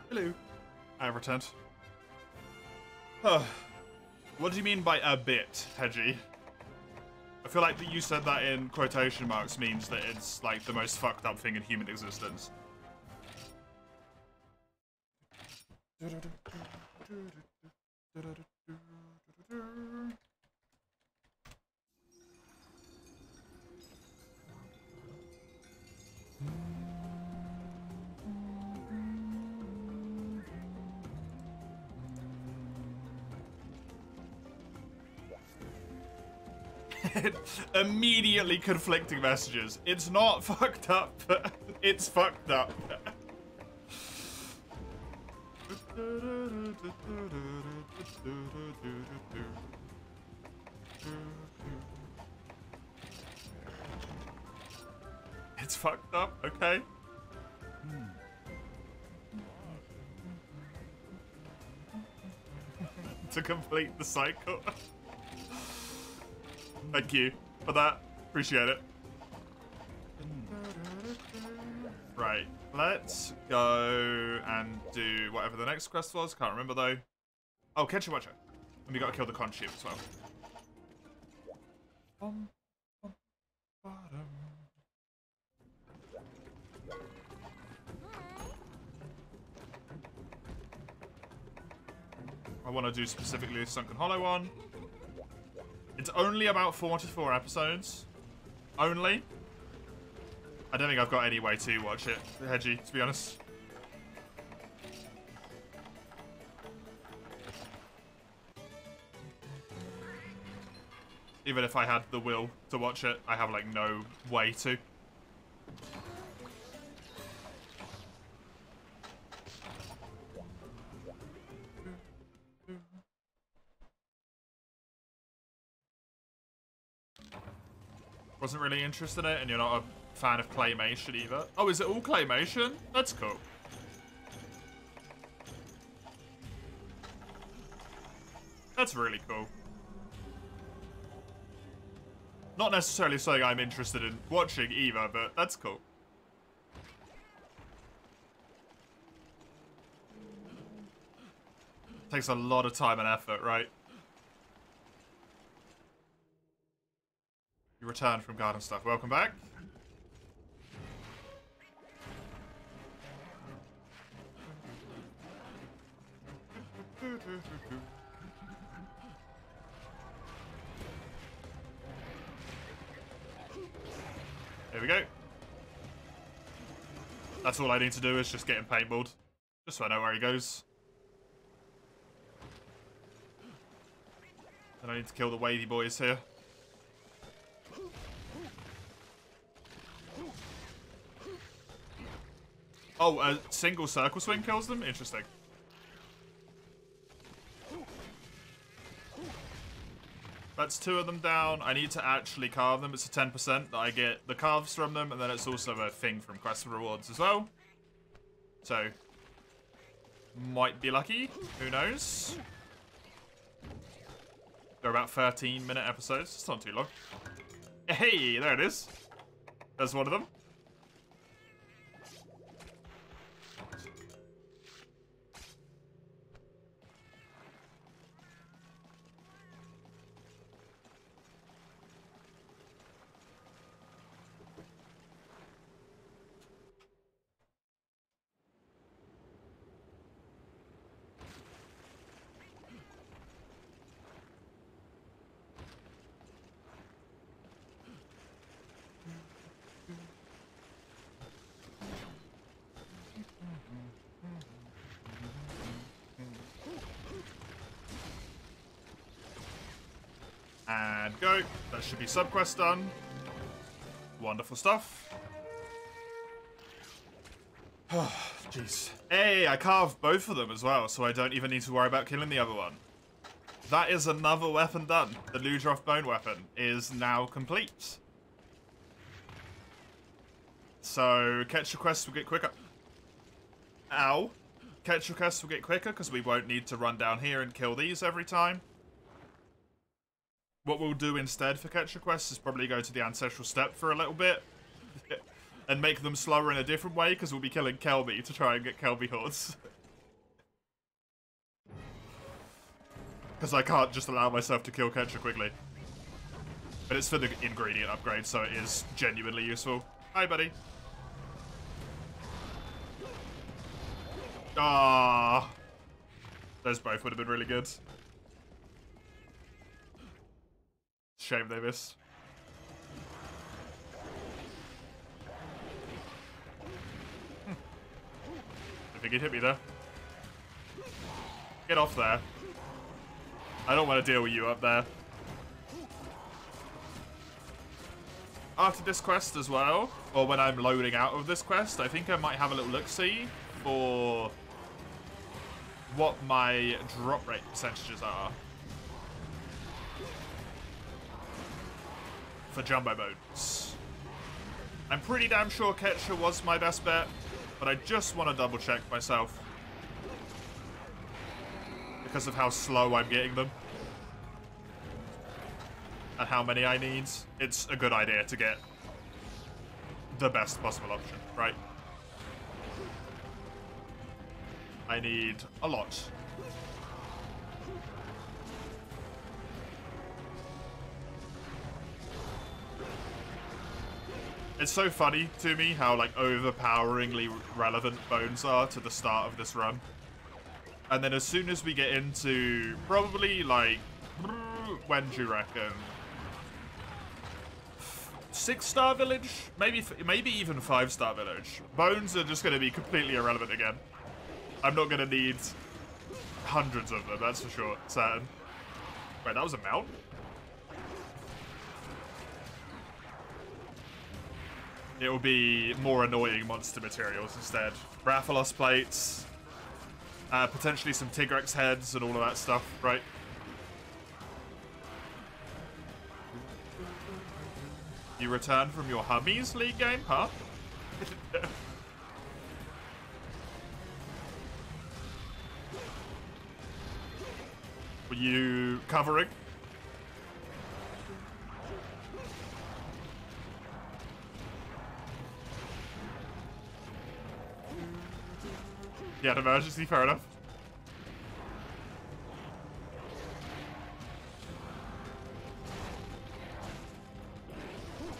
Hello. I have returned. What do you mean by a bit, Hedgie? I feel like that you said that in quotation marks means that it's like the most fucked up thing in human existence. Immediately conflicting messages. It's not fucked up, but it's fucked up. It's fucked up, okay? To complete the cycle. Thank you. for that. Appreciate it. Right, let's go and do whatever the next quest was. Can't remember though. Oh, catch a watcher. And we gotta kill the conch as well. I want to do specifically the Sunken Hollow one. It's only about 44 episodes. Only. I don't think I've got any way to watch it, Hedgie, to be honest. Even if I had the will to watch it, I have, like, no way to. Wasn't really interested in it, and you're not a fan of claymation either. Oh, is it all claymation? That's cool. That's really cool. Not necessarily something I'm interested in watching either, but that's cool. Takes a lot of time and effort, right? You returned from garden stuff. Welcome back. Here we go. That's all I need to do is just get him paintballed. Just so I know where he goes. And I need to kill the wavy boys here. Oh, a single circle swing kills them? Interesting. That's 2 of them down. I need to actually carve them. It's a 10% that I get the carves from them, and then it's also a thing from quest rewards as well. So, might be lucky. Who knows? They're about 13-minute episodes. It's not too long. Hey, there it is. There's one of them. And go. That should be subquest done. Wonderful stuff. Jeez. Hey, I carved both of them as well, so I don't even need to worry about killing the other one. That is another weapon done. The Ludroth bone weapon is now complete. So, catch your quests will get quicker. Ow. Catch your quests will get quicker because we won't need to run down here and kill these every time. What we'll do instead for catch requests is probably go to the Ancestral Step for a little bit. And make them slower in a different way, because we'll be killing Kelby to try and get Kelby hordes. Because I can't just allow myself to kill Catcher quickly. But it's for the ingredient upgrade, so it is genuinely useful. Hi, buddy. Ah, those both would have been really good. Shame they missed. I think he'd hit me there. Get off there. I don't want to deal with you up there. After this quest as well, or when I'm loading out of this quest, I think I might have a little look-see for what my drop rate percentages are. For jumbo modes. I'm pretty damn sure Ketcher was my best bet, but I just want to double check myself. Because of how slow I'm getting them. and how many I need, it's a good idea to get the best possible option, right? I need a lot. It's so funny to me how, like, overpoweringly relevant bones are to the start of this run. And then as soon as we get into probably, like, when do you reckon? 6-star village? Maybe even 5-star village. Bones are just going to be completely irrelevant again. I'm not going to need hundreds of them, that's for sure. Certain. Wait, that was a mount? It will be more annoying monster materials instead. Rathalos plates, potentially some Tigrex heads and all of that stuff, right? You returned from your Hummies League game, huh? Were you covering? Yeah, an emergency, fair enough.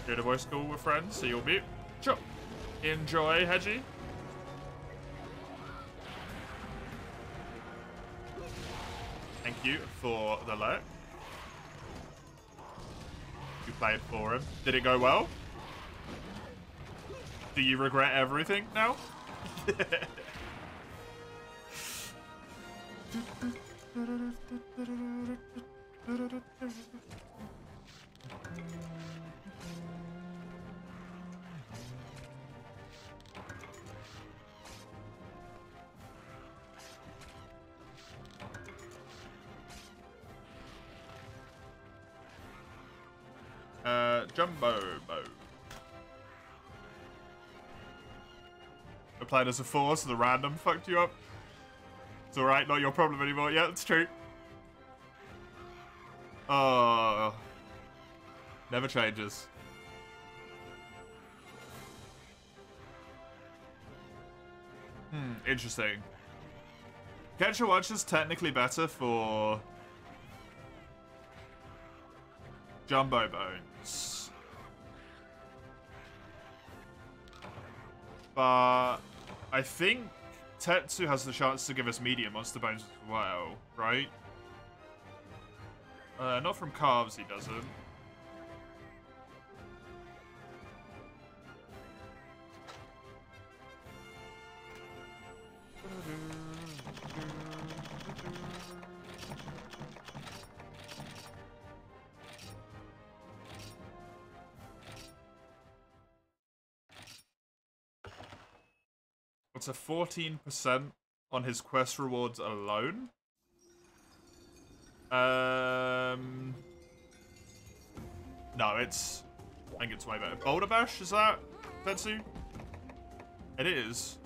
Go to voice school with friends, so you'll be. Sure. Enjoy, Hedgie. Thank you for the lurk. You played for him. Did it go well? Do you regret everything now? Jumbo Bow. I played as a 4, so the random fucked you up. It's alright, not your problem anymore. Yeah, that's true. Oh. Never changes. Interesting. Catch a Watch is technically better for Jumbo Bones. But I think Tetsu has the chance to give us medium monster bones as well, right? Not from calves, he doesn't. It's a 14% on his quest rewards alone. No, it's... I think it's way better. Boulder Bash, is that Tetsu? It is.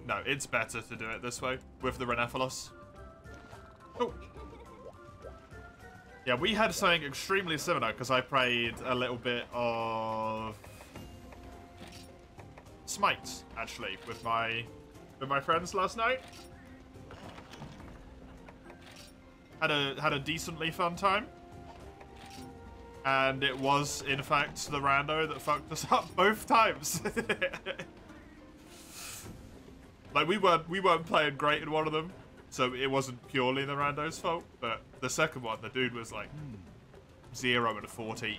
No, it's better to do it this way with the Renephalos. Oh. Yeah, we had something extremely similar because I played a little bit of Smite actually with my friends last night. Had a decently fun time. And it was in fact the rando that fucked us up both times. Like, we weren't playing great in one of them, so it wasn't purely the rando's fault, but the second one, the dude was like 0 and a 14.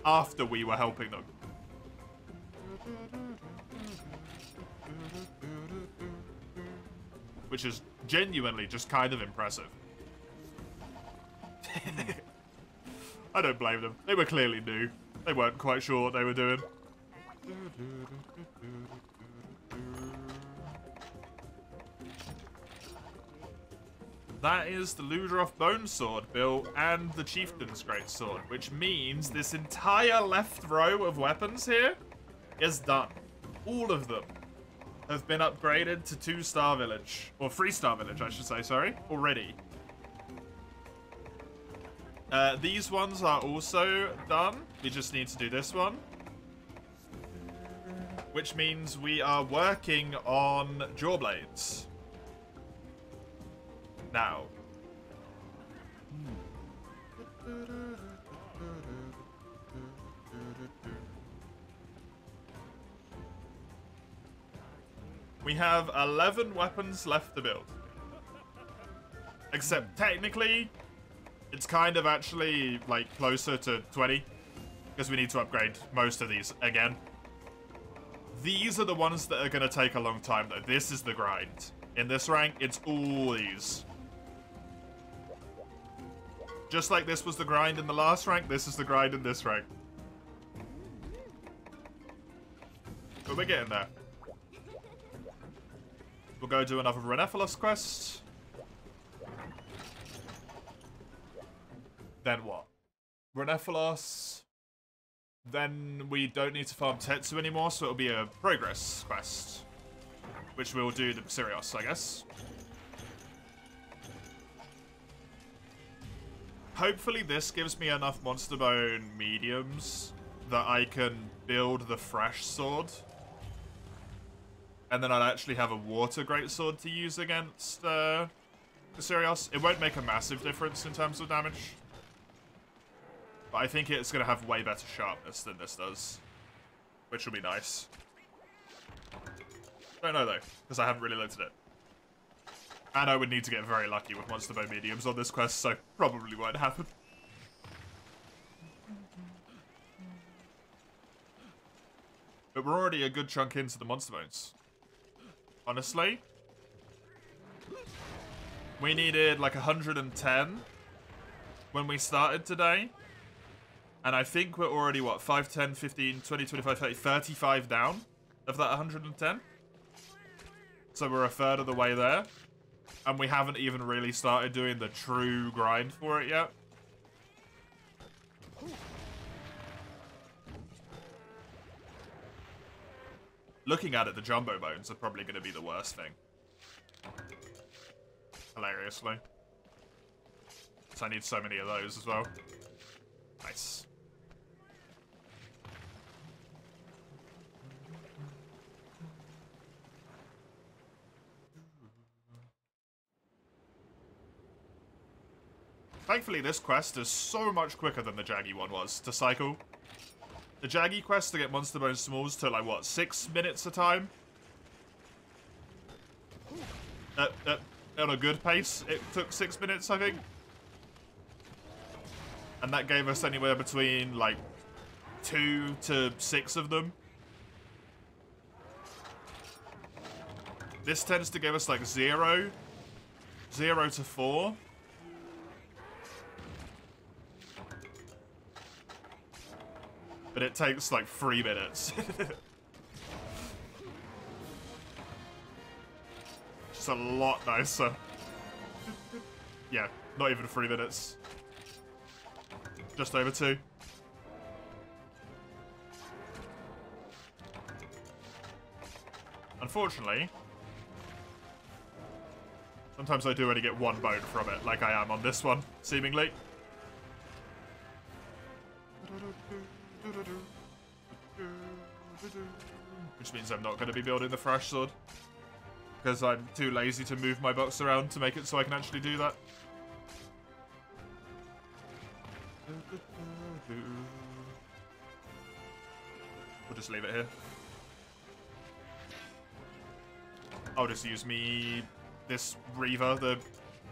After we were helping them. Which is genuinely just kind of impressive. I don't blame them. They were clearly new. They weren't quite sure what they were doing. that is the Ludroth Bone Sword built and the Chieftain's Greatsword, which means this entire left row of weapons here is done. All of them have been upgraded to 2-star village, or 3-star village, I should say, sorry, already. These ones are also done. We just need to do this one. Which means we are working on Jawblades. Now. We have 11 weapons left to build. Except technically, it's kind of actually like closer to 20. Because we need to upgrade most of these again. These are the ones that are going to take a long time though. This is the grind. In this rank, it's all these. Just like this was the grind in the last rank, this is the grind in this rank. But we're getting there. We'll go do another Renephalos quest. Then what? Renephalos. Then we don't need to farm Tetsu anymore, so it'll be a progress quest. Which we'll do the Sirius, I guess. Hopefully this gives me enough Monster Bone mediums that I can build the fresh sword. And then I'll actually have a water greatsword to use against Sirius. It won't make a massive difference in terms of damage. But I think it's going to have way better sharpness than this does. Which will be nice. Don't know though, because I haven't really looked at it. And I would need to get very lucky with Monster Bone mediums on this quest, so probably won't happen. But we're already a good chunk into the Monster Bones. Honestly. We needed like 110 when we started today. And I think we're already, what, 5, 10, 15, 20, 25, 30, 35 down of that 110. So we're a third of the way there. And we haven't even really started doing the true grind for it yet. Looking at it, the Jumbo Bones are probably going to be the worst thing. Hilariously. So I need so many of those as well. Nice. Thankfully, this quest is so much quicker than the Jaggy one was to cycle. The Jaggy quest to get Monster Bone Smalls took like, what, 6 minutes a time? At a good pace, it took 6 minutes, I think. And that gave us anywhere between, like, 2 to 6 of them. This tends to give us, like, 0 to 4. But it takes like 3 minutes. Just a lot nicer. Yeah, not even 3 minutes. Just over 2. Unfortunately, sometimes I do only get 1 bone from it, like I am on this one, seemingly. Which means I'm not going to be building the fresh sword. Because I'm too lazy to move my box around to make it so I can actually do that. We'll just leave it here. I'll just use this Reaver, the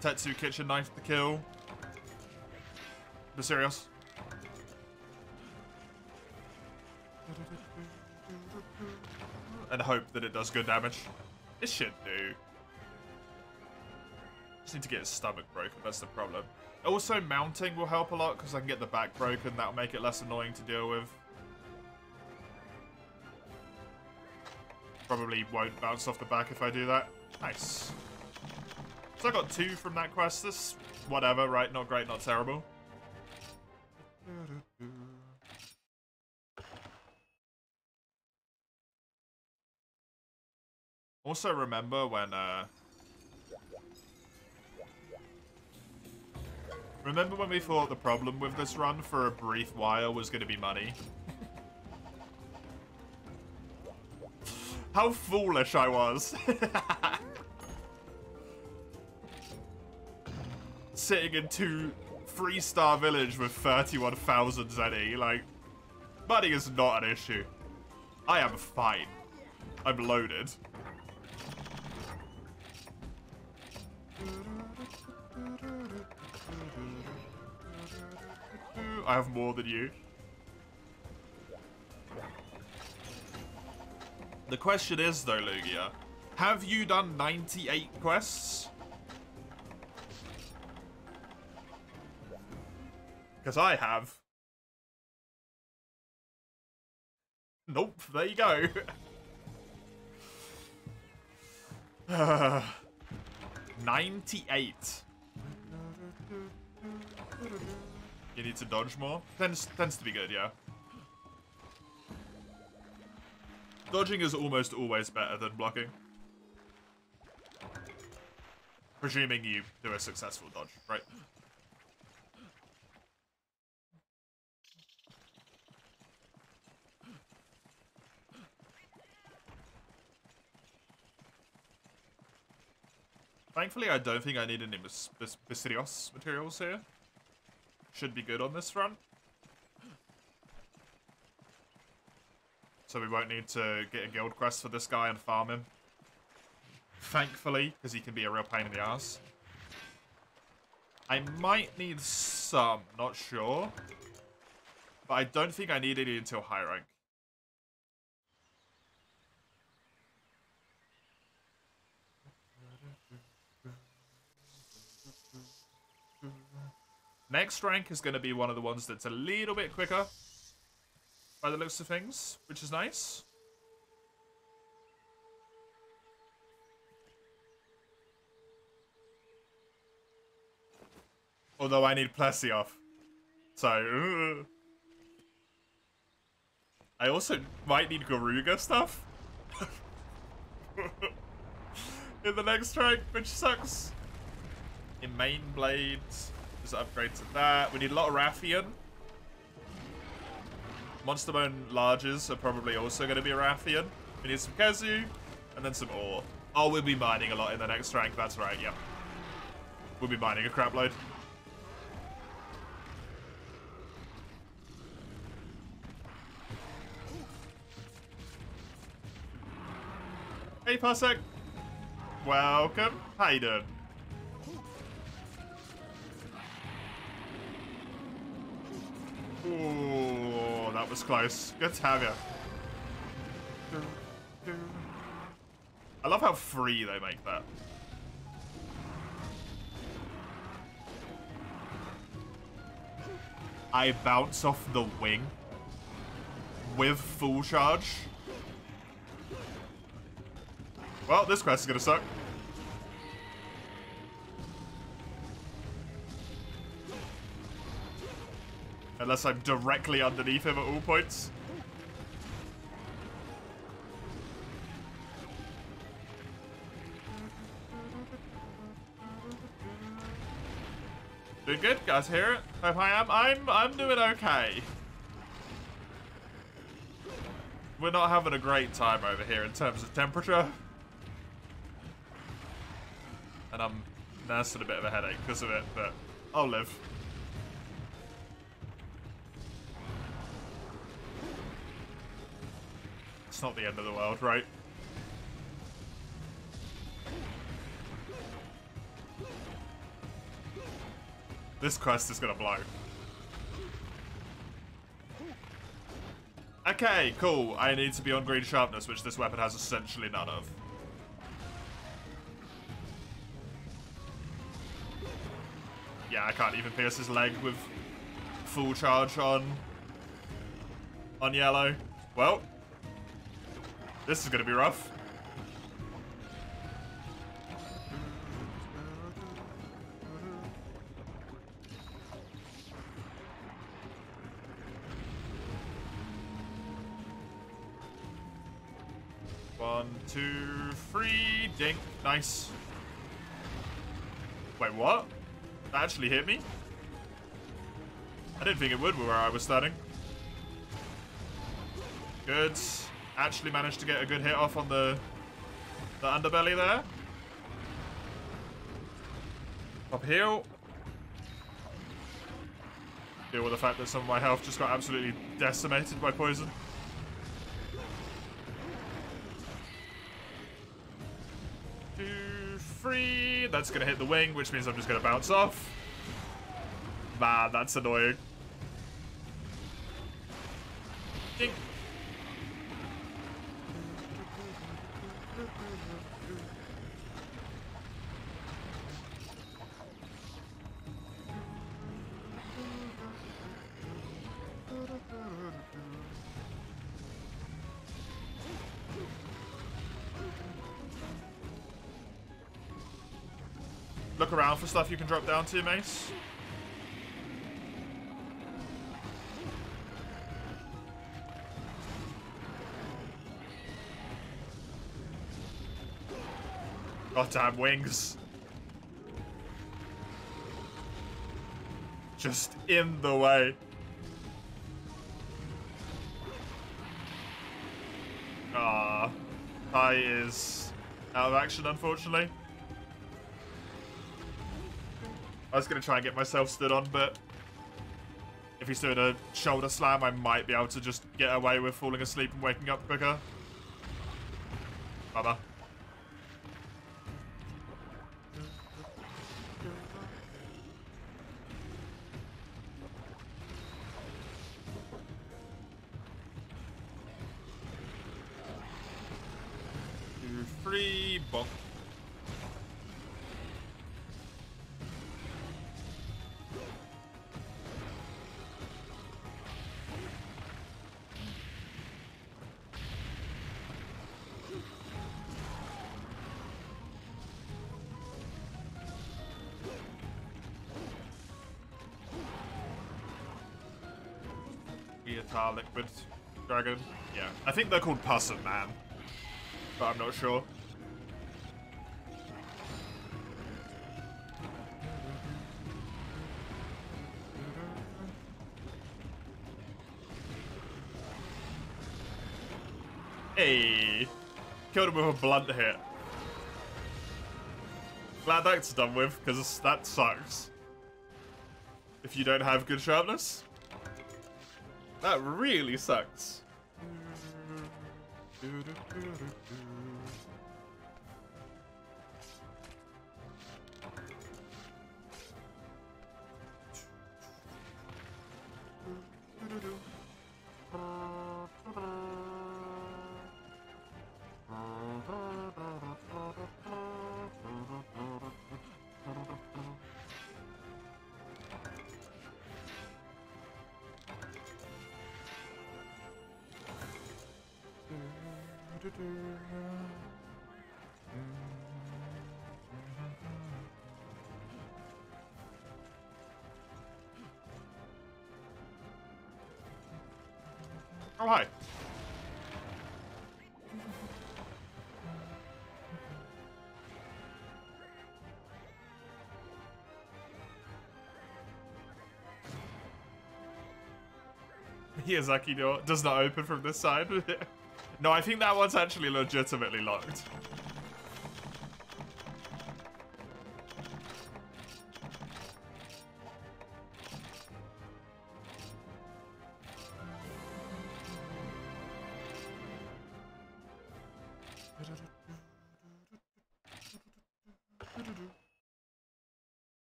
Tetsu kitchen knife to kill the Sirius. And hope that it does good damage. It should do. Just need to get his stomach broken, that's the problem. Also, mounting will help a lot, because I can get the back broken, that'll make it less annoying to deal with. Probably won't bounce off the back if I do that. Nice. So I got 2 from that quest. This, whatever, right? Not great, not terrible. Also remember when, remember when we thought the problem with this run for a brief while was going to be money? How foolish I was. Sitting in 2 3-star village with 31,000 ZE, like, money is not an issue. I am fine. I'm loaded. I have more than you. The question is, though, Lugia, have you done 98 quests? Because I have. Nope, there you go. 98. You need to dodge more? Tends to be good, yeah. Dodging is almost always better than blocking. Presuming you do a successful dodge, right? Thankfully, I don't think I need any mysterious materials here. Should be good on this front. So we won't need to get a guild quest for this guy and farm him. Thankfully, because he can be a real pain in the ass. I might need some, not sure. But I don't think I need any until high rank. Next rank is going to be one of the ones that's a little bit quicker, by the looks of things, which is nice. Although I need Plesioth. So, I also might need Garuga stuff. In the next rank, which sucks. In main blades. Just upgrade to that. We need a lot of Rathian. Monster Bone Larges are probably also going to be a Rathian. We need some Kezu, and then some ore. Oh, we'll be mining a lot in the next rank. That's right, yep. We'll be mining a crap load. Hey, Parsec. Welcome. How you doing? Ooh, that was close. Good to have you. I love how free they make that. I bounce off the wing with full charge. Well, this quest is gonna suck. Unless I'm directly underneath him at all points. Doing good? Guys hear it? Hope I am. I'm doing okay. We're not having a great time over here in terms of temperature. And I'm nursing a bit of a headache because of it, but I'll live. It's not the end of the world, right? This quest is gonna blow. Okay, cool. I need to be on green sharpness, which this weapon has essentially none of. Yeah, I can't even pierce his leg with full charge on yellow. Well, this is gonna be rough. 2, 3, dink. Nice. Wait, what? That actually hit me? I didn't think it would where I was standing. Good. Actually managed to get a good hit off on the underbelly there. Up heel. Deal with the fact that some of my health just got absolutely decimated by poison. Two, three. That's gonna hit the wing, which means I'm just gonna bounce off. Man, that's annoying. Ding. Look around for stuff you can drop down to, Mace. Goddamn wings. Just in the way. Ah, Tai is out of action, unfortunately. I was going to try and get myself stood on, but if he's doing a shoulder slam, I might be able to just get away with falling asleep and waking up quicker. Bummer. Two, three, bonk. Liquid dragon. Yeah, I think they're called Pus of Man, but I'm not sure. Hey, killed him with a blunt hit. Glad that's done with, because that sucks. If you don't have good sharpness. That really sucks. Oh, hi. Miyazaki door does not open from this side. No, I think that one's actually legitimately locked.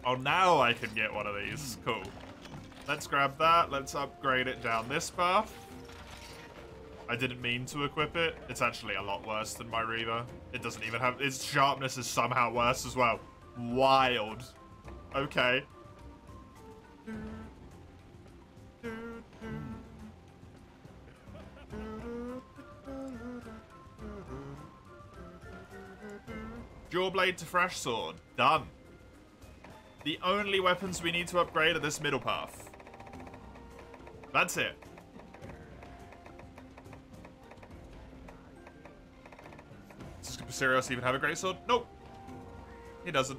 Oh, now I can get one of these. Cool. Let's grab that. Let's upgrade it down this path. I didn't mean to equip it. It's actually a lot worse than my Reaver. It doesn't even have... Its sharpness is somehow worse as well. Wild. Okay. Dual blade to fresh sword. Done. The only weapons we need to upgrade are this middle path. That's it. Does Basarios even have a great sword? Nope. He doesn't.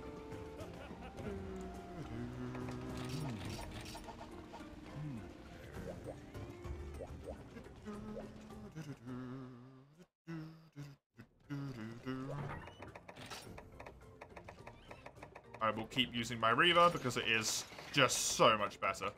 I will keep using my Reaver because it is just so much better.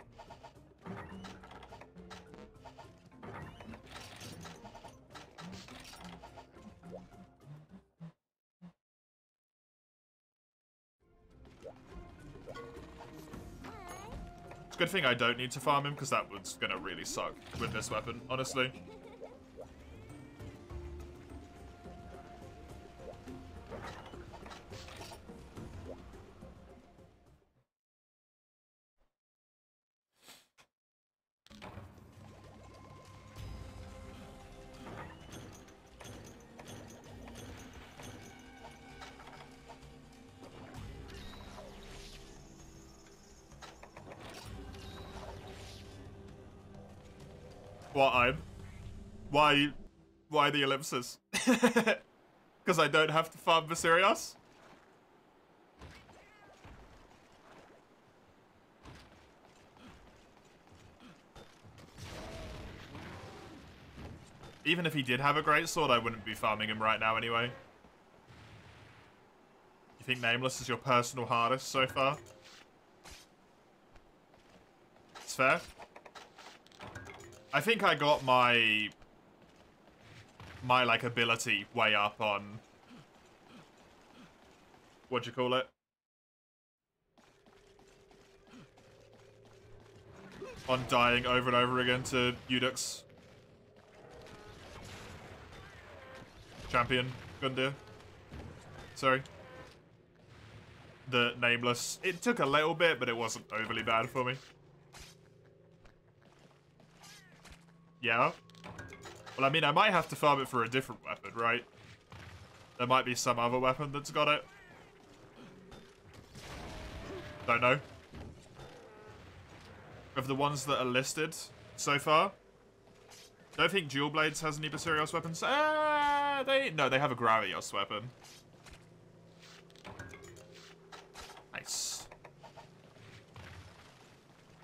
It's a good thing I don't need to farm him because that was gonna really suck with this weapon, honestly. What Why the ellipses? Because I don't have to farm Basarios? Even if he did have a great sword, I wouldn't be farming him right now anyway. You think Nameless is your personal hardest so far? It's fair. I think I got my like ability way up on what'd you call it? On dying over and over again to Udux. Champion Gundyr. Sorry. The Nameless. It took a little bit, but it wasn't overly bad for me. Yeah. Well, I mean, I might have to farm it for a different weapon, right? There might be some other weapon that's got it. Don't know. Of the ones that are listed so far, don't think Dual Blades has any Basarios weapons. No, they have a Gravios weapon. Nice.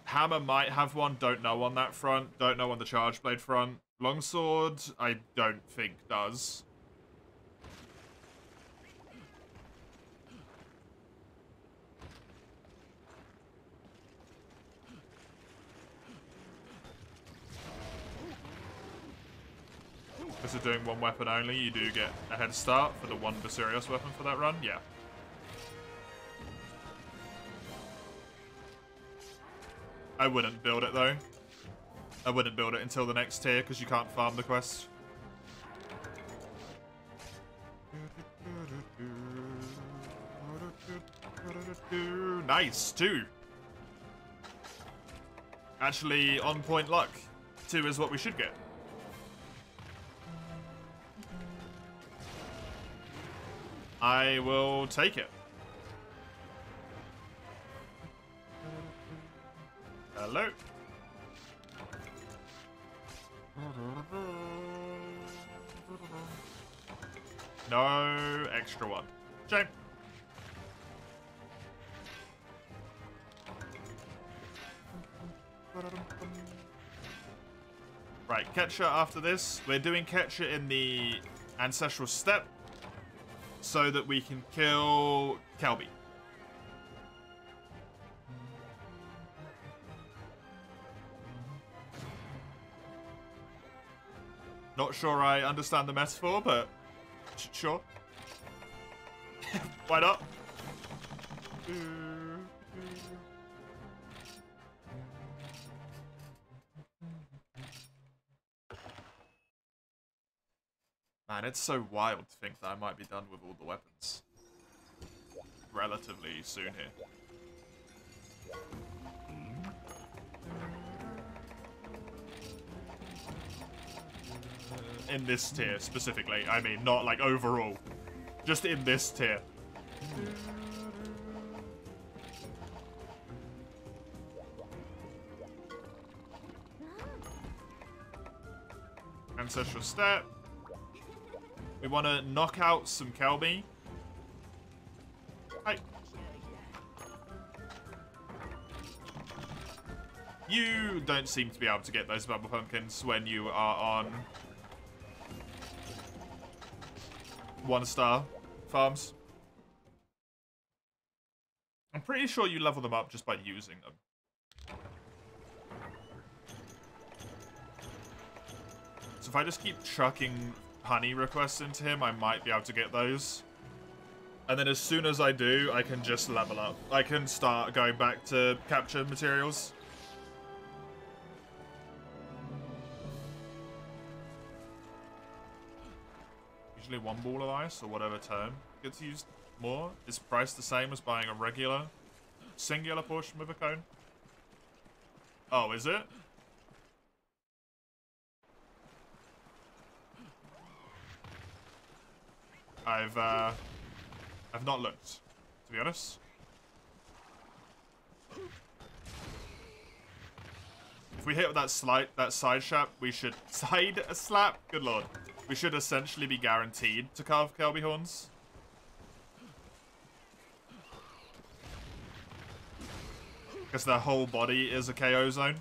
Hammer might have one, don't know on that front. Don't know on the Charge Blade front. Longsword, I don't think does. Because of doing one weapon only, you do get a head start for the one Basarios weapon for that run, yeah. I wouldn't build it though. I wouldn't build it until the next tier because you can't farm the quest. Nice, 2. Actually, on point luck. 2 is what we should get. I will take it. Hello. No extra one. Shame. Right, Ketcher after this. We're doing Ketcher in the Ancestral Step so that we can kill Kelby. Not sure I understand the metaphor, but sure. Why not? Man, it's so wild to think that I might be done with all the weapons relatively soon here. In this tier, specifically. I mean, not like overall. Just in this tier. Ancestral Step. We want to knock out some Kelby. Hi. You don't seem to be able to get those Bubble Pumpkins when you are on 1-star farms. I'm pretty sure you level them up just by using them. So if I just keep chucking honey requests into him, I might be able to get those. And then as soon as I do, I can just level up. I can start going back to capture materials. Usually 1 ball of ice, or whatever term gets used more, is priced the same as buying a regular singular portion with a cone. Oh, is it? I've not looked, to be honest. If we hit that side slap, we should slap. Good lord, we should essentially be guaranteed to carve Kelby horns. Because their whole body is a KO zone.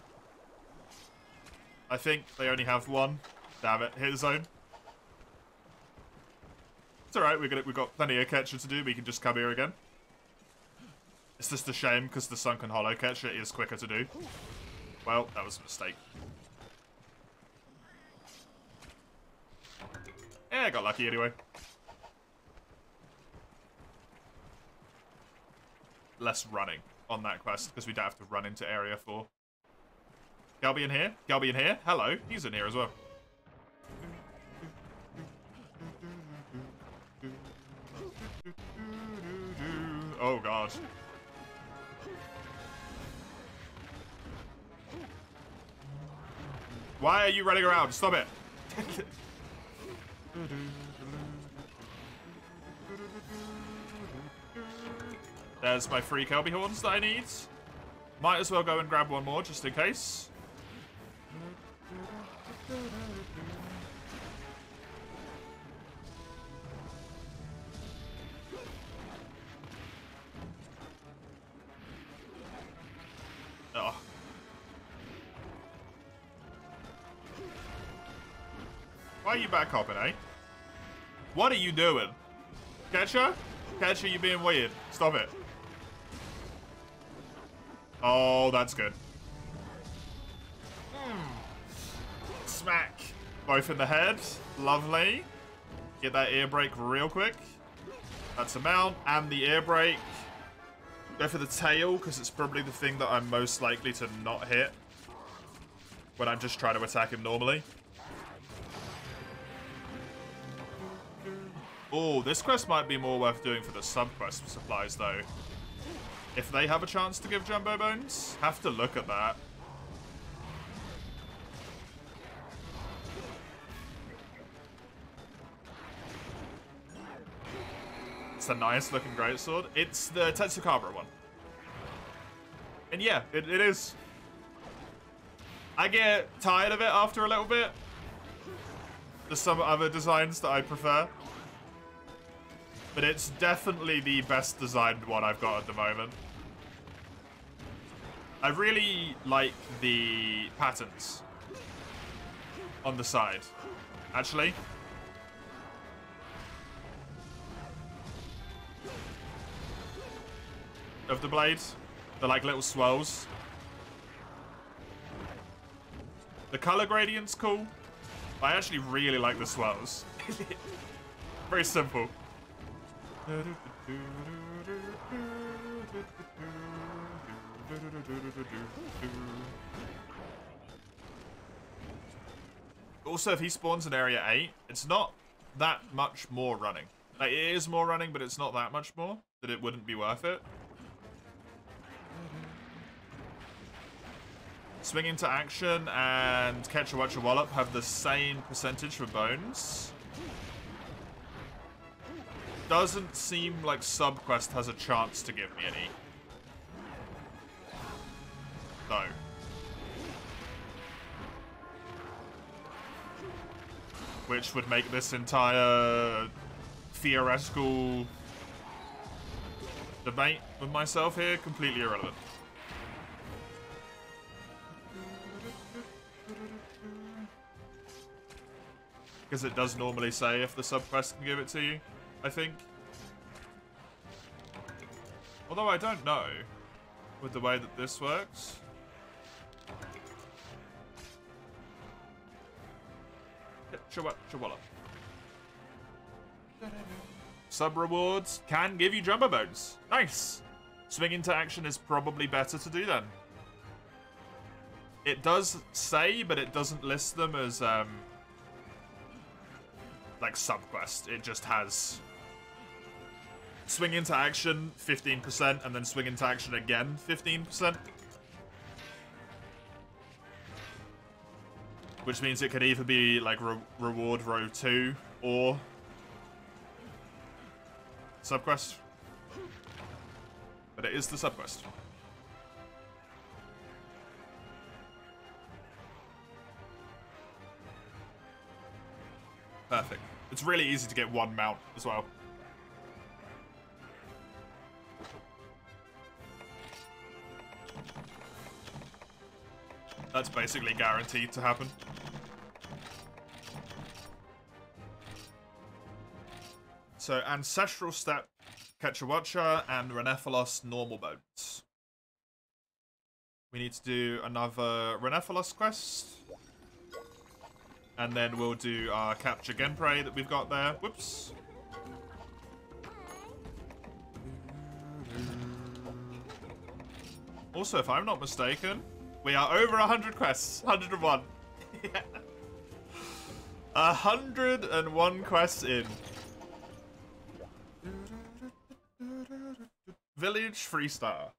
I think they only have one. Damn it, hit zone. It's alright, we've got plenty of catcher to do. We can just come here again. It's just a shame because the sunken hollow catcher is quicker to do. Well, that was a mistake. Yeah, I got lucky anyway. Less running on that quest because we don't have to run into area 4. Galby in here? Galby in here? Hello, he's in here as well. Oh god. Why are you running around? Stop it. There's my 3 Kelby horns that I need. Might as well go and grab one more just in case. Oh. Why are you back hopping, eh? What are you doing? Catcher? Catcher, you being weird. Stop it. Oh, that's good. Smack. Both in the head. Lovely. Get that ear break real quick. That's a mount. And the ear break. Go for the tail, because it's probably the thing that I'm most likely to not hit when I'm just trying to attack him normally. Oh, this quest might be more worth doing for the sub-quest supplies, though. If they have a chance to give Jumbo Bones, have to look at that. It's a nice looking greatsword. It's the Tetsukabra one. And yeah, it is. I get tired of it after a little bit. There's some other designs that I prefer. But it's definitely the best designed one I've got at the moment. I really like the patterns on the side, actually. Of the blades. They're like little swirls. The color gradient's cool. I actually really like the swirls. Very simple. Also, if he spawns in area 8, it's not that much more running. Like, it is more running, but it's not that much more that it wouldn't be worth it. Swing into action and Catch a Watch a Wallop have the same percentage for bones. Doesn't seem like Subquest has a chance to give me any. No. which would make this entire theoretical debate with myself here completely irrelevant. Because it does normally say if the subquest can give it to you, I think. Although I don't know with the way that this works. Chihuahua. Sub rewards can give you jumbo bones. Nice. Swing into action is probably better to do then. It does say, but it doesn't list them as like subquest. It just has swing into action 15% and then swing into action again 15%. Which means it could either be like reward row 2 or subquest. But it is the subquest. Perfect. It's really easy to get one mount as well. That's basically guaranteed to happen. So, Ancestral Step, Ketchawacha, and Renephalos normal bones. We need to do another Renephalos quest. And then we'll do our Capture Genprey that we've got there. Whoops. Also, if I'm not mistaken, we are over 100 quests. 101. 101 quests in. Village Freestar.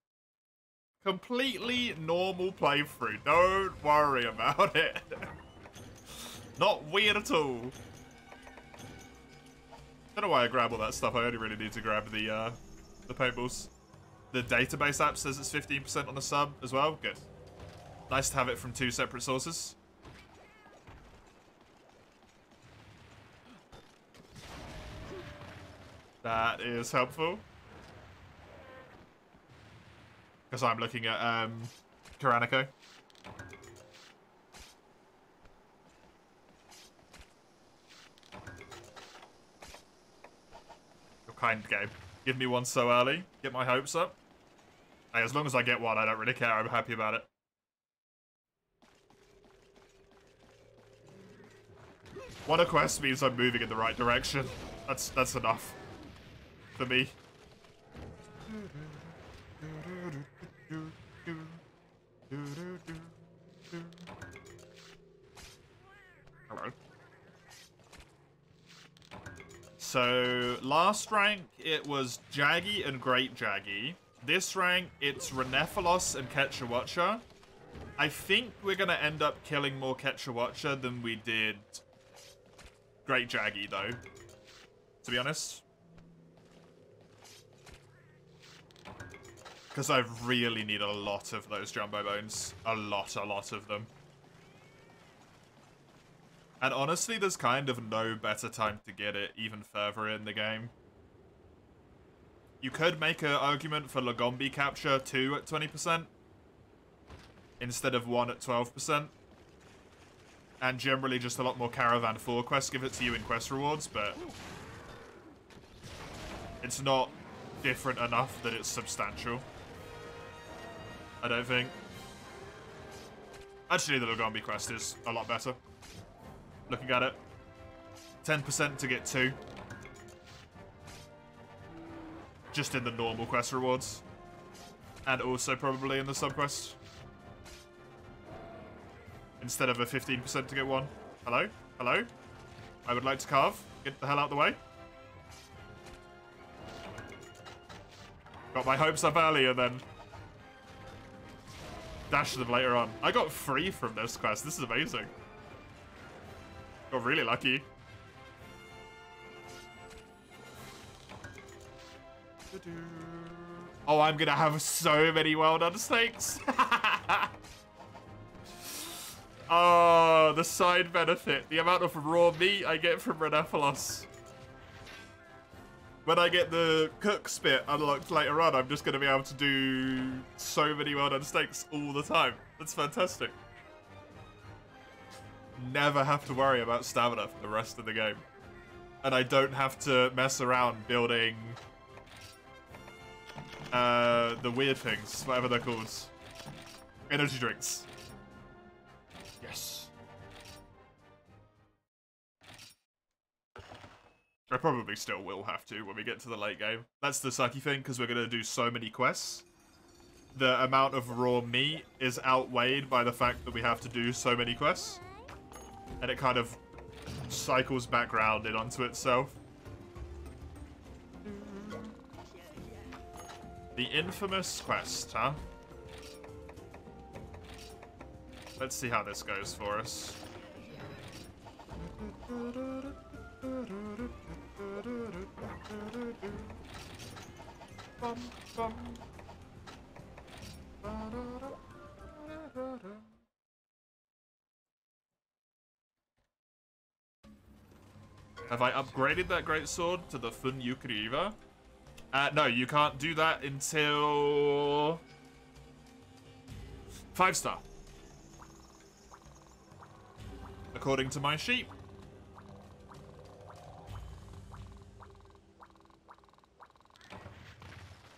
Completely normal playthrough. Don't worry about it. Not weird at all. Don't know why I grab all that stuff. I only really need to grab the paintballs. The database app says it's 15% on the sub as well. Good. Nice to have it from 2 separate sources. That is helpful. Because I'm looking at Tyrannico. Your kind game. Give me one so early. Get my hopes up. Hey, as long as I get one, I don't really care. I'm happy about it. One a quest means I'm moving in the right direction. That's enough for me. Hello. So, last rank, it was Jaggy and Great Jaggy. This rank, it's Renephalos and Ketchawacha. I think we're going to end up killing more Ketchawacha than we did Great Jaggy, though. To be honest. Because I really need a lot of those jumbo bones. A lot of them. And honestly, there's kind of no better time to get it even further in the game. You could make an argument for Lagombi capture 2 at 20%. Instead of 1 at 12%. And generally just a lot more Caravan 4 quests give it to you in quest rewards, but it's not different enough that it's substantial. I don't think. Actually, the Lagombi quest is a lot better. Looking at it. 10% to get 2. Just in the normal quest rewards. And also probably in the subquest. Instead of a 15% to get 1. Hello? Hello? I would like to carve. Get the hell out of the way. Got my hopes up earlier then. Dash them later on. I got 3 from this quest. This is amazing. Got really lucky. Oh, I'm gonna have so many well-done steaks. Oh, the side benefit. The amount of raw meat I get from Renephalos. When I get the cook spit unlocked later on, I'm just going to be able to do so many well-done steaks all the time. That's fantastic. Never have to worry about stamina for the rest of the game. And I don't have to mess around building the weird things, whatever they're called. Energy drinks. Yes. I probably still will have to when we get to the late game. That's the sucky thing, because we're going to do so many quests. The amount of raw meat is outweighed by the fact that we have to do so many quests. And it kind of cycles back round onto itself. The infamous quest, huh? Let's see how this goes for us. Have I upgraded that greatsword to the Fun Yukriva? No, you can't do that until 5-star. According to my sheep.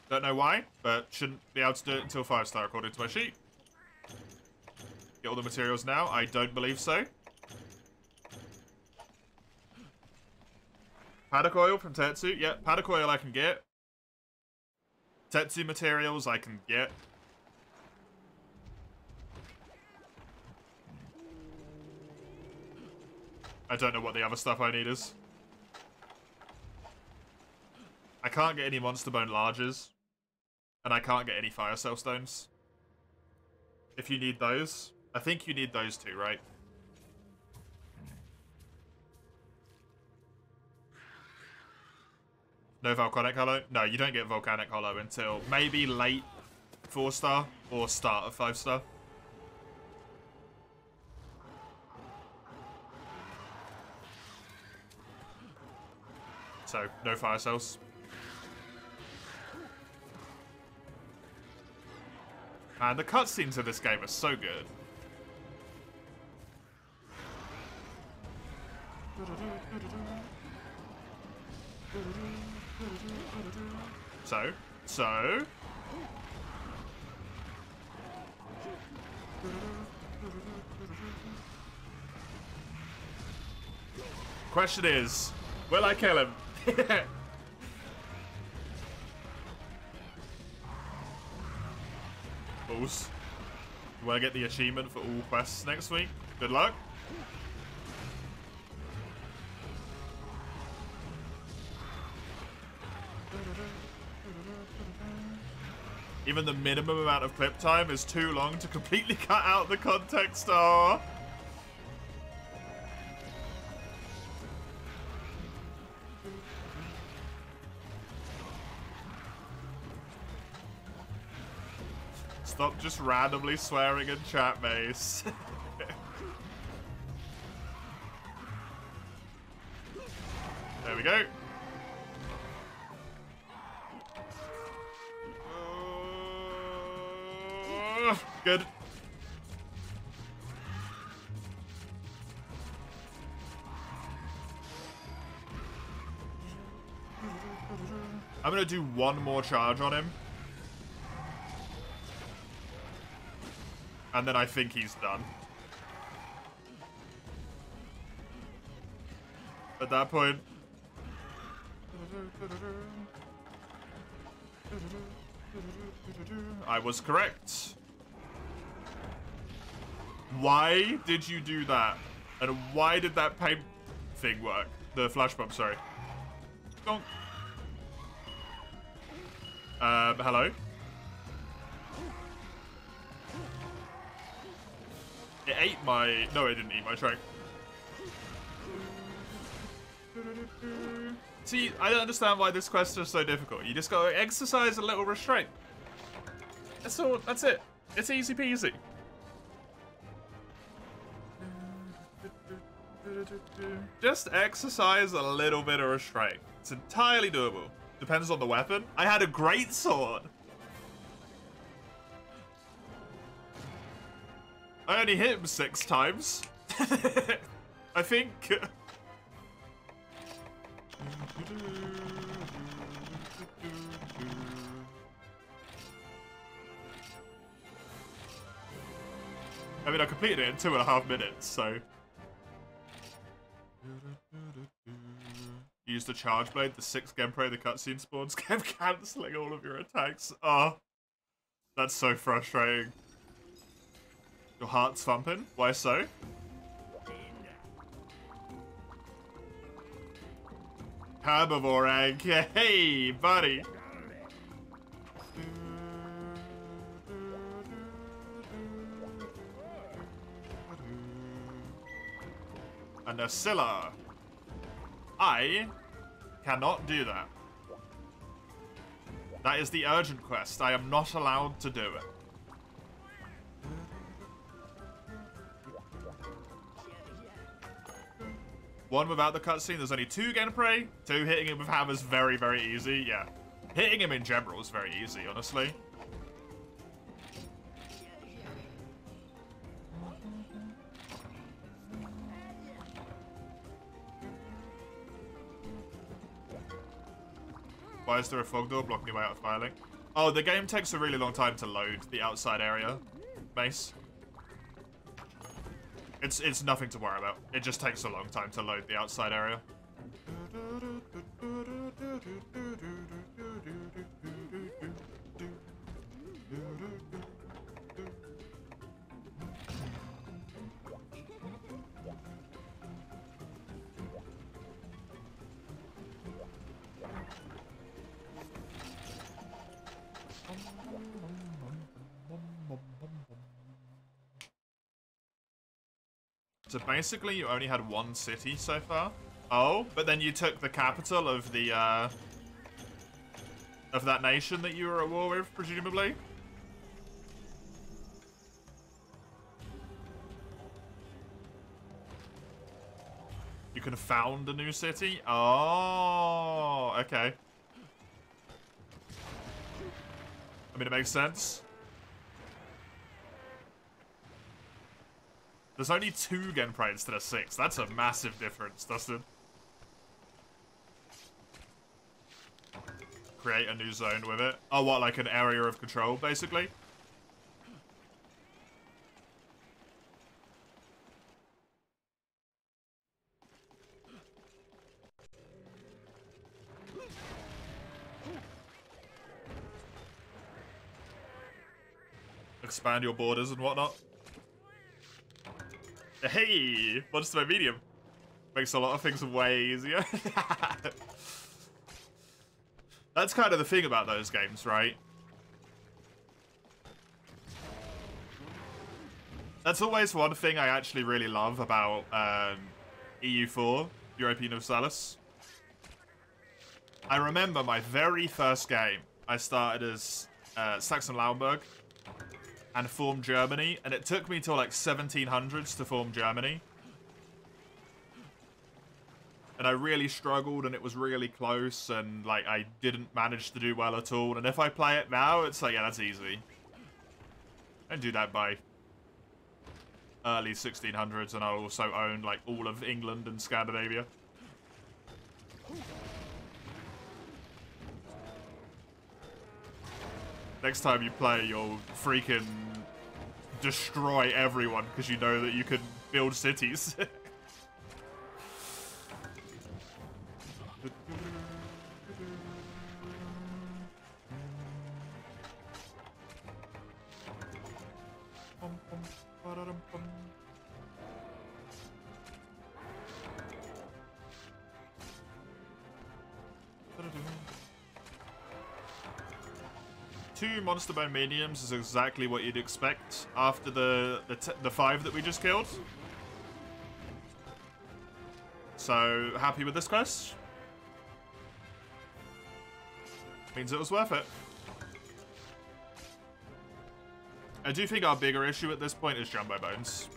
Don't know why, but shouldn't be able to do it until 5-star according to my sheet. Get all the materials now? I don't believe so. Paddock oil from Tetsu? Yep, paddock oil I can get. Tetsu materials I can get. I don't know what the other stuff I need is. I can't get any monster bone larges. And I can't get any fire cell stones. If you need those. I think you need those two, right? No volcanic hollow? No, you don't get volcanic hollow until maybe late 4-star or start of 5-star. So, no fire cells. Man, the cutscenes of this game are so good. So... Question is, will I kill him? Balls. You want to get the achievement for all quests next week? Good luck. Even the minimum amount of clip time is too long to completely cut out the context. Oh. Stop just randomly swearing in chat, Mace. There we go. Good. I'm gonna do one more charge on him. And then I think he's done. At that point. I was correct. Why did you do that? And why did that paint thing work? The flash bomb, sorry. Don't. Hello? It ate my... No, it didn't eat my track. See, I don't understand why this quest is so difficult. You just gotta exercise a little restraint. That's all. That's it. It's easy peasy. Just exercise a little bit of restraint. It's entirely doable. Depends on the weapon. I had a great sword. I only hit him 6 times. I think. I mean, I completed it in 2.5 minutes, so. Use the charge blade, the 6th gameplay, the cutscene spawns, kept cancelling all of your attacks. Oh, that's so frustrating. Your heart's thumping? Why so? Herbivore egg. Hey, buddy. And a Scylla. I cannot do that. That is the urgent quest. I am not allowed to do it. One without the cutscene, there's only 2 gameplay. 2 hitting him with hammers, very, very easy. Yeah. Hitting him in general is very easy, honestly. Why is there a fog door blocking me out of filing? Oh, the game takes a really long time to load the outside area. Mace. It's nothing to worry about. It just takes a long time to load the outside area. So basically, you only had 1 city so far. Oh, but then you took the capital of the, of that nation that you were at war with, presumably? You can found a new city? Oh, okay. I mean, it makes sense. There's only 2 gameplay instead of 6. That's a massive difference, Dustin. Create a new zone with it. Oh, what, like an area of control, basically? Expand your borders and whatnot. Hey, what's my medium? Makes a lot of things way easier. That's kind of the thing about those games, right? That's always one thing I actually really love about EU4, European Universalis. I remember my very first game, I started as Saxon-Lauenburg and formed Germany, and it took me till like 1700s to form Germany. And I really struggled, and it was really close, and like I didn't manage to do well at all. And if I play it now, it's like, yeah, that's easy. I do that by early 1600s, and I also own like all of England and Scandinavia. Next time you play, you'll freaking destroy everyone because you know that you can build cities. Two monster bone mediums is exactly what you'd expect after the 5 that we just killed. So, happy with this quest? Means it was worth it. I do think our bigger issue at this point is Jumbo Bones.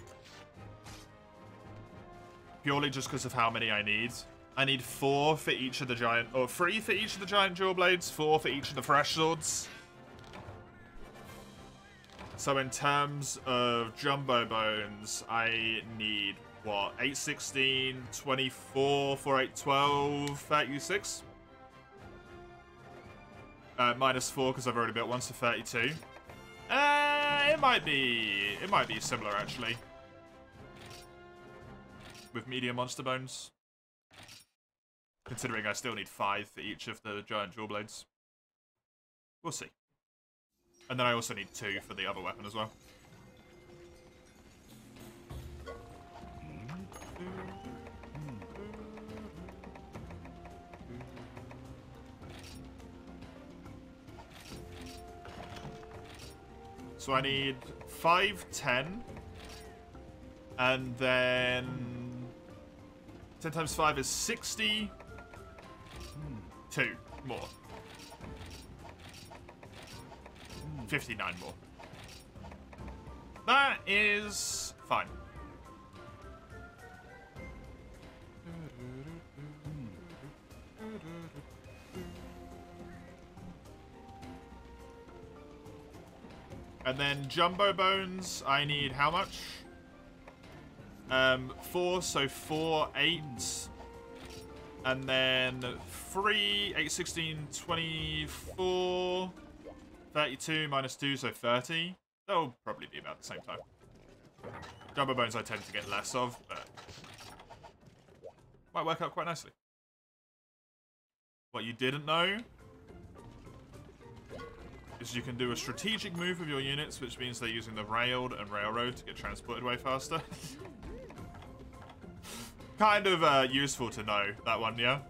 purely just because of how many I need. I need 4 for each of the giant, or 3 for each of the giant dual blades, 4 for each of the fresh swords. So in terms of jumbo bones, I need, what, 8, 16, 24, 4, 8, 12, 36? Minus 4 because I've already built one, so 32. It might be similar actually. With medium monster bones. Considering I still need 5 for each of the giant dual blades. We'll see. And then I also need 2 for the other weapon as well. So I need 5, 10. And then 10 times 5 is 60. 2 more. 59 more. That is fine. And then jumbo bones, I need how much? 4, so 4, 8. And then 3, 8, 16, 24, 32 minus 2, so 30. They'll probably be about the same time. Jumbo bones I tend to get less of, but might work out quite nicely. What you didn't know is you can do a strategic move with your units, which means they're using the railed and railroad to get transported way faster. Kind of useful to know, that one, yeah?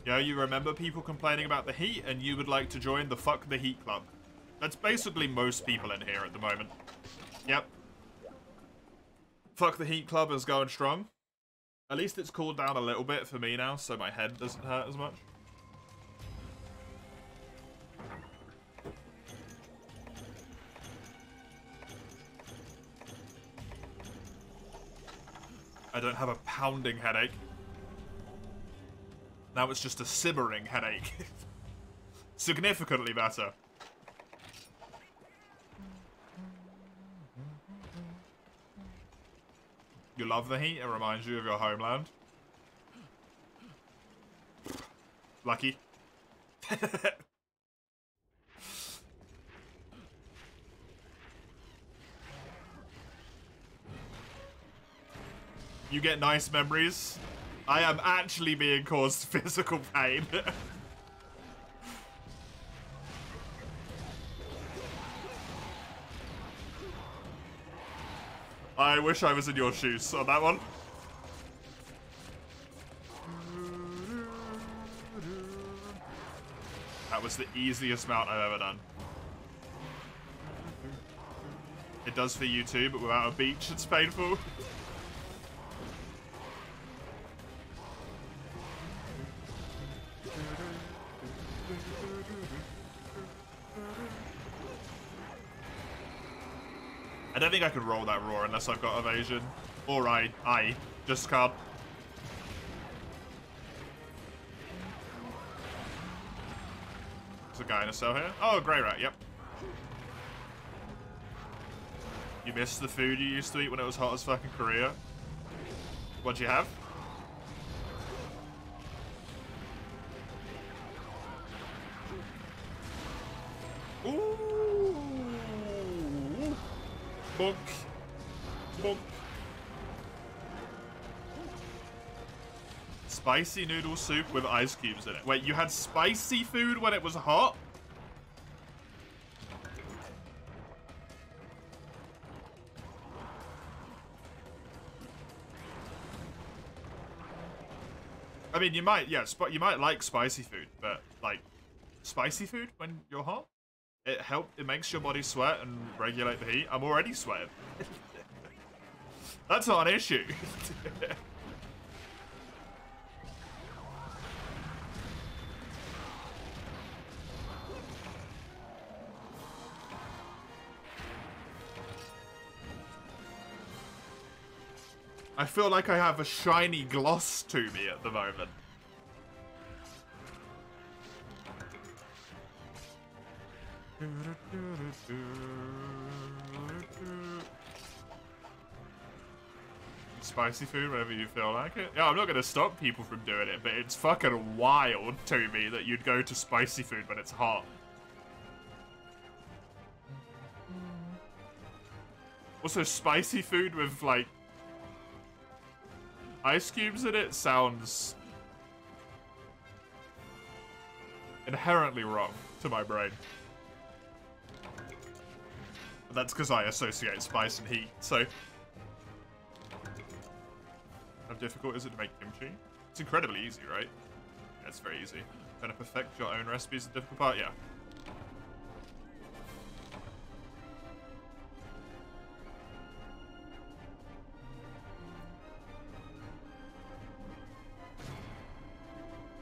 Yeah, you remember people complaining about the heat, and you would like to join the Fuck the Heat Club. That's basically most people in here at the moment. Yep. Fuck the Heat Club is going strong. At least it's cooled down a little bit for me now, so my head doesn't hurt as much. I don't have a pounding headache. Now it's just a simmering headache. Significantly better. You love the heat? It reminds you of your homeland. Lucky. You get nice memories. I am actually being caused physical pain. I wish I was in your shoes on that one. That was the easiest mount I've ever done. It does for you too, but without a beach, it's painful. I don't think I could roll that roar unless I've got evasion. Or I just can't. There's a guy in a cell here. Oh, grey rat, yep. You missed the food you used to eat when it was hot as fucking Korea. What'd you have? Ooh. Bonk. Bonk. Spicy noodle soup with ice cubes in it. Wait, you had spicy food when it was hot? I mean, you might, yeah, you might like spicy food, but, like, spicy food when you're hot? It makes your body sweat and regulate the heat. I'm already sweating. That's not an issue. I feel like I have a shiny gloss to me at the moment. Spicy food whenever you feel like it. Yeah, I'm not gonna stop people from doing it, but it's fucking wild to me that you'd go to spicy food when it's hot. Also, spicy food with, like, ice cubes in it sounds inherently wrong to my brain. But that's because I associate spice and heat, so... How difficult is it to make kimchi? It's incredibly easy, right? Yeah, it's very easy. Trying to perfect your own recipes is the difficult part? Yeah.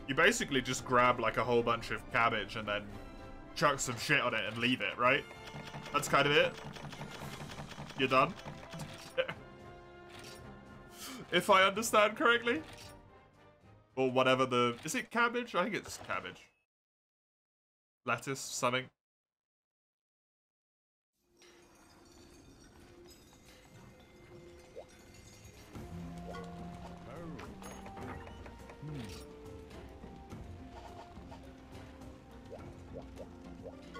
You basically just grab like a whole bunch of cabbage and then chuck some shit on it and leave it, right? That's kind of it. You're done. If I understand correctly. Or whatever the... Is it cabbage? I think it's cabbage. Lettuce, something.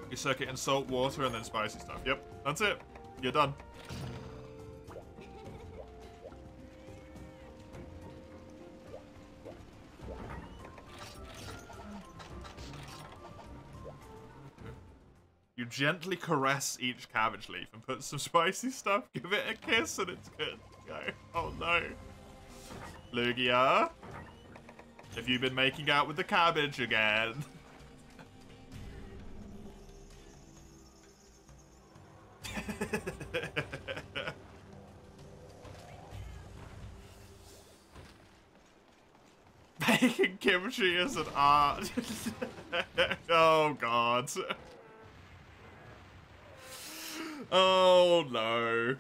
You soak it in salt, water, and then spicy stuff. Yep, that's it. You're done. You gently caress each cabbage leaf and put some spicy stuff, give it a kiss, and it's good to go. Oh no. Lugia, have you been making out with the cabbage again? Making kimchi is an art. Oh god. Oh no.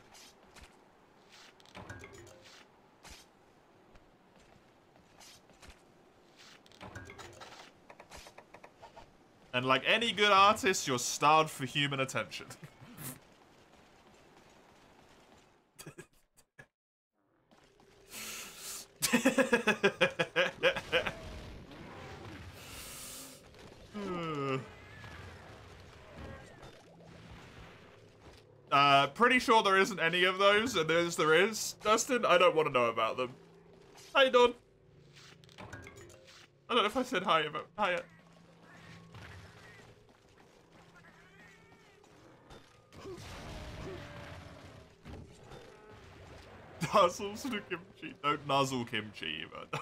And like any good artist, you're starved for human attention. Pretty sure there isn't any of those, and there is. Dustin, I don't want to know about them. How you doing? I don't know if I said hi, but hiya. Nuzzles to kimchi. Don't nuzzle kimchi, but...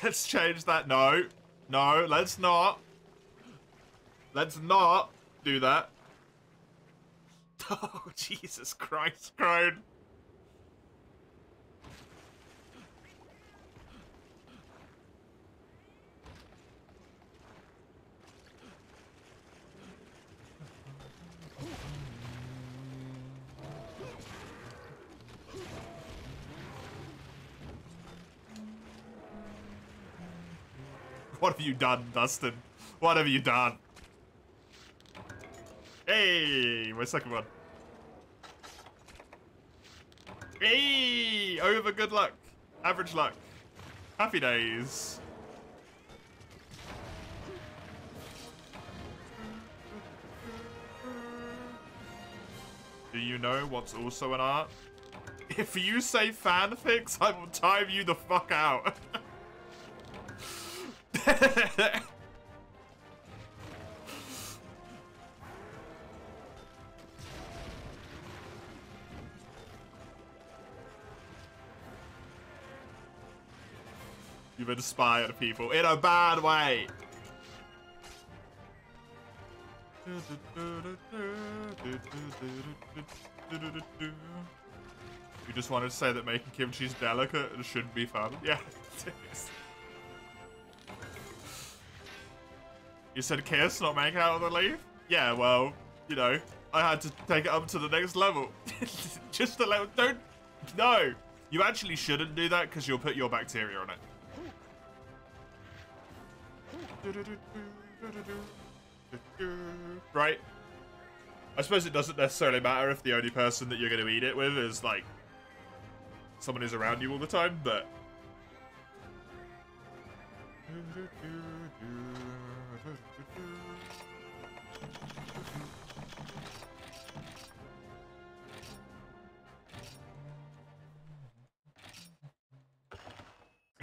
Let's change that. No. No, let's not. Let's not do that. Oh, Jesus Christ, Crone. What have you done, Dustin? What have you done? Hey, my second one. Hey, over good luck. Average luck. Happy days. Do you know what's also an art? If you say fanfics, I will time you the fuck out. You've inspired people in a bad way. You just wanted to say that making kimchi is delicate and shouldn't be fun. Yeah, it is. You said kiss, not make out on the leaf? Yeah, well, you know, I had to take it up to the next level. Just the level. Don't. No. You actually shouldn't do that because you'll put your bacteria on it. Right? I suppose it doesn't necessarily matter if the only person that you're going to eat it with is, like, someone who's around you all the time, but...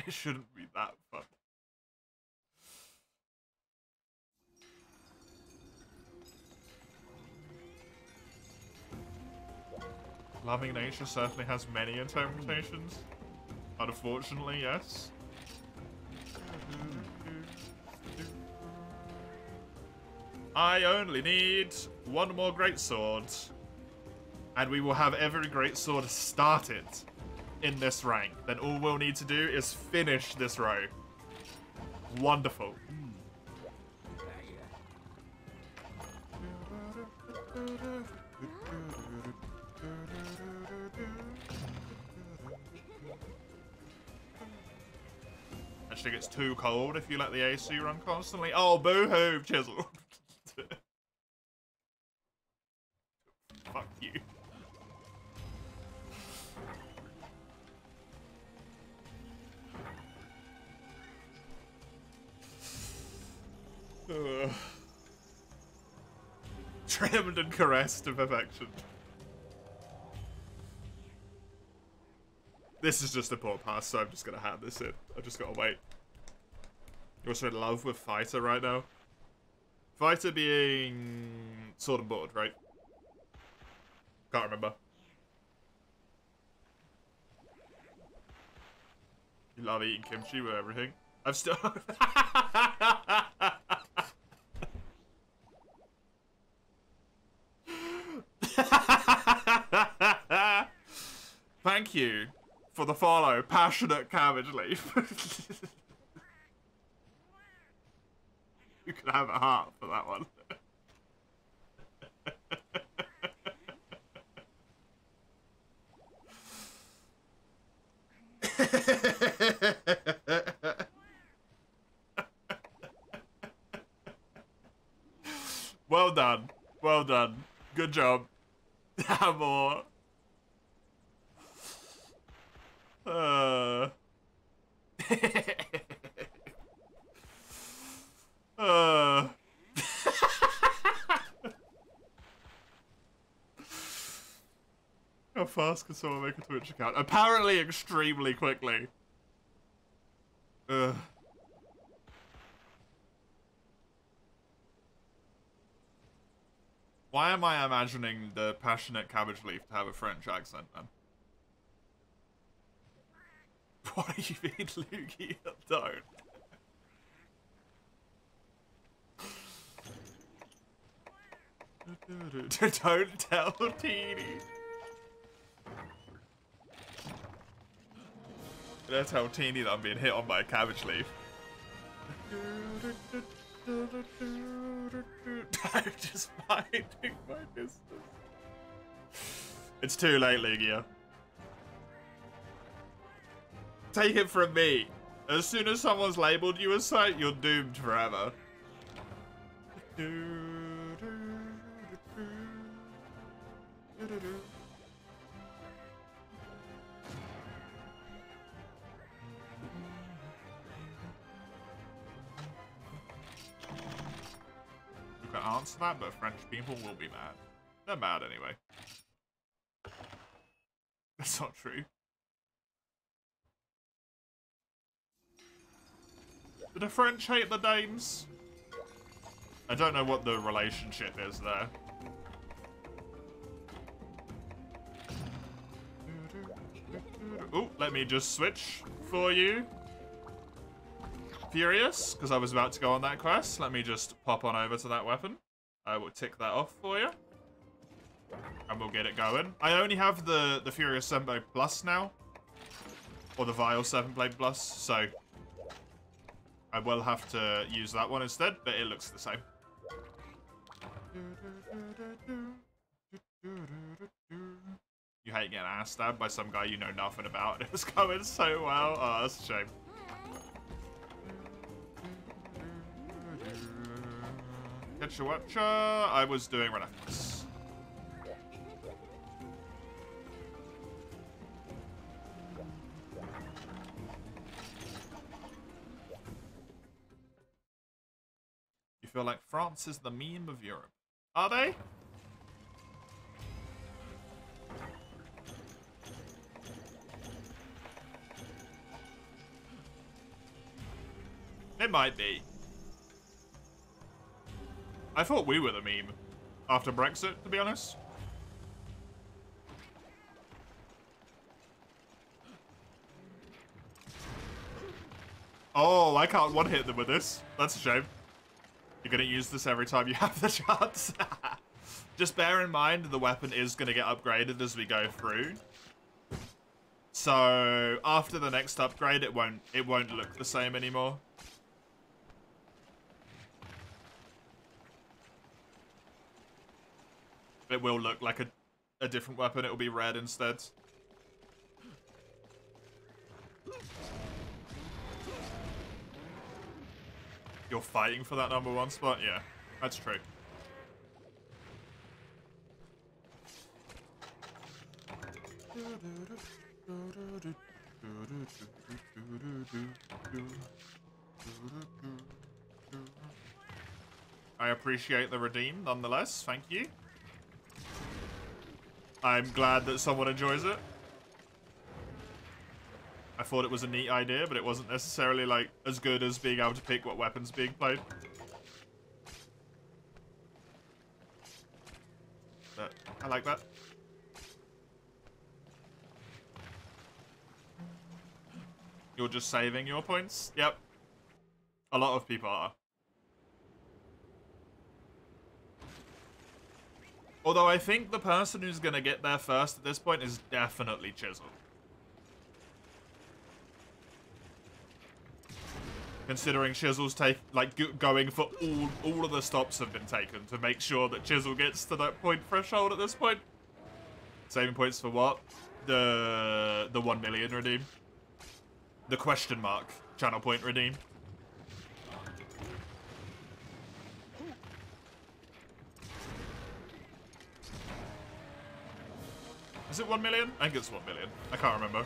It shouldn't be that fun. Loving nature certainly has many interpretations. Unfortunately, yes. I only need one more greatsword, and we will have every greatsword started in this rank. Then all we'll need to do is finish this row. Wonderful. Actually, it gets too cold if you let the AC run constantly. Oh, boo-hoo, Chisel. Fuck you. Trimmed and caressed to perfection. This is just a poor pass, so I'm just gonna hand this in. I've just gotta wait. You're also in love with Fighter right now? Fighter being sword and board, right? Can't remember. You love eating kimchi with everything. I've still... Thank you for the follow, Passionate Cabbage Leaf. You can have a heart for that one. Well done. Well done. Good job. More. How fast can someone make a Twitch account? Apparently extremely quickly. Why am I imagining the Passionate Cabbage Leaf to have a French accent, man? What do you mean, Lugia? Don't. Don't tell Teeny. Don't tell Teeny that I'm being hit on by a cabbage leaf. I'm just minding my business. It's too late, Lugia. Take it from me. As soon as someone's labeled you as such, you're doomed forever. You can answer that, but French people will be mad. They're mad anyway. That's not true. Do the French hate the Danes? I don't know what the relationship is there. Oh, let me just switch for you. Furious, because I was about to go on that quest. Let me just pop on over to that weapon. I will tick that off for you. And we'll get it going. I only have the Furious 7 Plus now. Or the Vile 7 Blade Plus, so... I will have to use that one instead, but it looks the same. You hate getting ass stabbed by some guy you know nothing about. It was going so well. Oh, that's a shame. Catch a watcher. I was doing relentless. You feel like France is the meme of Europe. Are they? It might be. I thought we were the meme after Brexit, to be honest. Oh, I can't one-hit them with this. That's a shame. You're going to use this every time you have the chance. Just bear in mind the weapon is going to get upgraded as we go through. So after the next upgrade, it won't look the same anymore. It will look like a different weapon. It will be red instead. You're fighting for that #1 spot? Yeah, that's true. I appreciate the redeem nonetheless. Thank you. I'm glad that someone enjoys it. I thought it was a neat idea, but it wasn't necessarily, like, as good as being able to pick what weapon's being played. But I like that. You're just saving your points? Yep. A lot of people are. Although I think the person who's going to get there first at this point is definitely Chisel. Considering Chisel's going for all of the stops have been taken to make sure that Chisel gets to that point threshold at this point. Saving points for what? The 1 million redeem. The question mark channel point redeem. Is it 1 million? I think it's 1 million. I can't remember.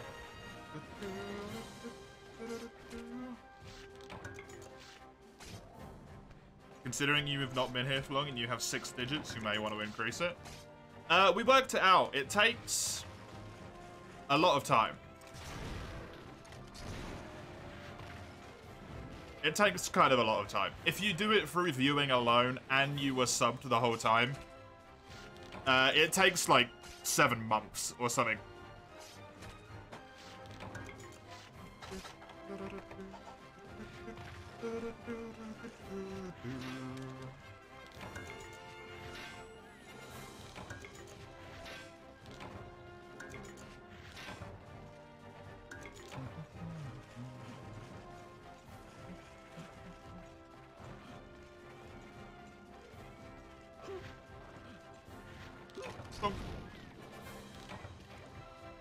Considering you have not been here for long and you have 6 digits, you may want to increase it. We worked it out. It takes a lot of time. It takes kind of a lot of time. If you do it through viewing alone and you were subbed the whole time, it takes like 7 months or something.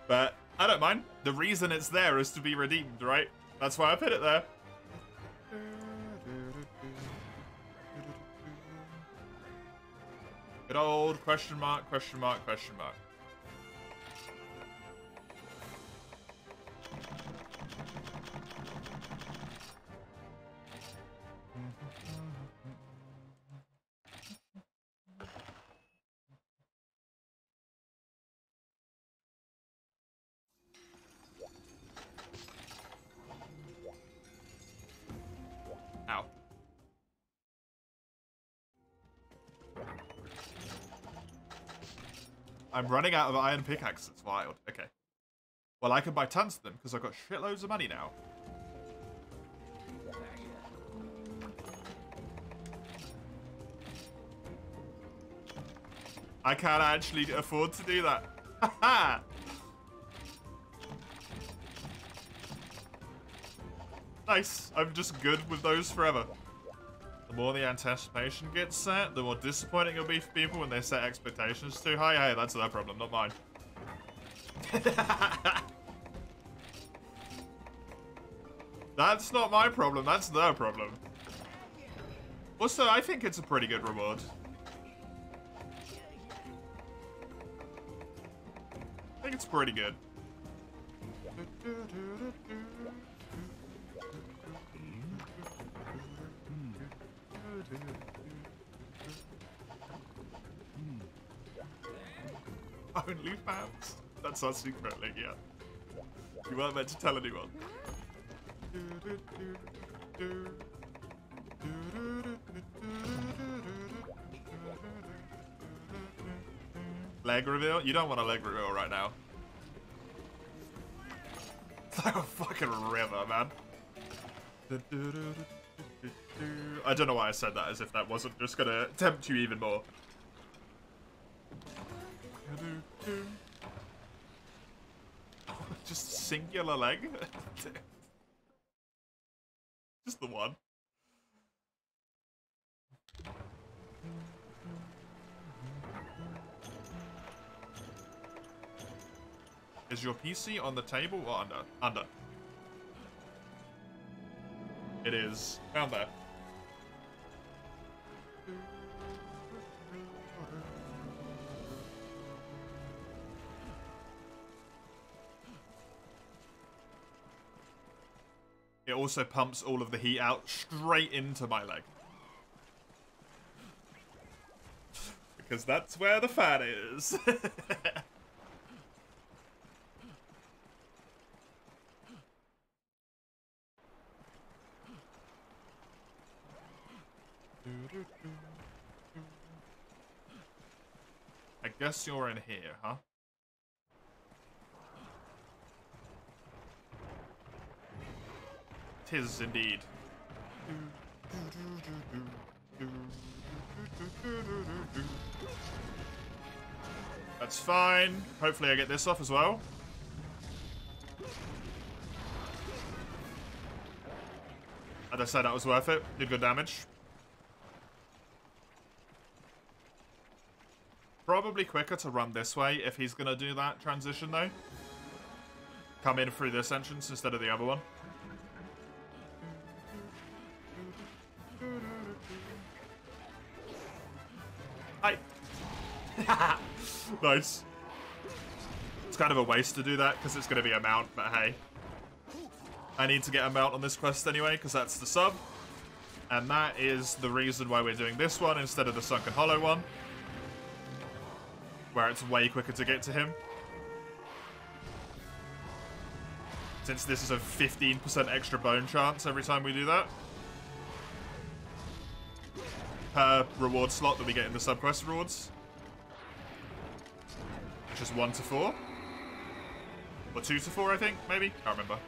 But I don't mind. The reason it's there is to be redeemed, right? That's why I put it there. Good old question mark, question mark, question mark. Ow. I'm running out of iron pickaxes. It's wild. Okay. Well, I can buy tons of them because I've got shitloads of money now. I can't actually afford to do that. Haha! Nice. I'm just good with those forever. The more the anticipation gets set, the more disappointing it'll be for people when they set expectations too high. Hey, that's their problem, not mine. That's not my problem, that's their problem. Also, I think it's a pretty good reward. I think it's pretty good. Only fans? That's our secret link, yeah. You weren't meant to tell anyone. Leg reveal? You don't want a leg reveal right now. It's like a fucking river, man. I don't know why I said that, as if that wasn't just gonna tempt you even more. Just singular leg? Just the one. Is your PC on the table or under? Under. It is down there. It also pumps all of the heat out straight into my leg. Because that's where the fan is. I guess you're in here, huh? Tis indeed. That's fine. Hopefully I get this off as well. As I said, that was worth it. Did good damage. Probably quicker to run this way if he's gonna do that transition though. Come in through this entrance instead of the other one. Hi. Nice. It's kind of a waste to do that because it's going to be a mount, but hey. I need to get a mount on this quest anyway because that's the sub. And that is the reason why we're doing this one instead of the Sunken Hollow one. Where it's way quicker to get to him. Since this is a 15% extra bone chance every time we do that. Per reward slot that we get in the subquest rewards. Which is 1 to 4. Or 2 to 4, I think, maybe? Can't remember.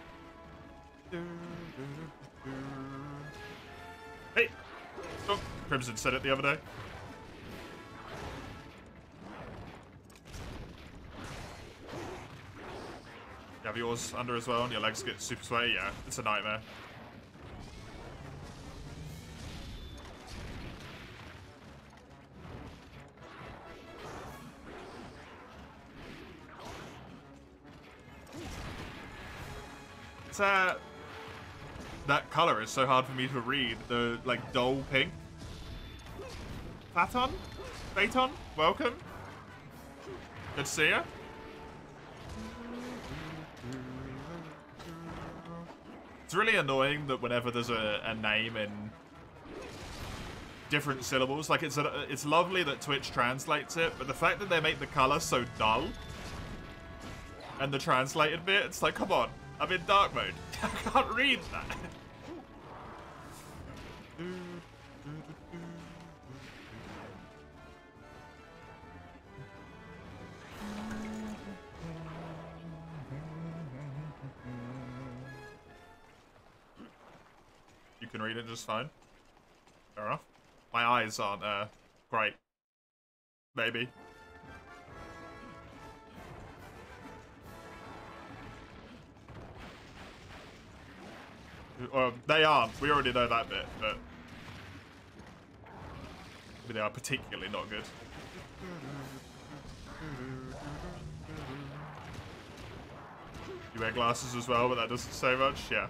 Hey! Oh, Crimson said it the other day. You have yours under as well, and your legs get super sweaty. Yeah, it's a nightmare. It's that color is so hard for me to read. The like dull pink. Phaeton? Phaeton? Welcome. Good to see you. It's really annoying that whenever there's a name in different syllables, like it's lovely that Twitch translates it, but the fact that they make the color so dull and the translated bit, it's like, come on, I'm in dark mode. I can't read that. You can read it just fine. Fair enough. My eyes aren't, great. Maybe. Or they aren't. We already know that bit, but they are particularly not good. You wear glasses as well, but that doesn't say much. Yeah.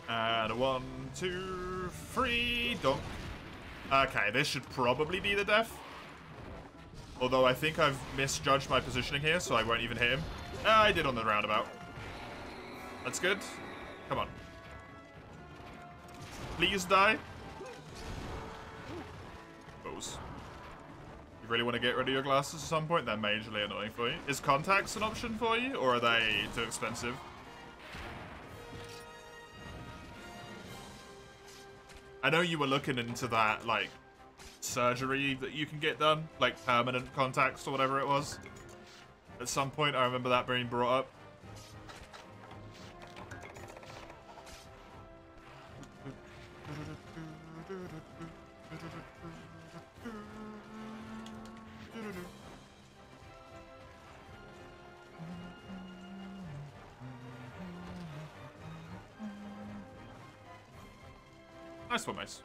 And 1, 2, 3, donk. Okay, this should probably be the death. Although I think I've misjudged my positioning here, so I won't even hit him. I did on the roundabout. That's good. Come on. Please die. Balls. You really want to get rid of your glasses at some point? They're majorly annoying for you. Is contacts an option for you, or are they too expensive? I know you were looking into that, like, surgery that you can get done, like permanent contacts or whatever it was. At some point, I remember that being brought up. Nice one, Mace.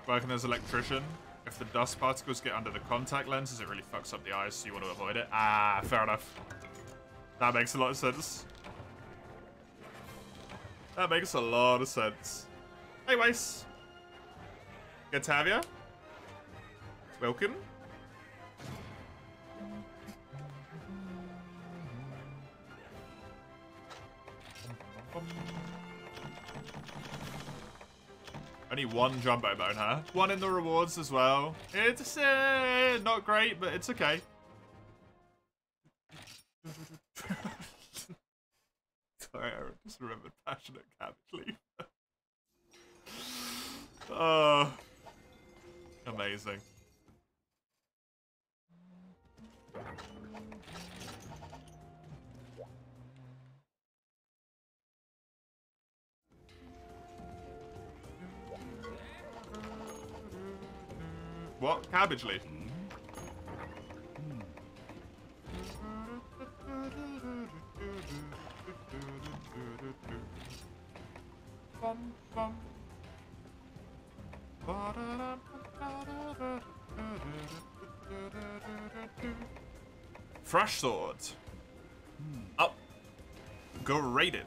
Working as an electrician, if the dust particles get under the contact lenses, it really fucks up the eyes, so you want to avoid it. Ah, fair enough. That makes a lot of sense. That makes a lot of sense. Hey, Wace. Good to have you. Welcome. Only one jumbo bone, huh? One in the rewards as well. It's not great, but it's okay. Sorry, I just remembered passionate cabbage leaf. Oh, amazing. What? Cabbage leaf? Fresh sword. Upgraded.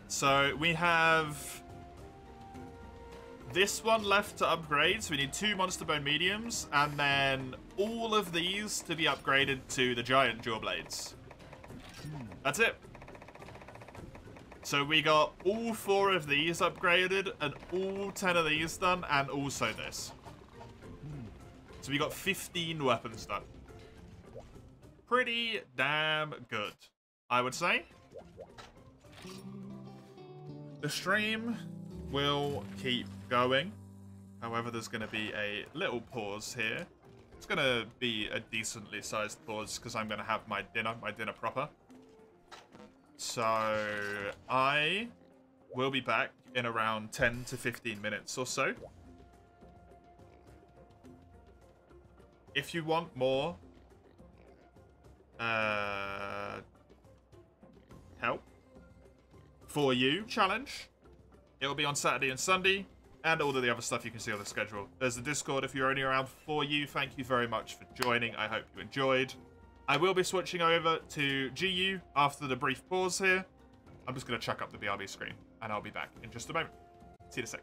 So we have this one left to upgrade. So we need 2 monster bone mediums, and then all of these to be upgraded to the giant jaw blades. That's it. So we got all 4 of these upgraded, and all 10 of these done, and also this. So we got 15 weapons done. Pretty damn good, I would say. The stream will keep going. However, there's going to be a little pause here. It's going to be a decently sized pause because I'm going to have my dinner proper. So I will be back in around 10 to 15 minutes or so. If you want more help for you challenge, it'll be on Saturday and Sunday, and all of the other stuff you can see on the schedule. There's the Discord if you're only around for you. Thank you very much for joining. I hope you enjoyed. I will be switching over to GU after the brief pause here. I'm just going to chuck up the BRB screen, and I'll be back in just a moment. See you in a sec.